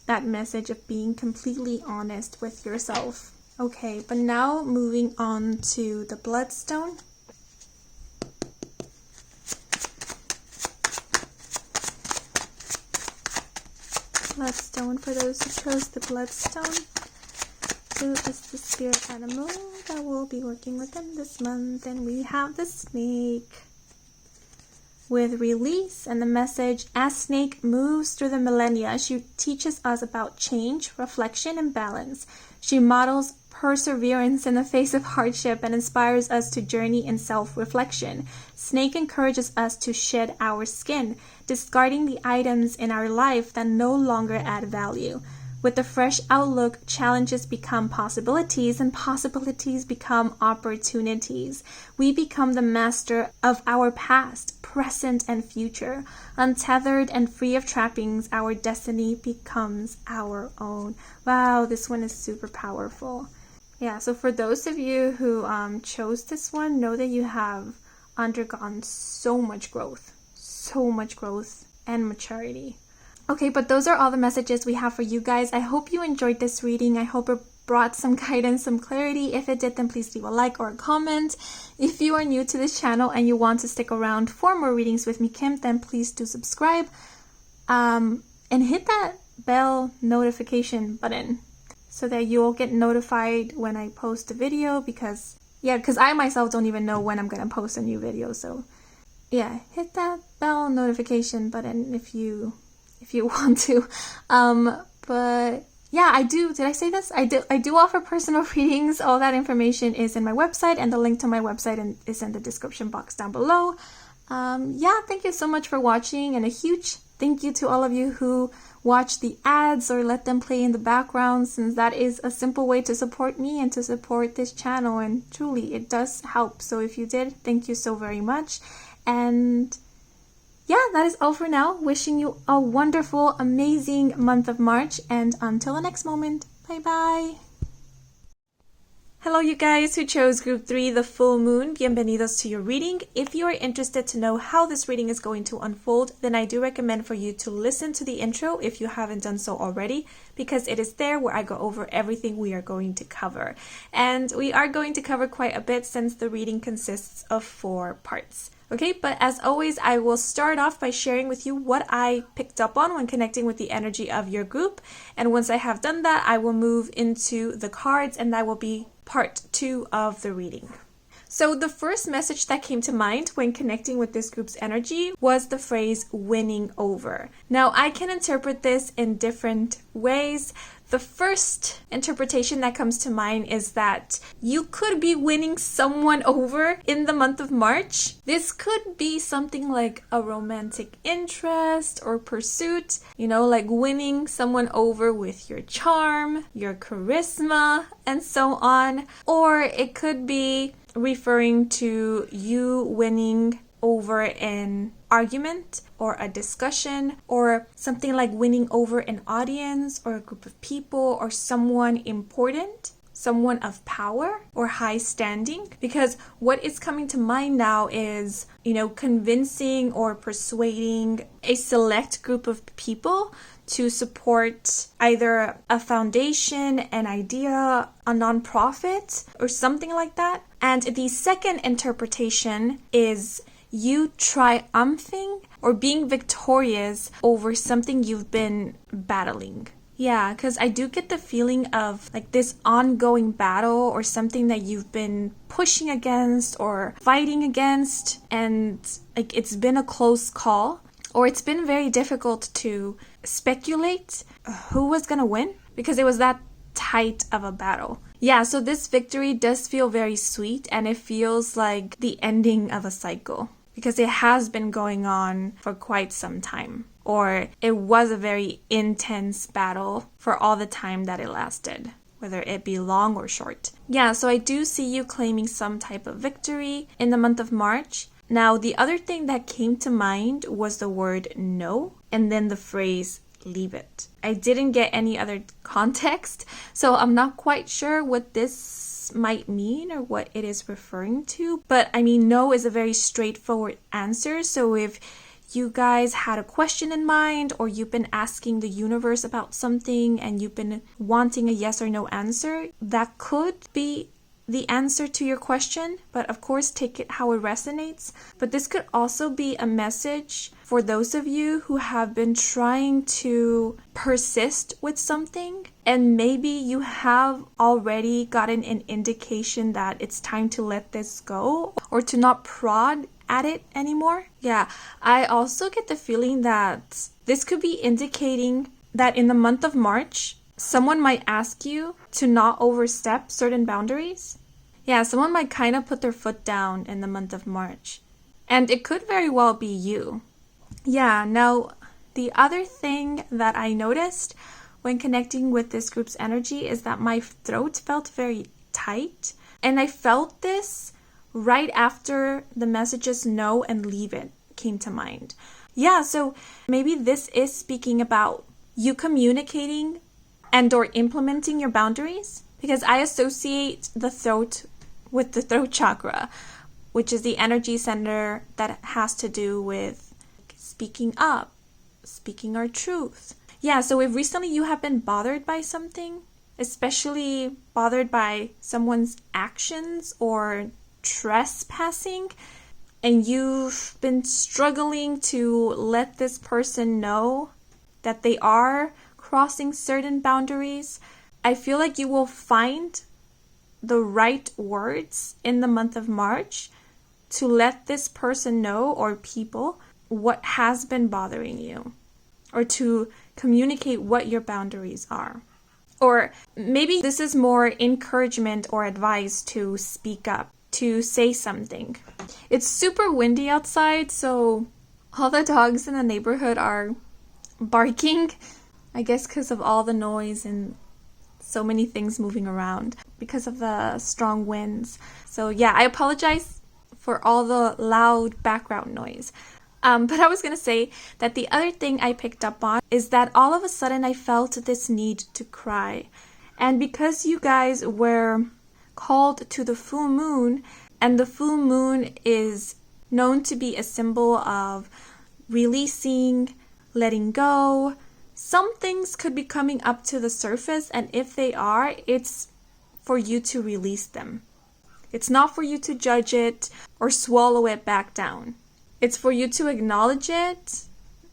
that message of being completely honest with yourself. Okay, but now moving on to the bloodstone. Bloodstone, for those who chose the bloodstone. Who is the spirit animal that we'll be working with them this month? And we have the snake with release, and the message, as snake moves through the millennia, she teaches us about change, reflection, and balance. She models perseverance in the face of hardship and inspires us to journey in self-reflection. Snake encourages us to shed our skin, discarding the items in our life that no longer add value. With a fresh outlook, challenges become possibilities and possibilities become opportunities. We become the master of our past, present, and future. Untethered and free of trappings, our destiny becomes our own. Wow, this one is super powerful. Yeah, so for those of you who chose this one, know that you have undergone so much growth and maturity. Okay, but those are all the messages we have for you guys. I hope you enjoyed this reading. I hope it brought some guidance, some clarity. If it did, then please leave a like or a comment. If you are new to this channel and you want to stick around for more readings with me, Kim, then please do subscribe. And hit that bell notification button so that you'll get notified when I post a video, because I myself don't even know when I'm going to post a new video. So yeah, hit that bell notification button if you want to. But yeah, I do. Did I say this? I do offer personal readings. All that information is in my website, and the link to my website is in the description box down below. Yeah, thank you so much for watching, and a huge thank you to all of you who watch the ads or let them play in the background, since that is a simple way to support me and to support this channel, and truly it does help. So if you did, thank you so very much. And yeah, that is all for now. Wishing you a wonderful, amazing month of March, and until the next moment, bye-bye. Hello, you guys who chose Group 3, the full moon. Bienvenidos to your reading. If you are interested to know how this reading is going to unfold, then I do recommend for you to listen to the intro if you haven't done so already, because it is there where I go over everything we are going to cover. And we are going to cover quite a bit since the reading consists of 4 parts. Okay, but as always, I will start off by sharing with you what I picked up on when connecting with the energy of your group. And once I have done that, I will move into the cards, and that will be part 2 of the reading. So the first message that came to mind when connecting with this group's energy was the phrase winning over. Now, I can interpret this in different ways. The first interpretation that comes to mind is that you could be winning someone over in the month of March. This could be something like a romantic interest or pursuit, like winning someone over with your charm, your charisma, and so on. Or it could be referring to you winning over an argument or a discussion, or something like winning over an audience or a group of people or someone important, someone of power or high standing. Because what is coming to mind now is, convincing or persuading a select group of people to support either a foundation, an idea, a nonprofit, or something like that. And the second interpretation is you triumphing or being victorious over something you've been battling. Yeah, because I do get the feeling of like this ongoing battle or something that you've been pushing against or fighting against, and like it's been a close call, or it's been very difficult to speculate who was gonna win because it was that tight of a battle. Yeah, so this victory does feel very sweet, and it feels like the ending of a cycle because it has been going on for quite some time, or it was a very intense battle for all the time that it lasted, whether it be long or short. Yeah, so I do see you claiming some type of victory in the month of March. Now, the other thing that came to mind was the word no, and then the phrase leave it. I didn't get any other context, so I'm not quite sure what this might mean or what it is referring to. But I mean, no is a very straightforward answer. So if you guys had a question in mind, or you've been asking the universe about something and you've been wanting a yes or no answer, that could be the answer to your question, but of course take it how it resonates. But this could also be a message for those of you who have been trying to persist with something, and maybe you have already gotten an indication that it's time to let this go or to not prod at it anymore. Yeah, I also get the feeling that this could be indicating that in the month of March, someone might ask you to not overstep certain boundaries. Yeah, someone might kind of put their foot down in the month of March. And it could very well be you. Yeah, now the other thing that I noticed when connecting with this group's energy is that my throat felt very tight. And I felt this right after the messages no and leave it came to mind. Yeah, so maybe this is speaking about you communicating and or implementing your boundaries, because I associate the throat with the throat chakra, which is the energy center that has to do with speaking up, speaking our truth. Yeah, so if recently you have been bothered by something, especially bothered by someone's actions or trespassing, and you've been struggling to let this person know that they are crossing certain boundaries, I feel like you will find the right words in the month of March to let this person know, or people, what has been bothering you, or to communicate what your boundaries are. Or maybe this is more encouragement or advice to speak up, to say something. It's super windy outside, so all the dogs in the neighborhood are barking, I guess because of all the noise and so many things moving around because of the strong winds. So yeah, I apologize for all the loud background noise. But I was going to say that the other thing I picked up on is that all of a sudden I felt this need to cry. And because you guys were called to the full moon, and the full moon is known to be a symbol of releasing, letting go, some things could be coming up to the surface, and if they are, it's for you to release them. It's not for you to judge it or swallow it back down. It's for you to acknowledge it,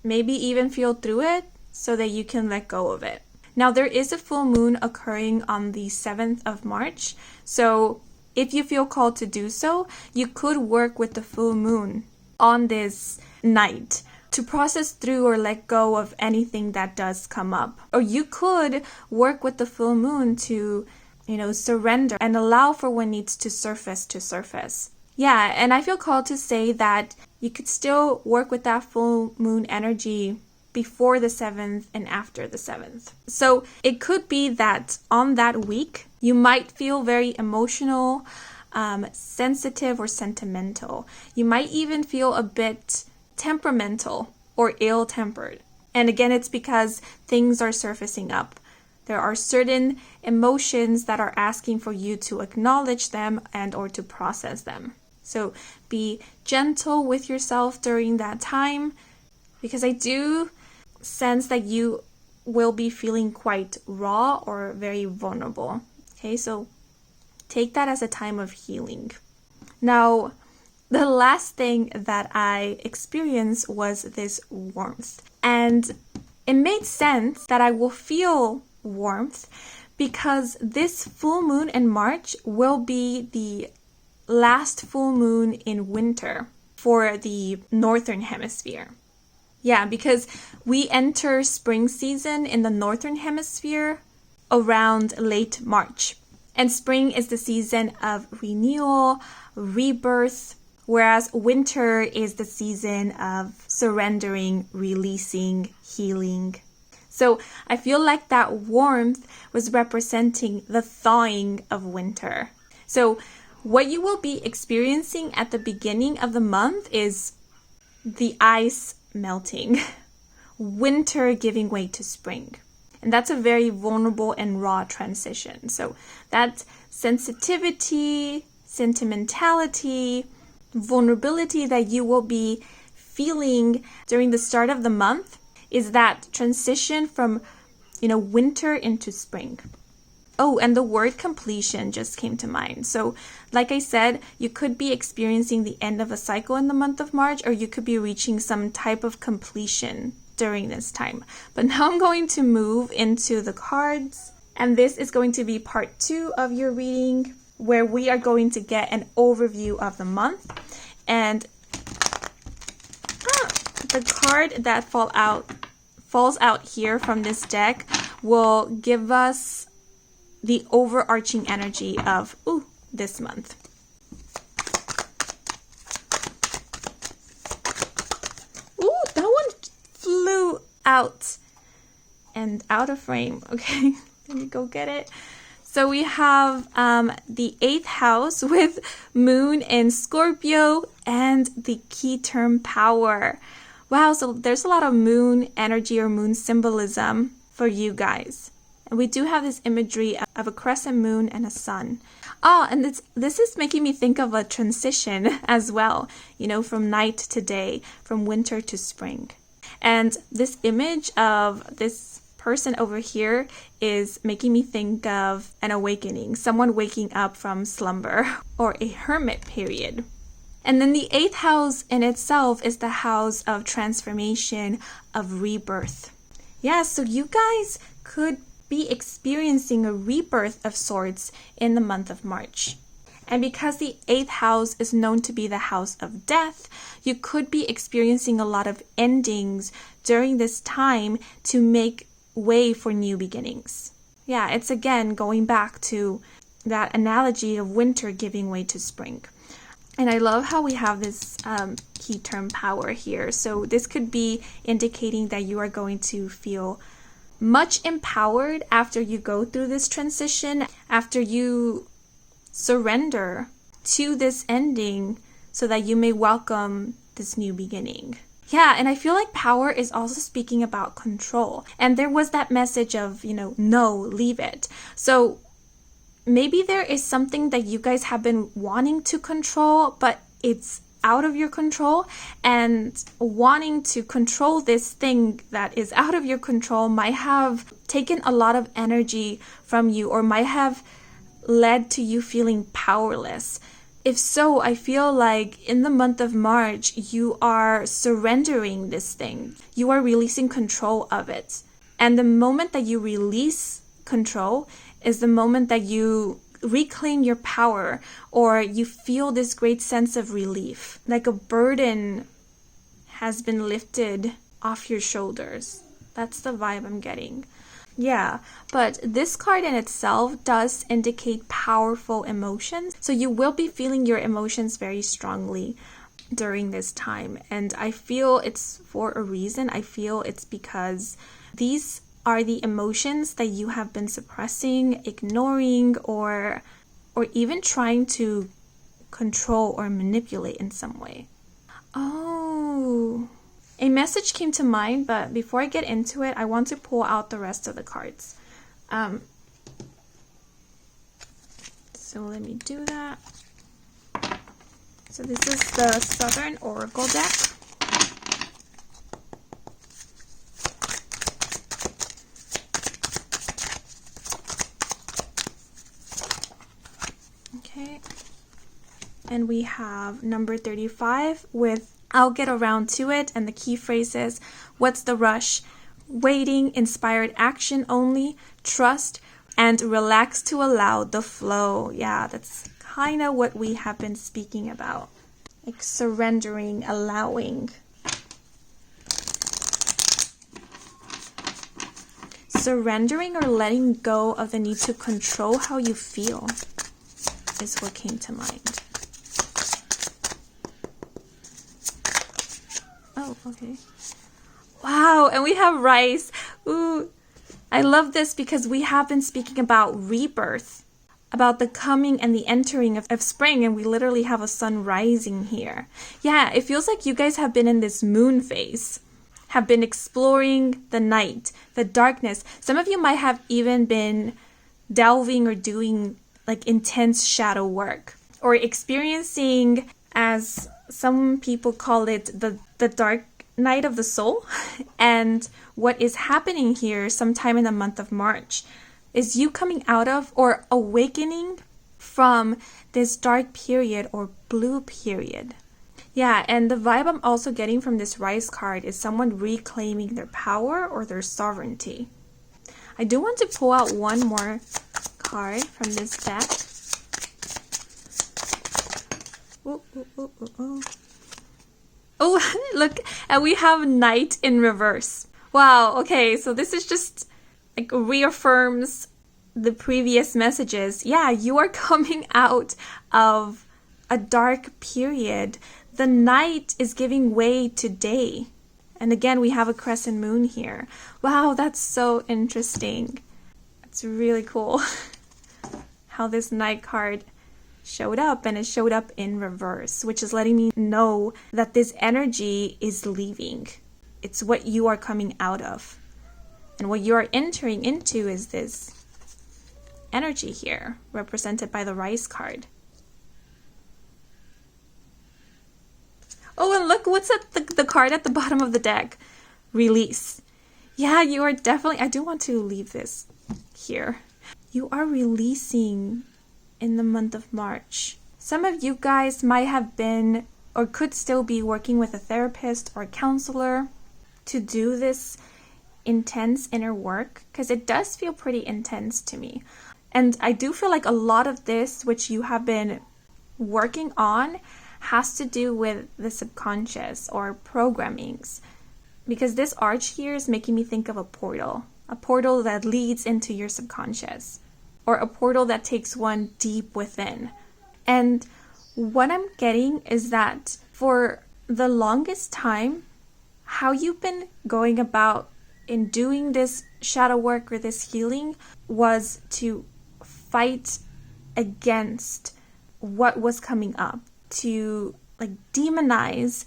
maybe even feel through it, so that you can let go of it. Now, there is a full moon occurring on the 7th of March, so if you feel called to do so, you could work with the full moon on this night to process through or let go of anything that does come up. Or you could work with the full moon to, surrender and allow for what needs to surface. Yeah, and I feel called to say that you could still work with that full moon energy before the 7th and after the 7th. So it could be that on that week, you might feel very emotional, sensitive, or sentimental. You might even feel a bit temperamental or ill-tempered. And again, it's because things are surfacing up. There are certain emotions that are asking for you to acknowledge them and or to process them. So be gentle with yourself during that time, because I do sense that you will be feeling quite raw or very vulnerable. Okay, so take that as a time of healing. Now, the last thing that I experienced was this warmth. And it made sense that I will feel warmth because this full moon in March will be the last full moon in winter for the northern hemisphere. Yeah, because we enter spring season in the northern hemisphere around late March. And spring is the season of renewal, rebirth, whereas winter is the season of surrendering, releasing, healing. So I feel like that warmth was representing the thawing of winter. So what you will be experiencing at the beginning of the month is the ice melting, winter giving way to spring. And that's a very vulnerable and raw transition. So that sensitivity, sentimentality, vulnerability that you will be feeling during the start of the month is that transition from, winter into spring. Oh, and the word completion just came to mind. So like I said, you could be experiencing the end of a cycle in the month of March, or you could be reaching some type of completion during this time. But now I'm going to move into the cards, and this is going to be part 2 of your reading, where we are going to get an overview of the month. And the card that falls out here from this deck will give us the overarching energy of this month. That one flew out and out of frame. Okay, let me go get it. So we have the 8th house with moon in Scorpio and the key term power. Wow, so there's a lot of moon energy or moon symbolism for you guys. And we do have this imagery of a crescent moon and a sun. And this is making me think of a transition as well, from night to day, from winter to spring. And this image of this person over here is making me think of an awakening, someone waking up from slumber or a hermit period. And then the 8th house in itself is the house of transformation, of rebirth. Yeah, so you guys could be experiencing a rebirth of sorts in the month of March. And because the 8th house is known to be the house of death, you could be experiencing a lot of endings during this time to make way for new beginnings. Yeah, it's again going back to that analogy of winter giving way to spring. And I love how we have this key term power here. So this could be indicating that you are going to feel much empowered after you go through this transition, after you surrender to this ending so that you may welcome this new beginning. Yeah, and I feel like power is also speaking about control. And there was that message of, no, leave it. So maybe there is something that you guys have been wanting to control, but it's out of your control, and wanting to control this thing that is out of your control might have taken a lot of energy from you, or might have led to you feeling powerless. If so, I feel like in the month of March, you are surrendering this thing. You are releasing control of it. And the moment that you release control is the moment that you reclaim your power, or you feel this great sense of relief, like a burden has been lifted off your shoulders. That's the vibe I'm getting. Yeah, but this card in itself does indicate powerful emotions. So you will be feeling your emotions very strongly during this time. And I feel it's for a reason. I feel it's because these are the emotions that you have been suppressing, ignoring, or even trying to control or manipulate in some way. Oh, a message came to mind, but before I get into it, I want to pull out the rest of the cards. So let me do that. So this is the Southern Oracle deck. Okay. And we have number 35 with I'll get around to it, and the key phrases: what's the rush, waiting, inspired action only, trust, and relax to allow the flow. Yeah, that's kind of what we have been speaking about, like surrendering, allowing. Surrendering or letting go of the need to control how you feel is what came to mind. Oh, okay. Wow, and we have rice. Ooh, I love this because we have been speaking about rebirth, about the coming and the entering of spring, and we literally have a sun rising here. Yeah, it feels like you guys have been in this moon phase, have been exploring the night, the darkness. Some of you might have even been delving or doing like intense shadow work, or experiencing, as some people call it, the dark night of the soul. And what is happening here sometime in the month of March is you coming out of or awakening from this dark period or blue period. Yeah, and the vibe I'm also getting from this Rise card is someone reclaiming their power or their sovereignty. I do want to pull out one more card from this deck. Ooh, ooh, ooh, ooh, ooh. Oh, look, and we have Knight in reverse. Wow, okay, so this is just like reaffirms the previous messages. Yeah, you are coming out of a dark period. The night is giving way to day. And again, we have a crescent moon here. Wow, that's so interesting. It's really cool how this Knight card showed up, and it showed up in reverse, which is letting me know that this energy is leaving. It's what you are coming out of. And what you are entering into is this energy here, represented by the Rise card. Oh, and look what's at the card at the bottom of the deck. Release. Yeah, you are definitely, I do want to leave this here. You are releasing in the month of March. Some of you guys might have been or could still be working with a therapist or a counselor to do this intense inner work, because it does feel pretty intense to me. And I do feel like a lot of this, which you have been working on, has to do with the subconscious or programmings, because this arch here is making me think of a portal that leads into your subconscious, or a portal that takes one deep within. And what I'm getting is that for the longest time, how you've been going about in doing this shadow work or this healing was to fight against what was coming up, to like demonize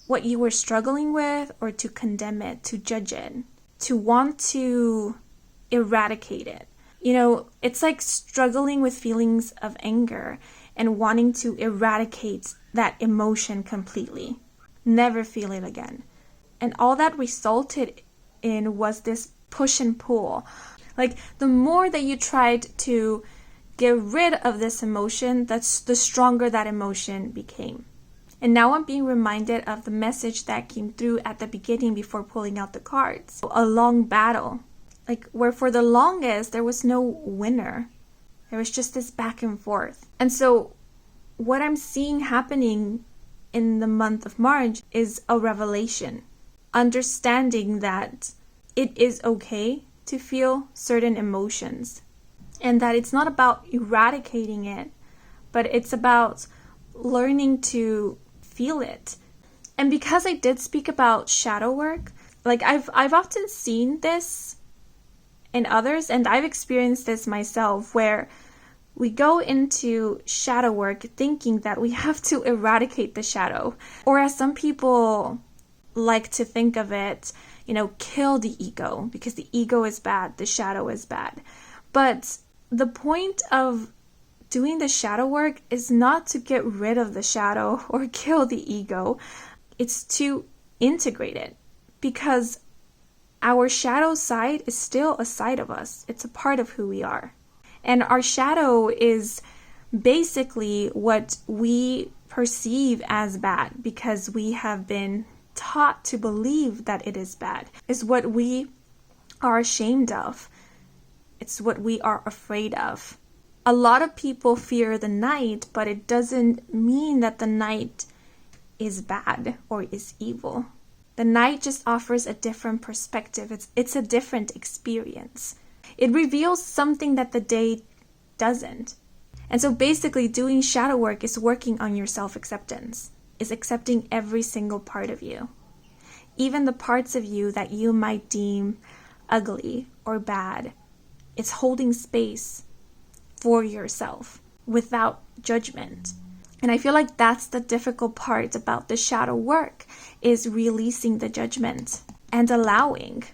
what you were struggling with, or to condemn it, to judge it, to want to eradicate it. You know, it's like struggling with feelings of anger and wanting to eradicate that emotion completely, never feel it again. And all that resulted in was this push and pull. Like, the more that you tried to get rid of this emotion, that's the stronger that emotion became. And now I'm being reminded of the message that came through at the beginning before pulling out the cards. A long battle. Like, where for the longest there was no winner. There was just this back and forth. And so what I'm seeing happening in the month of March is a revelation. Understanding that it is okay to feel certain emotions. And that it's not about eradicating it, but it's about learning to feel it. And because I did speak about shadow work, like I've often seen this in others, and I've experienced this myself, where we go into shadow work thinking that we have to eradicate the shadow. Or as some people like to think of it, kill the ego, because the ego is bad, the shadow is bad. But the point of doing the shadow work is not to get rid of the shadow or kill the ego. It's to integrate it, because our shadow side is still a side of us. It's a part of who we are. And our shadow is basically what we perceive as bad because we have been taught to believe that it is bad. It's what we are ashamed of. It's what we are afraid of. A lot of people fear the night, but it doesn't mean that the night is bad or is evil. The night just offers a different perspective. It's a different experience. It reveals something that the day doesn't. And so basically doing shadow work is working on your self-acceptance. Is accepting every single part of you. Even the parts of you that you might deem ugly or bad. It's holding space for yourself without judgment. And I feel like that's the difficult part about the shadow work, is releasing the judgment and allowing.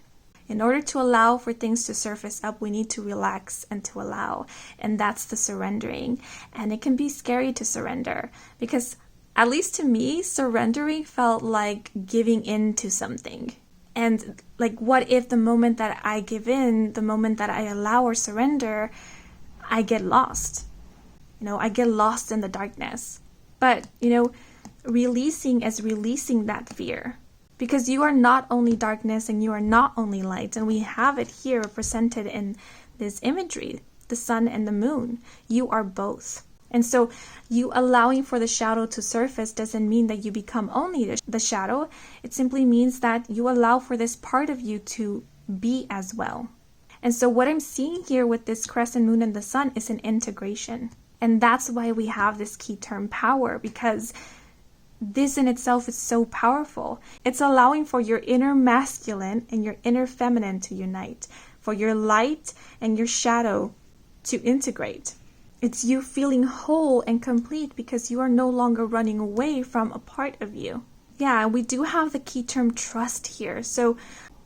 In order to allow for things to surface up, we need to relax and to allow. And that's the surrendering. And it can be scary to surrender, because at least to me, surrendering felt like giving in to something. And like, what if the moment that I give in, the moment that I allow or surrender, I get lost? I get lost in the darkness. But, releasing is releasing that fear. Because you are not only darkness and you are not only light. And we have it here represented in this imagery, the sun and the moon. You are both. And so you allowing for the shadow to surface doesn't mean that you become only the shadow. It simply means that you allow for this part of you to be as well. And so what I'm seeing here with this crescent moon and the sun is an integration. And that's why we have this key term power, because this in itself is so powerful. It's allowing for your inner masculine and your inner feminine to unite, for your light and your shadow to integrate. It's you feeling whole and complete because you are no longer running away from a part of you. Yeah, we do have the key term trust here. So,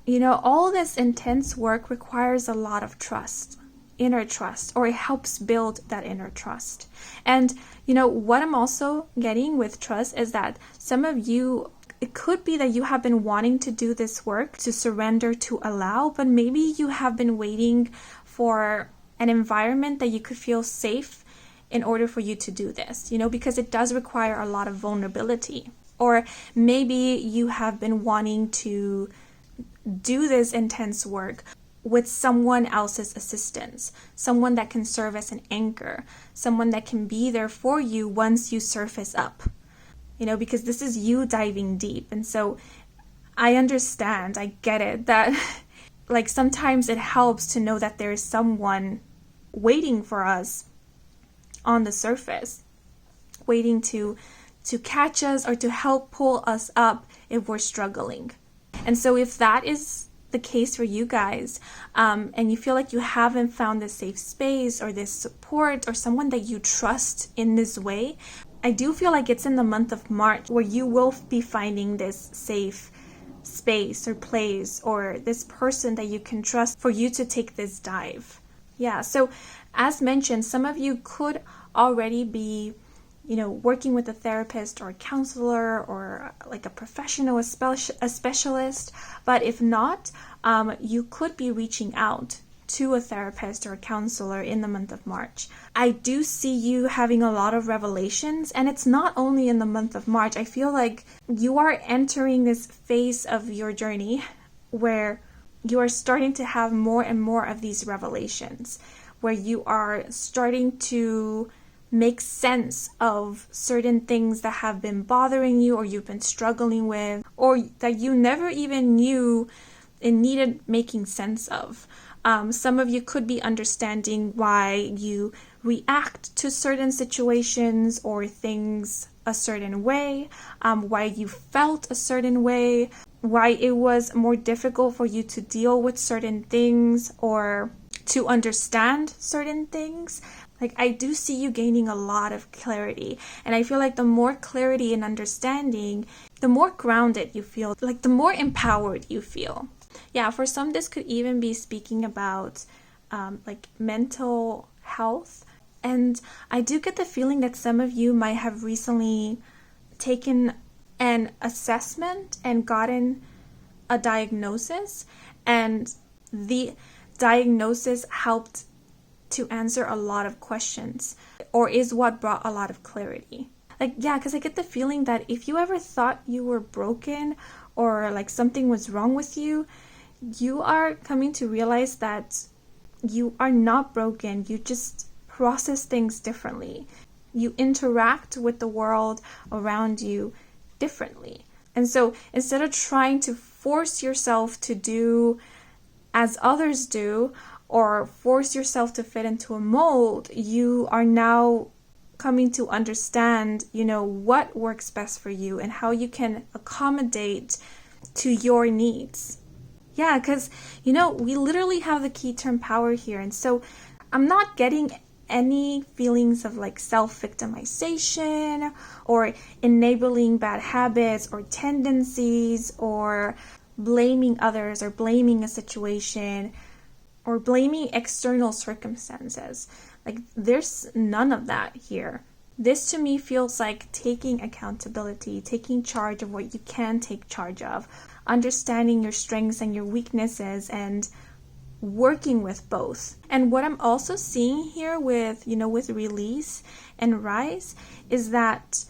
all this intense work requires a lot of trust, inner trust, or it helps build that inner trust. And, what I'm also getting with trust is that some of you, it could be that you have been wanting to do this work, to surrender, to allow, but maybe you have been waiting for an environment that you could feel safe in order for you to do this, because it does require a lot of vulnerability. Or maybe you have been wanting to do this intense work with someone else's assistance, someone that can serve as an anchor, someone that can be there for you once you surface up, because this is you diving deep. And so I understand, I get it, that like sometimes it helps to know that there is someone waiting for us on the surface, waiting to catch us or to help pull us up if we're struggling. And so if that is the case for you guys, and you feel like you haven't found this safe space or this support or someone that you trust in this way, I do feel like it's in the month of March where you will be finding this safe space or place or this person that you can trust for you to take this dive. Yeah, so as mentioned, some of you could already be, working with a therapist or a counselor or like a professional, a specialist. But if not, you could be reaching out to a therapist or a counselor in the month of March. I do see you having a lot of revelations, and it's not only in the month of March. I feel like you are entering this phase of your journey where you are starting to have more and more of these revelations, where you are starting to make sense of certain things that have been bothering you or you've been struggling with, or that you never even knew it needed making sense of. Some of you could be understanding why you react to certain situations or things a certain way, why you felt a certain way, why it was more difficult for you to deal with certain things or to understand certain things. Like, I do see you gaining a lot of clarity, and I feel like the more clarity and understanding, the more grounded you feel, like the more empowered you feel. Yeah, for some, this could even be speaking about like mental health. And I do get the feeling that some of you might have recently taken an assessment and gotten a diagnosis, and the diagnosis helped to answer a lot of questions, or is what brought a lot of clarity. Like, yeah, because I get the feeling that if you ever thought you were broken or like something was wrong with you, you are coming to realize that you are not broken. You just process things differently. You interact with the world around you differently. And so instead of trying to force yourself to do as others do, or force yourself to fit into a mold, you are now coming to understand, what works best for you and how you can accommodate to your needs. Yeah, because, we literally have the key term power here. And so I'm not getting any feelings of like self-victimization or enabling bad habits or tendencies or blaming others or blaming a situation or blaming external circumstances. Like, there's none of that here. This to me feels like taking accountability, taking charge of what you can take charge of, understanding your strengths and your weaknesses, and working with both. And what I'm also seeing here with, with release and rise is that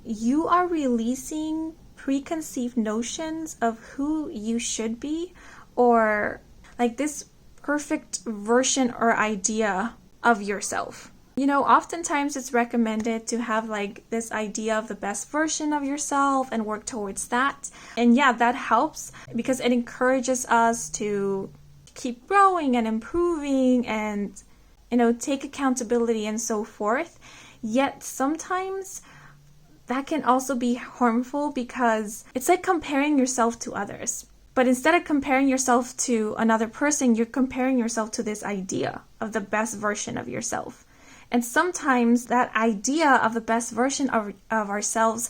you are releasing preconceived notions of who you should be, or like this perfect version or idea of yourself. Oftentimes it's recommended to have like this idea of the best version of yourself and work towards that. And yeah, that helps because it encourages us to keep growing and improving and, take accountability and so forth. Yet sometimes that can also be harmful because it's like comparing yourself to others. But instead of comparing yourself to another person, you're comparing yourself to this idea of the best version of yourself. And sometimes that idea of the best version of ourselves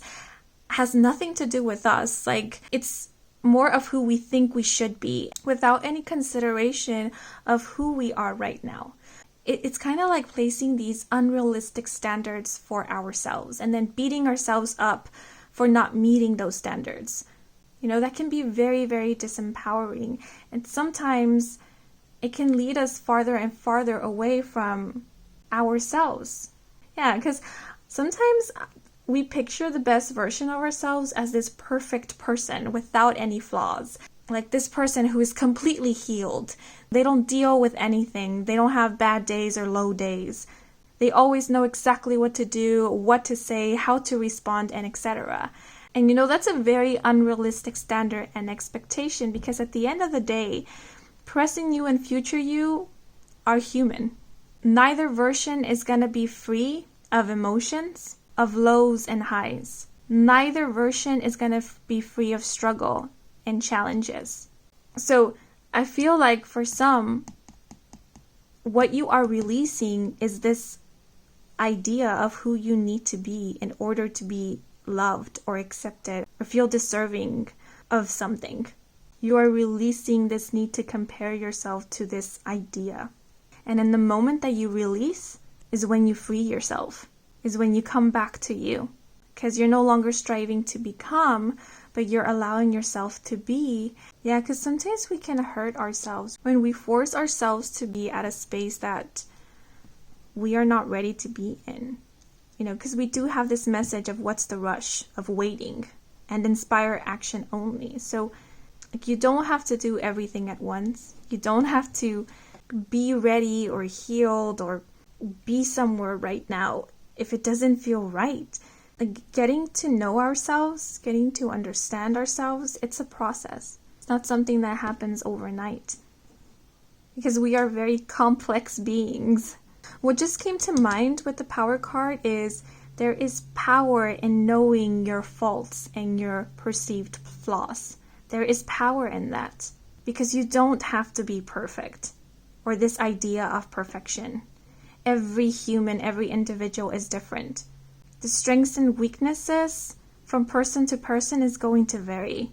has nothing to do with us. Like, it's more of who we think we should be without any consideration of who we are right now. It's kind of like placing these unrealistic standards for ourselves and then beating ourselves up for not meeting those standards. That can be very, very disempowering. And sometimes it can lead us farther and farther away from ourselves. Yeah, because sometimes we picture the best version of ourselves as this perfect person without any flaws. Like this person who is completely healed. They don't deal with anything. They don't have bad days or low days. They always know exactly what to do, what to say, how to respond, and etc. And that's a very unrealistic standard and expectation because at the end of the day, present you and future you are human. Neither version is going to be free of emotions, of lows and highs. Neither version is going to be free of struggle and challenges. So I feel like for some, what you are releasing is this idea of who you need to be in order to be loved or accepted or feel deserving of something. You are releasing this need to compare yourself to this idea. And in the moment that you release is when you free yourself, is when you come back to you. Because you're no longer striving to become, but you're allowing yourself to be. Yeah, because sometimes we can hurt ourselves when we force ourselves to be at a space that we are not ready to be in. Because we do have this message of what's the rush of waiting and inspire action only. So you don't have to do everything at once. You don't have to be ready or healed or be somewhere right now if it doesn't feel right. Like, getting to know ourselves, getting to understand ourselves, it's a process. It's not something that happens overnight, because we are very complex beings. What just came to mind with the power card is there is power in knowing your faults and your perceived flaws. There is power in that, because you don't have to be perfect, or this idea of perfection. Every human, every individual is different. The strengths and weaknesses from person to person is going to vary.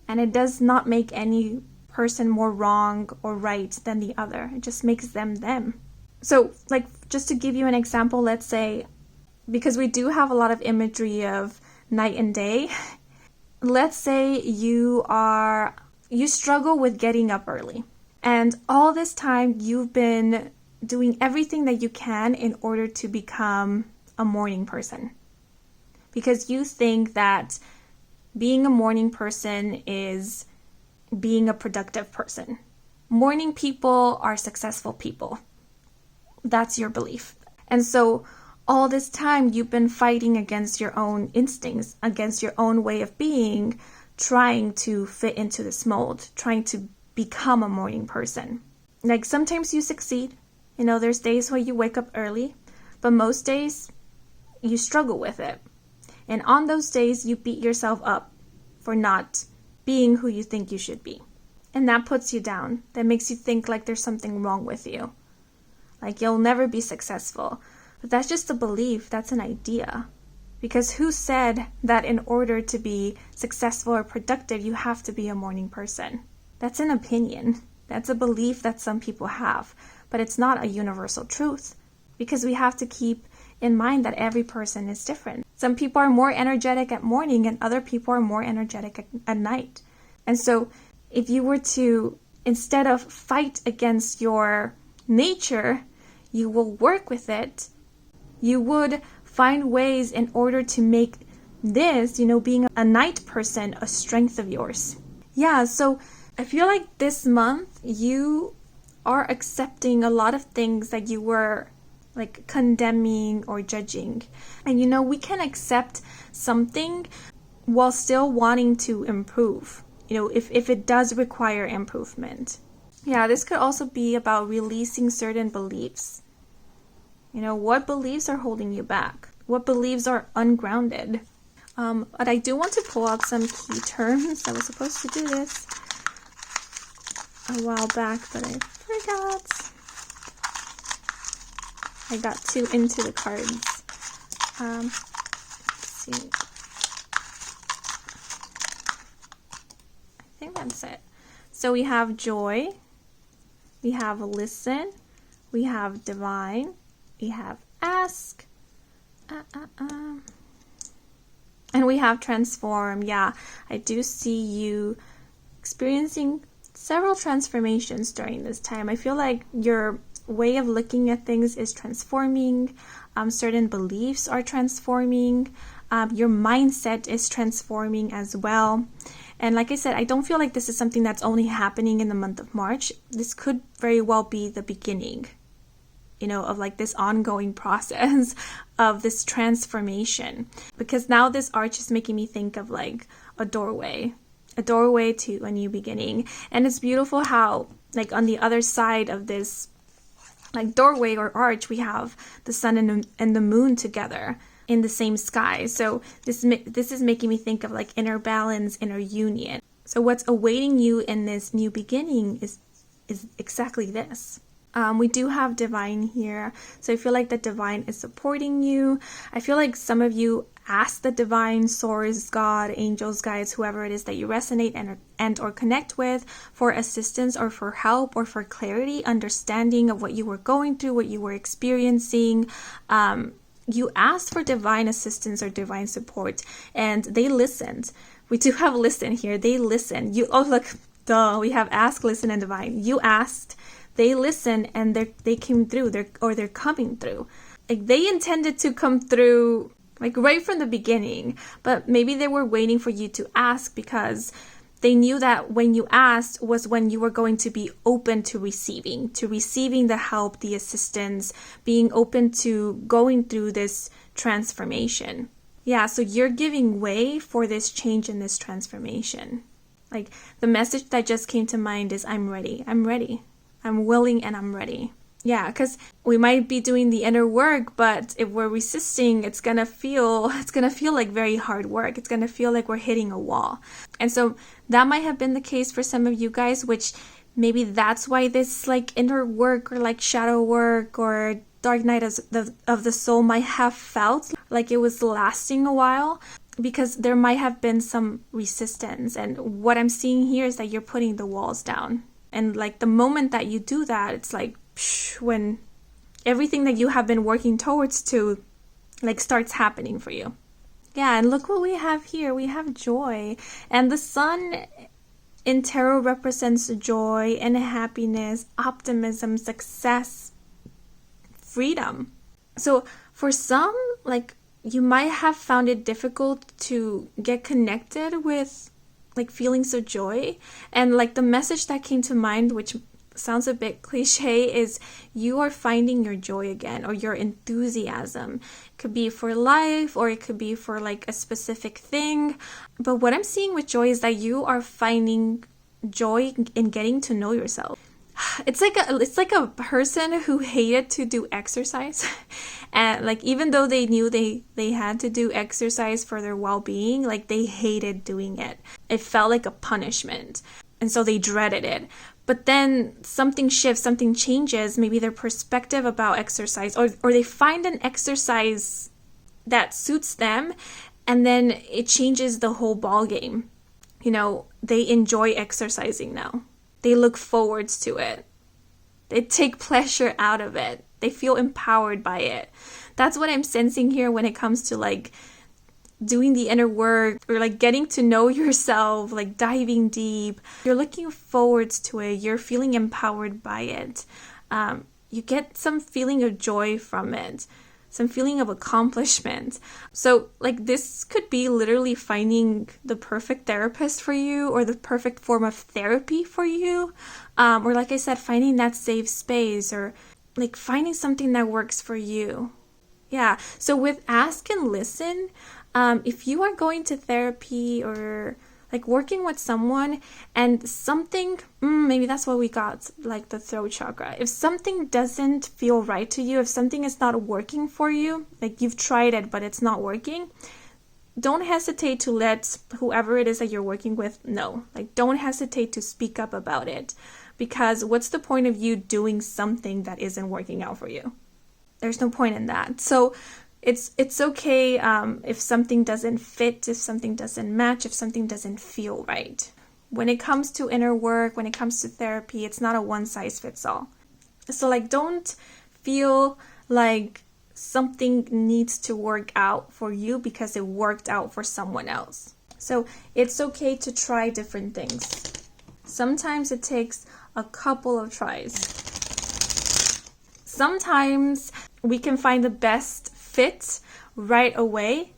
And it does not make any person more wrong or right than the other. It just makes them them. So, like, just to give you an example, let's say, because we do have a lot of imagery of night and day. Let's say you struggle with getting up early. And all this time you've been doing everything that you can in order to become a morning person, because you think that being a morning person is being a productive person. Morning people are successful people. That's your belief. And so all this time you've been fighting against your own instincts, against your own way of being, trying to fit into this mold, trying to become a morning person. Like, sometimes you succeed. There's days where you wake up early, but most days you struggle with it. And on those days, you beat yourself up for not being who you think you should be. And that puts you down. That makes you think like there's something wrong with you. Like, you'll never be successful. But that's just a belief. That's an idea. Because who said that in order to be successful or productive, you have to be a morning person? That's an opinion. That's a belief that some people have. But it's not a universal truth. Because we have to keep in mind that every person is different. Some people are more energetic at morning and other people are more energetic at night. And so if you were to, instead of fight against your nature, you will work with it. You would find ways in order to make this, being a night person, a strength of yours. Yeah, so I feel like this month you are accepting a lot of things that you were like condemning or judging. And we can accept something while still wanting to improve, if it does require improvement. Yeah, this could also be about releasing certain beliefs. What beliefs are holding you back? What beliefs are ungrounded? But I do want to pull out some key terms. I was supposed to do this a while back, but I forgot. I got too into the cards. Let's see. I think that's it. So we have joy, we have listen, we have divine, we have ask, and we have transform. Yeah, I do see you experiencing several transformations during this time. I feel like your way of looking at things is transforming. Certain beliefs are transforming. Your mindset is transforming as well. And like I said, I don't feel like this is something that's only happening in the month of March. This could very well be the beginning, of like this ongoing process of this transformation. Because now this arch is making me think of like a doorway to a new beginning. And it's beautiful how, like, on the other side of this like doorway or arch, we have the sun and the moon together in the same sky. So this is making me think of like inner balance, inner union. So what's awaiting you in this new beginning is exactly this. We do have divine here. So I feel like the divine is supporting you. I feel like some of you ask the divine, source, God, angels, guides, whoever it is that you resonate and or connect with for assistance or for help or for clarity, understanding of what you were going through, what you were experiencing. You asked for divine assistance or divine support, and they listened. We do have listen here. They listened. We have ask, listen, and divine. You asked, they listened, and they came through. They're coming through. Like, they intended to come through like right from the beginning, but maybe they were waiting for you to ask because they knew that when you asked was when you were going to be open to receiving the help, the assistance, being open to going through this transformation. Yeah, so you're giving way for this change and this transformation. Like the message that just came to mind is I'm ready. I'm willing and I'm ready. Yeah, because we might be doing the inner work, but if we're resisting, it's gonna feel like very hard work. It's gonna feel like we're hitting a wall. And so that might have been the case for some of you guys, which maybe that's why this like inner work or like shadow work or dark night of the soul might have felt like it was lasting a while, because there might have been some resistance. And what I'm seeing here is that you're putting the walls down. And like the moment that you do that, it's like when everything that you have been working towards to like starts happening for you. Yeah, and look what we have here. We have joy. And the sun in tarot represents joy and happiness, optimism, success, freedom. So for some, like you might have found it difficult to get connected with like feelings of joy. And like the message that came to mind, which sounds a bit cliche, is you are finding your joy again, or your enthusiasm. It could be for life, or it could be for like a specific thing. But what I'm seeing with joy is that you are finding joy in getting to know yourself. It's like a person who hated to do exercise, and like even though they knew they had to do exercise for their well-being, like they hated doing it. It felt like a punishment, and so they dreaded it. But then something shifts, something changes, maybe their perspective about exercise, or they find an exercise that suits them, and then it changes the whole ball game. You know, they enjoy exercising now. They look forward to it. They take pleasure out of it. They feel empowered by it. That's what I'm sensing here when it comes to like doing the inner work, or like getting to know yourself, like diving deep. You're looking forward to it. You're feeling empowered by it. You get some feeling of joy from it, some feeling of accomplishment. So like this could be literally finding the perfect therapist for you, or the perfect form of therapy for you. Or like I said, finding that safe space, or like finding something that works for you. Yeah, so with ask and listen, if you are going to therapy or like working with someone and something, maybe that's what we got, like the throat chakra. If something doesn't feel right to you, if something is not working for you, like you've tried it but it's not working, don't hesitate to let whoever it is that you're working with know. Like don't hesitate to speak up about it, because what's the point of you doing something that isn't working out for you? There's no point in that. So it's okay if something doesn't fit, if something doesn't match, if something doesn't feel right. When it comes to inner work, when it comes to therapy, it's not a one size fits all. So like don't feel like something needs to work out for you because it worked out for someone else. So it's okay to try different things. Sometimes it takes a couple of tries. Sometimes we can find the best fit right away,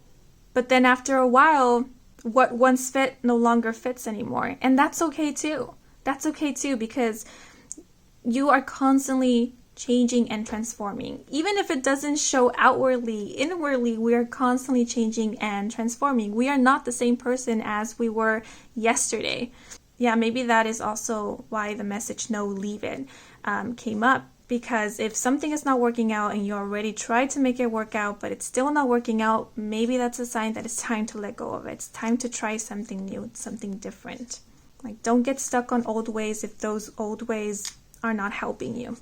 but then after a while, what once fit no longer fits anymore. And that's okay too. That's okay too, because you are constantly changing and transforming. Even if it doesn't show outwardly, inwardly, we are constantly changing and transforming. We are not the same person as we were yesterday. Yeah, maybe that is also why the message "no, leave it" came up. Because if something is not working out and you already tried to make it work out, but it's still not working out, maybe that's a sign that it's time to let go of it. It's time to try something new, something different. Like, don't get stuck on old ways if those old ways are not helping you.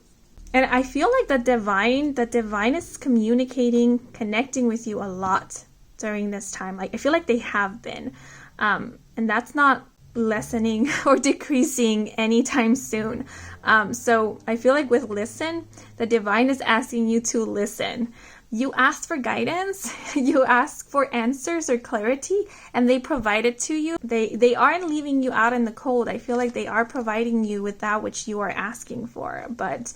And I feel like the divine is communicating, connecting with you a lot during this time. Like, I feel like they have been. And that's not lessening or decreasing anytime soon. So I feel like with listen, the divine is asking you to listen. You asked for guidance, you asked for answers or clarity, and they provide it to you. They aren't leaving you out in the cold. I feel like they are providing you with that which you are asking for, but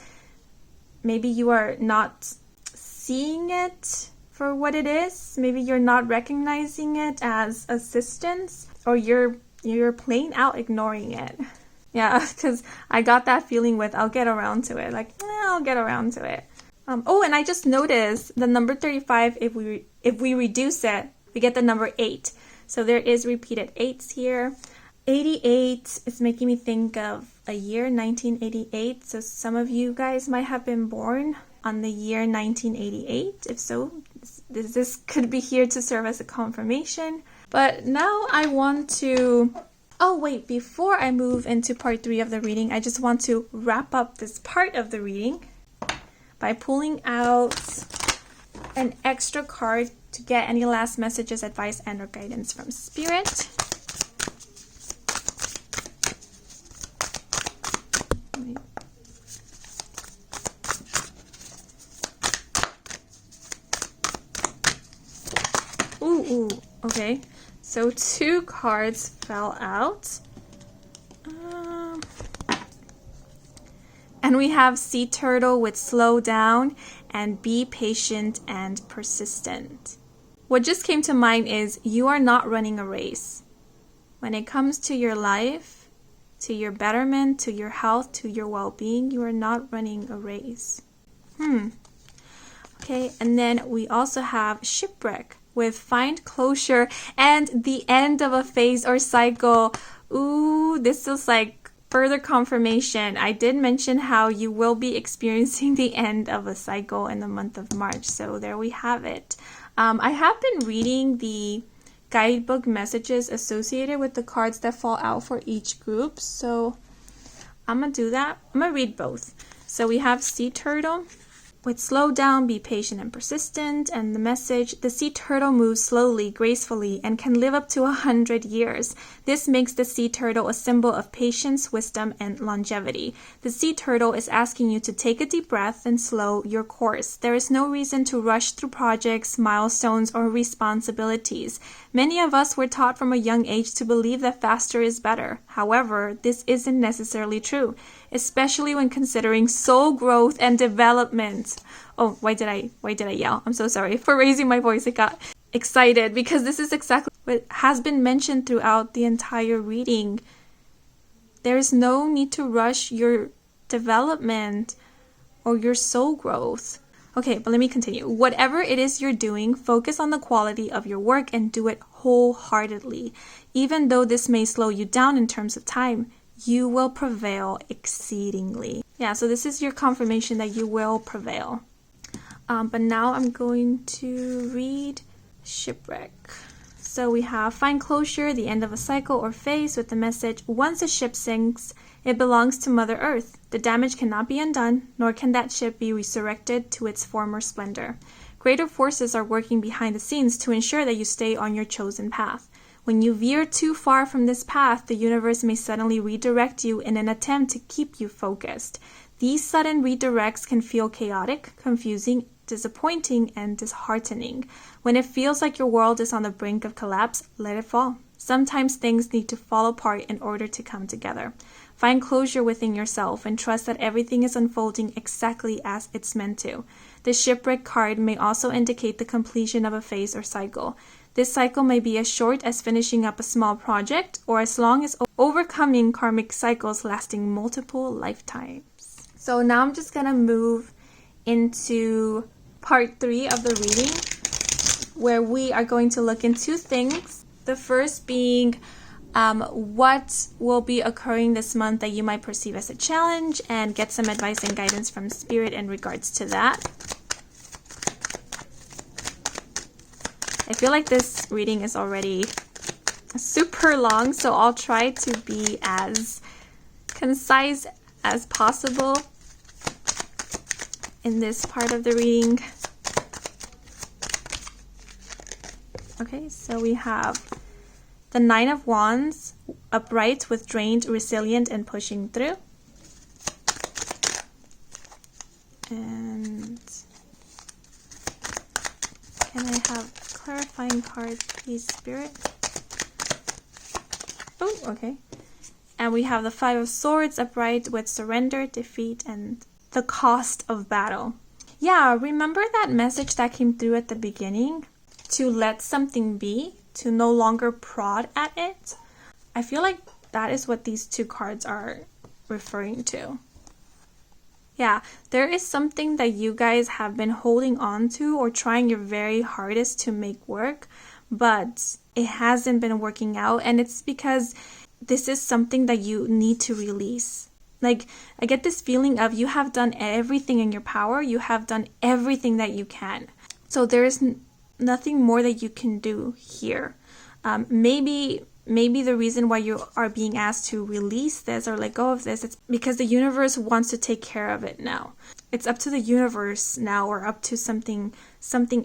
maybe you are not seeing it for what it is. Maybe you're not recognizing it as assistance, or you're you're plain out ignoring it. Yeah, because I got that feeling with I'll get around to it. Like, I'll get around to it. Oh, and I just noticed the number 35, if we reduce it, we get the number 8. So there is repeated 8s here. 88 is making me think of a year, 1988. So some of you guys might have been born on the year 1988. If so, this could be here to serve as a confirmation. But now I want to... Oh wait, before I move into part 3 of the reading, I just want to wrap up this part of the reading by pulling out an extra card to get any last messages, advice, and or guidance from Spirit. Ooh, okay. So 2 cards fell out. And we have Sea Turtle with slow down and be patient and persistent. What just came to mind is you are not running a race. When it comes to your life, to your betterment, to your health, to your well-being, you are not running a race. Okay, and then we also have Shipwreck with find closure and the end of a phase or cycle. Ooh, this is like further confirmation. I did mention how you will be experiencing the end of a cycle in the month of March. So there we have it. I have been reading the guidebook messages associated with the cards that fall out for each group. So I'm going to do that. I'm going to read both. So we have Sea Turtle with slow down, be patient and persistent, and the message, the sea turtle moves slowly, gracefully, and can live up to 100 years. This makes the sea turtle a symbol of patience, wisdom, and longevity. The sea turtle is asking you to take a deep breath and slow your course. There is no reason to rush through projects, milestones, or responsibilities. Many of us were taught from a young age to believe that faster is better. However, this isn't necessarily true, especially when considering soul growth and development. Oh, why did I yell? I'm so sorry for raising my voice. I got excited because this is exactly what has been mentioned throughout the entire reading. There's no need to rush your development or your soul growth. Okay, but let me continue. Whatever it is you're doing, focus on the quality of your work and do it wholeheartedly. Even though this may slow you down in terms of time, you will prevail exceedingly. Yeah, so this is your confirmation that you will prevail. But now I'm going to read Shipwreck. So we have find closure, the end of a cycle or phase with the message, once a ship sinks, it belongs to Mother Earth. The damage cannot be undone, nor can that ship be resurrected to its former splendor. Greater forces are working behind the scenes to ensure that you stay on your chosen path. When you veer too far from this path, the universe may suddenly redirect you in an attempt to keep you focused. These sudden redirects can feel chaotic, confusing, disappointing, and disheartening. When it feels like your world is on the brink of collapse, let it fall. Sometimes things need to fall apart in order to come together. Find closure within yourself and trust that everything is unfolding exactly as it's meant to. The Shipwreck card may also indicate the completion of a phase or cycle. This cycle may be as short as finishing up a small project or as long as overcoming karmic cycles lasting multiple lifetimes. So now I'm just going to move into part 3 of the reading, where we are going to look into things. The first being what will be occurring this month that you might perceive as a challenge, and get some advice and guidance from Spirit in regards to that. I feel like this reading is already super long, so I'll try to be as concise as possible in this part of the reading. Okay, so we have the 9 of Wands, upright, withdrained, resilient, and pushing through. And can I have clarifying card, please, Spirit? Oh, okay. And we have the 5 of Swords, upright, with surrender, defeat, and the cost of battle. Yeah, remember that message that came through at the beginning? To let something be, to no longer prod at it. I feel like that is what these two cards are referring to. Yeah, there is something that you guys have been holding on to or trying your very hardest to make work, but it hasn't been working out, and it's because this is something that you need to release. Like, I get this feeling of you have done everything in your power, you have done everything that you can. So there is nothing more that you can do here. Maybe the reason why you are being asked to release this or let go of this, it's because the universe wants to take care of it now. It's up to the universe now, or up to something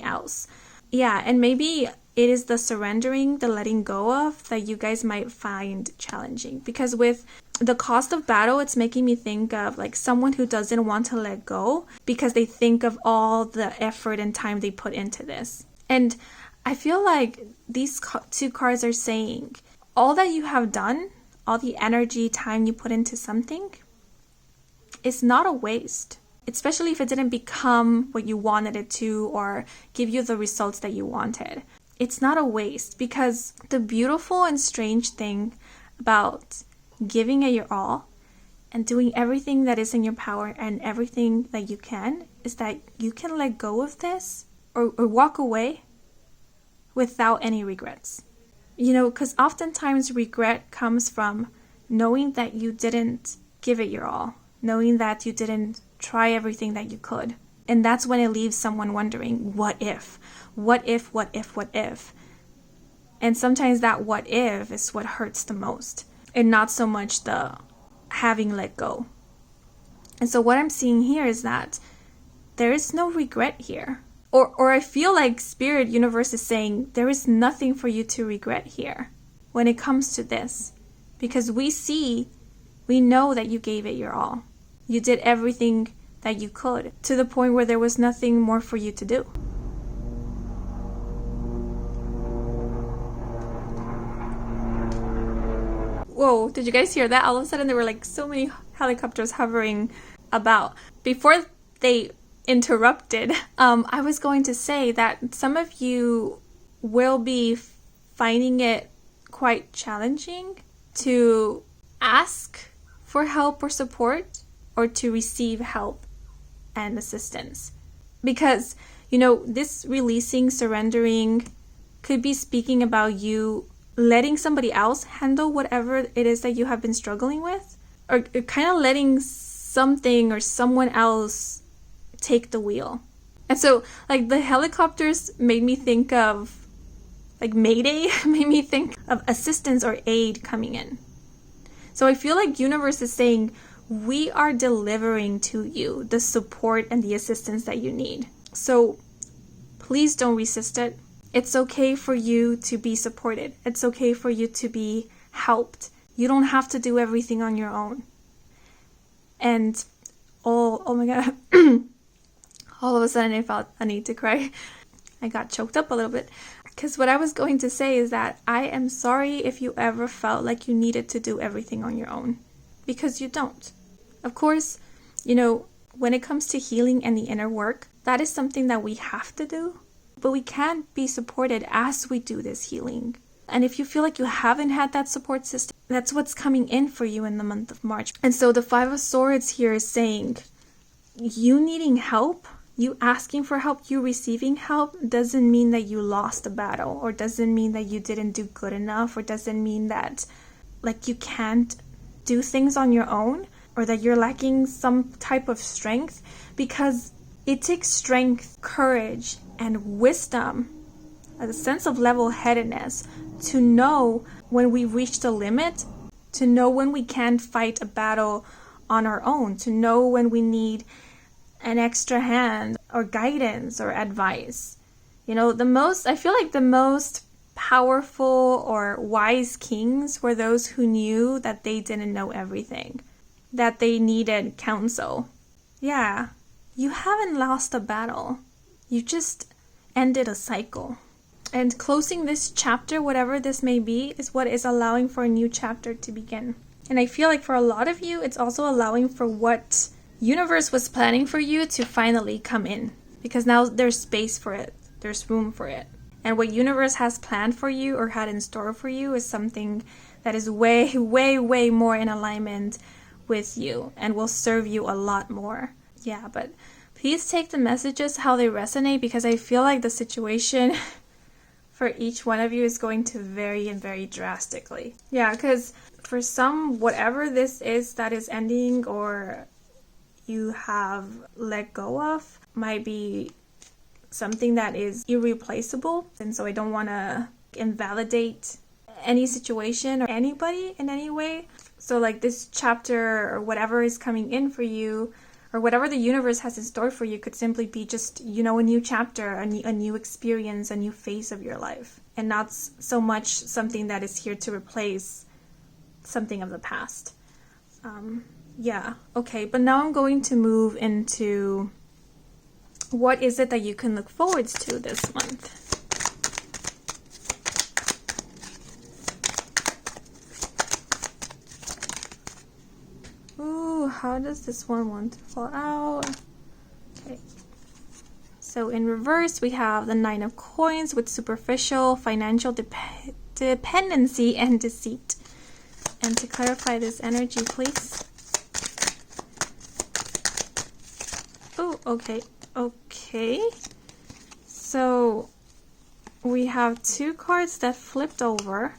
else. Yeah, and maybe it is the surrendering, the letting go of that you guys might find challenging. Because with the cost of battle, it's making me think of like someone who doesn't want to let go because they think of all the effort and time they put into this. And I feel like these two cards are saying all that you have done, all the energy, time you put into something, is not a waste. Especially if it didn't become what you wanted it to or give you the results that you wanted. It's not a waste, because the beautiful and strange thing about giving it your all and doing everything that is in your power and everything that you can is that you can let go of this or walk away without any regrets. You know, because oftentimes regret comes from knowing that you didn't give it your all, knowing that you didn't try everything that you could. And that's when it leaves someone wondering, what if? What if, what if, what if? And sometimes that what if is what hurts the most, and not so much the having let go. And so what I'm seeing here is that there is no regret here. Or I feel like Spirit Universe is saying there is nothing for you to regret here when it comes to this. Because we know that you gave it your all. You did everything that you could, to the point where there was nothing more for you to do. Whoa, did you guys hear that? All of a sudden there were like so many helicopters hovering about. Before they interrupted, I was going to say that some of you will be finding it quite challenging to ask for help or support, or to receive help and assistance. Because, you know, this releasing, surrendering could be speaking about you letting somebody else handle whatever it is that you have been struggling with, or kind of letting something or someone else take the wheel. And so, like, the helicopters made me think of, like, Mayday, made me think of assistance or aid coming in. So I feel like universe is saying, we are delivering to you the support and the assistance that you need. So please don't resist it. It's okay for you to be supported. It's okay for you to be helped. You don't have to do everything on your own. And oh my God, all of a sudden I felt a need to cry. I got choked up a little bit. Because what I was going to say is that I am sorry if you ever felt like you needed to do everything on your own. Because you don't. Of course, you know, when it comes to healing and the inner work, that is something that we have to do. But we can be supported as we do this healing. And if you feel like you haven't had that support system, that's what's coming in for you in the month of March. And so the Five of Swords here is saying, you needing help, you asking for help, you receiving help, doesn't mean that you lost a battle, or doesn't mean that you didn't do good enough, or doesn't mean that, like, you can't do things on your own, or that you're lacking some type of strength, because it takes strength, courage, and wisdom, a sense of level-headedness, to know when we've reached a limit, to know when we can't fight a battle on our own, to know when we need an extra hand or guidance or advice. You know, I feel like the most powerful or wise kings were those who knew that they didn't know everything, that they needed counsel. Yeah, you haven't lost a battle. You just ended a cycle. And closing this chapter, whatever this may be, is what is allowing for a new chapter to begin. And I feel like for a lot of you, it's also allowing for what universe was planning for you to finally come in. Because now there's space for it. There's room for it. And what universe has planned for you or had in store for you is something that is way, way, way more in alignment with you and will serve you a lot more. Yeah, but please take the messages how they resonate, because I feel like the situation for each one of you is going to vary and vary drastically. Yeah, because for some, whatever this is that is ending or you have let go of might be something that is irreplaceable. And so I don't want to invalidate any situation or anybody in any way. So like this chapter or whatever is coming in for you, or whatever the universe has in store for you, could simply be just, a new chapter, a new experience, a new phase of your life. And not so much something that is here to replace something of the past. Yeah, okay. But now I'm going to move into what is it that you can look forward to this month. Ooh, how does this one want to fall out? Okay. So in reverse, we have the Nine of Coins with superficial financial dependency and deceit. And to clarify this energy, please. Oh, okay. Okay. So we have two cards that flipped over.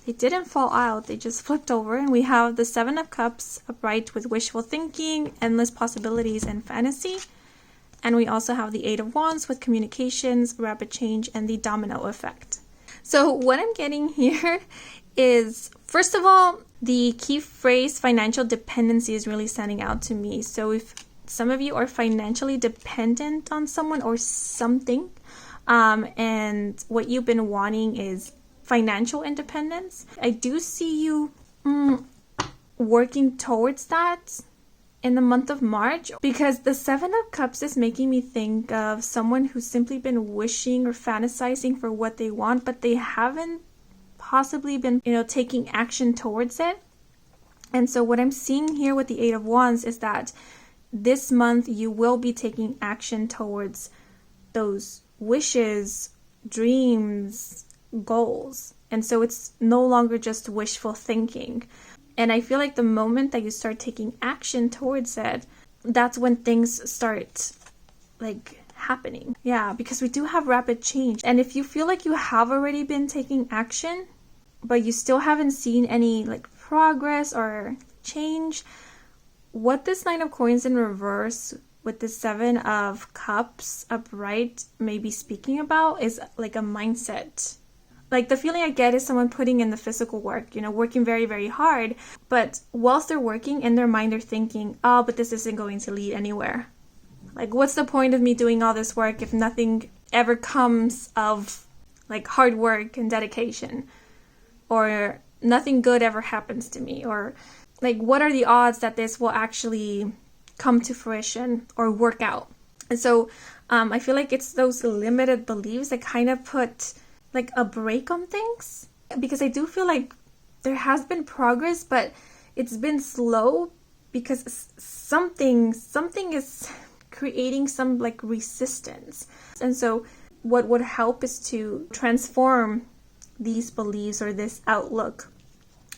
They didn't fall out, they just flipped over. And we have the Seven of Cups upright with wishful thinking, endless possibilities, and fantasy. And we also have the Eight of Wands with communications, rapid change, and the domino effect. So what I'm getting here is, first of all, the key phrase financial dependency is really standing out to me. So if some of you are financially dependent on someone or something, and what you've been wanting is financial independence, I do see you working towards that in the month of March, because the Seven of Cups is making me think of someone who's simply been wishing or fantasizing for what they want, but they haven't possibly been, taking action towards it. And so what I'm seeing here with the Eight of Wands is that this month you will be taking action towards those wishes, dreams, goals. And so it's no longer just wishful thinking. And I feel like the moment that you start taking action towards it, that's when things start happening. Yeah, because we do have rapid change. And if you feel like you have already been taking action, but you still haven't seen any progress or change, what this Nine of Coins in reverse with the Seven of Cups upright may be speaking about is a mindset. The feeling I get is someone putting in the physical work, working very, very hard. But whilst they're working, in their mind they're thinking, oh, but this isn't going to lead anywhere. What's the point of me doing all this work if nothing ever comes of hard work and dedication? Or nothing good ever happens to me? Or what are the odds that this will actually come to fruition or work out? And so I feel like it's those limited beliefs that kind of put a break on things, because I do feel like there has been progress, but it's been slow because something is creating some resistance. And so what would help is to transform these beliefs or this outlook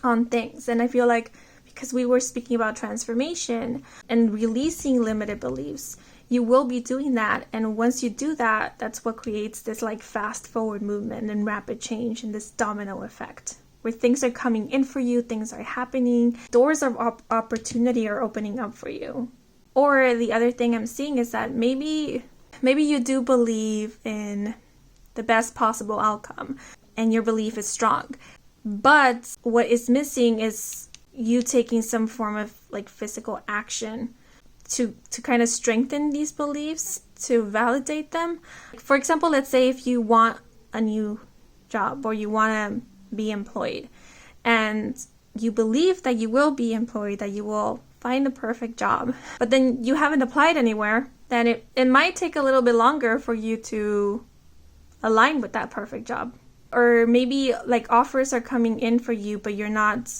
on things. And I feel like because we were speaking about transformation and releasing limited beliefs, you will be doing that. And once you do that, that's what creates this fast forward movement and rapid change and this domino effect where things are coming in for you, things are happening, doors of opportunity are opening up for you. Or the other thing I'm seeing is that maybe you do believe in the best possible outcome and your belief is strong. But what is missing is you taking some form of physical action to kind of strengthen these beliefs, to validate them. For example, let's say if you want a new job or you want to be employed and you believe that you will be employed, that you will find a perfect job, but then you haven't applied anywhere, then it might take a little bit longer for you to align with that perfect job. Or maybe offers are coming in for you, but you're not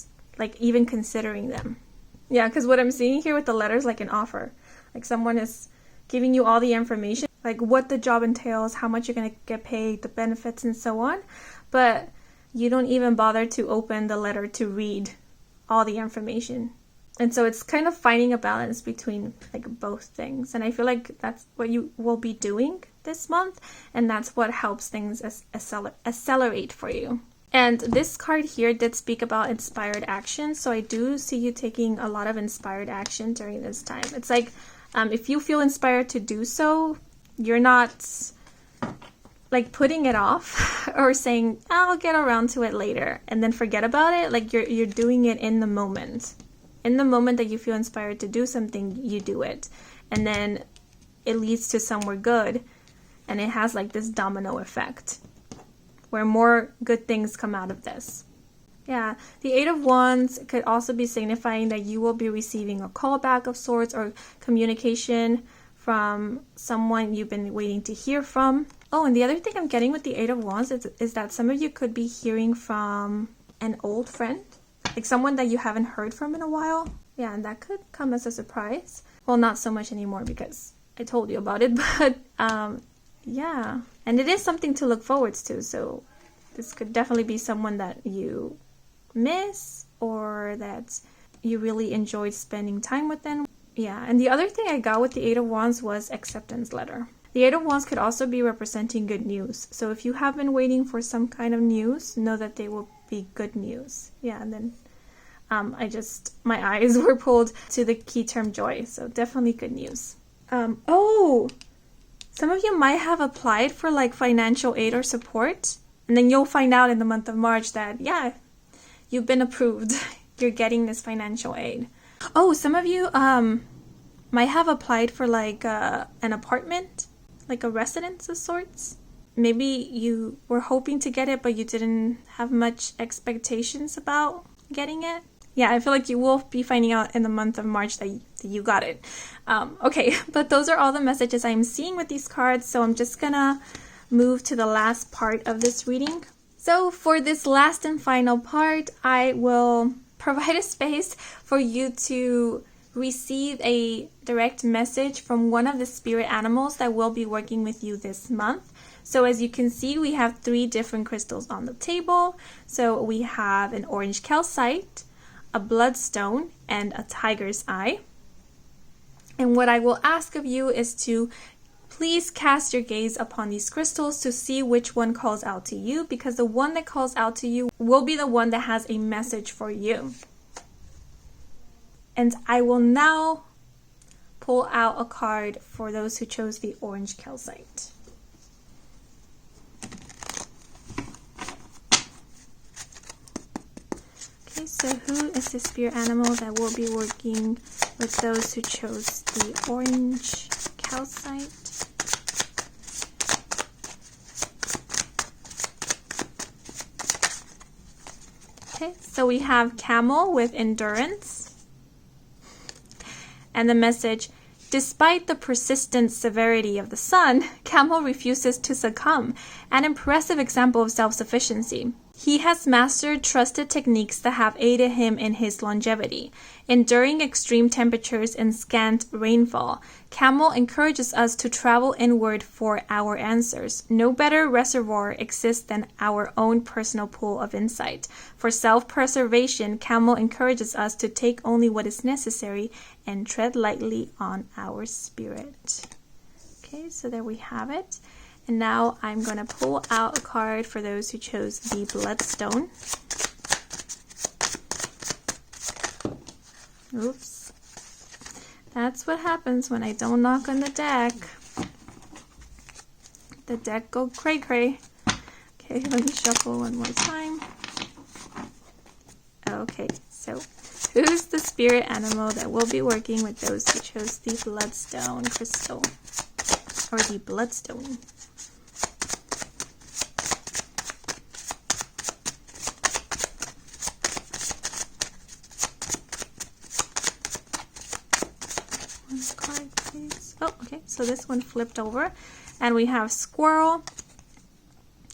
even considering them. Yeah, because what I'm seeing here with the letters, an offer. Someone is giving you all the information, what the job entails, how much you're going to get paid, the benefits, and so on. But you don't even bother to open the letter to read all the information. And so it's kind of finding a balance between like both things. And I feel like that's what you will be doing this month. And that's what helps things accelerate for you. And this card here did speak about inspired action. So I do see you taking a lot of inspired action during this time. It's like if you feel inspired to do so, you're not like putting it off or saying, I'll get around to it later and then forget about it. Like you're doing it in the moment. In the moment that you feel inspired to do something, you do it. And then it leads to somewhere good. And it has like this domino effect where more good things come out of this. Yeah, the Eight of Wands could also be signifying that you will be receiving a callback of sorts or communication from someone you've been waiting to hear from. Oh, and the other thing I'm getting with the Eight of Wands is that some of you could be hearing from an old friend. Like someone that you haven't heard from in a while. Yeah, and that could come as a surprise. Well, not so much anymore because I told you about it, but yeah. And it is something to look forward to, so this could definitely be someone that you miss or that you really enjoyed spending time with them. Yeah, and the other thing I got with the Eight of Wands was acceptance letter. The Eight of Wands could also be representing good news. So if you have been waiting for some kind of news, know that they will be good news. Yeah, and then my eyes were pulled to the key term joy. So definitely good news. Oh, some of you might have applied for like financial aid or support. And then you'll find out in the month of March that, yeah, you've been approved. You're getting this financial aid. Oh, some of you might have applied for like an apartment, like a residence of sorts. Maybe you were hoping to get it, but you didn't have much expectations about getting it. Yeah, I feel like you will be finding out in the month of March that you got it. Okay, but those are all the messages I'm seeing with these cards. So I'm just gonna move to the last part of this reading. So for this last and final part, I will provide a space for you to receive a direct message from one of the spirit animals that will be working with you this month. So as you can see, we have 3 different crystals on the table. So we have an orange calcite, a bloodstone, and a tiger's eye. And what I will ask of you is to please cast your gaze upon these crystals to see which one calls out to you, because the one that calls out to you will be the one that has a message for you. And I will now pull out a card for those who chose the orange calcite. Okay, so who is the spirit animal that will be working with those who chose the orange calcite? Okay, so we have camel with endurance. And the message, despite the persistent severity of the sun, camel refuses to succumb, an impressive example of self-sufficiency. He has mastered trusted techniques that have aided him in his longevity. Enduring extreme temperatures and scant rainfall, camel encourages us to travel inward for our answers. No better reservoir exists than our own personal pool of insight. For self-preservation, camel encourages us to take only what is necessary and tread lightly on our spirit. Okay, so there we have it. And now I'm going to pull out a card for those who chose the bloodstone. Oops. That's what happens when I don't knock on the deck. The deck go cray-cray. Okay, let me shuffle one more time. Okay, so who's the spirit animal that will be working with those who chose the bloodstone crystal? Or the bloodstone? Card, please. Oh, okay, so this one flipped over and we have squirrel,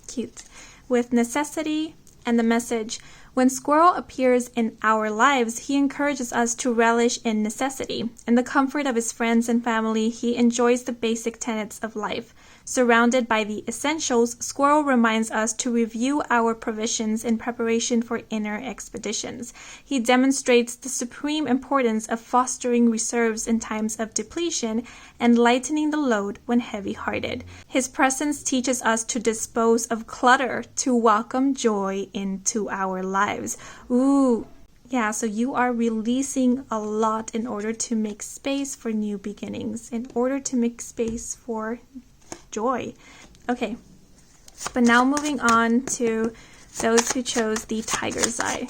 cute, with necessity, and the message, when squirrel appears in our lives, he encourages us to relish in necessity. In the comfort of his friends and family, he enjoys the basic tenets of life. Surrounded by the essentials, Squirrel reminds us to review our provisions in preparation for inner expeditions. He demonstrates the supreme importance of fostering reserves in times of depletion and lightening the load when heavy-hearted. His presence teaches us to dispose of clutter to welcome joy into our lives. Ooh. Yeah, so you are releasing a lot in order to make space for new beginnings, in order to make space for joy. Okay, but now moving on to those who chose the Tiger's Eye.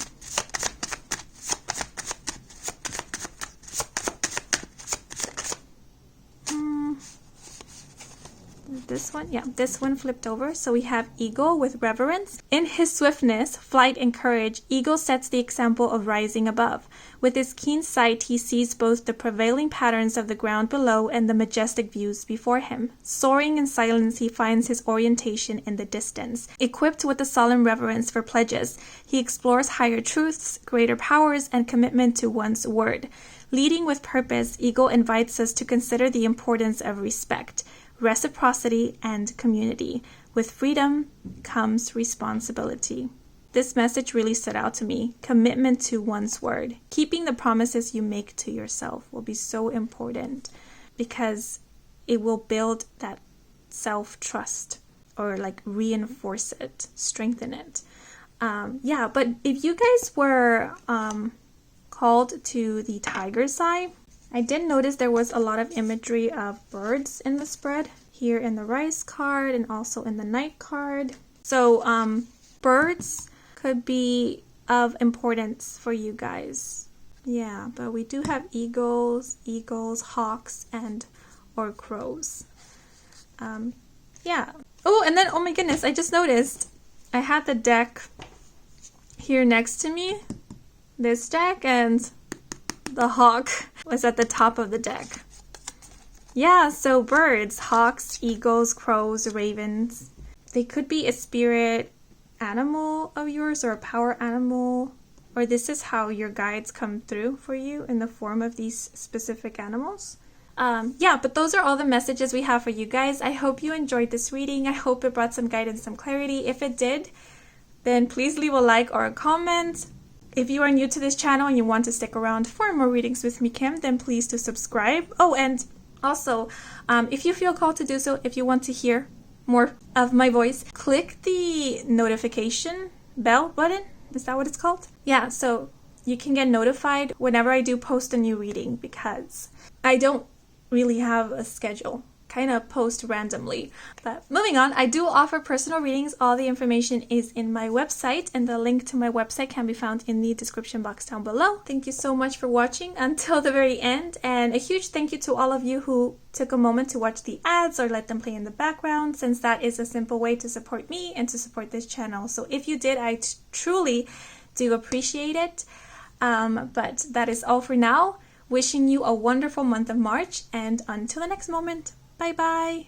This one, yeah, this one flipped over. So we have Eagle with reverence. In his swiftness, flight, and courage, Eagle sets the example of rising above. With his keen sight, he sees both the prevailing patterns of the ground below and the majestic views before him. Soaring in silence, he finds his orientation in the distance. Equipped with a solemn reverence for pledges, he explores higher truths, greater powers, and commitment to one's word. Leading with purpose, Eagle invites us to consider the importance of respect, reciprocity, and community. With freedom comes responsibility. This message really stood out to me. Commitment to one's word. Keeping the promises you make to yourself will be so important because it will build that self-trust or like reinforce it, strengthen it. Yeah, but if you guys were called to the Tiger's Eye, I did notice there was a lot of imagery of birds in the spread here in the Rise card and also in the Knight card. So birds could be of importance for you guys. Yeah, but we do have eagles, hawks, or crows. Yeah. Oh, and then, oh my goodness, I just noticed I had the deck here next to me. This deck, and the hawk was at the top of the deck. Yeah, so birds, hawks, eagles, crows, ravens. They could be a spirit animal of yours or a power animal, or this is how your guides come through for you in the form of these specific animals. Yeah, but those are all the messages we have for you guys. I hope you enjoyed this reading. I hope it brought some guidance, some clarity. If it did, then please leave a like or a comment. If you are new to this channel and you want to stick around for more readings with me, Kim, then please do subscribe. Oh, and also, if you feel called to do so, if you want to hear more of my voice, click the notification bell button. Is that what it's called? Yeah, so you can get notified whenever I do post a new reading because I don't really have a schedule. Kind of post randomly. But moving on, I do offer personal readings. All the information is in my website, and the link to my website can be found in the description box down below. Thank you so much for watching until the very end, and a huge thank you to all of you who took a moment to watch the ads or let them play in the background, since that is a simple way to support me and to support this channel. So if you did, I truly do appreciate it. But that is all for now. Wishing you a wonderful month of March, and until the next moment. Bye-bye.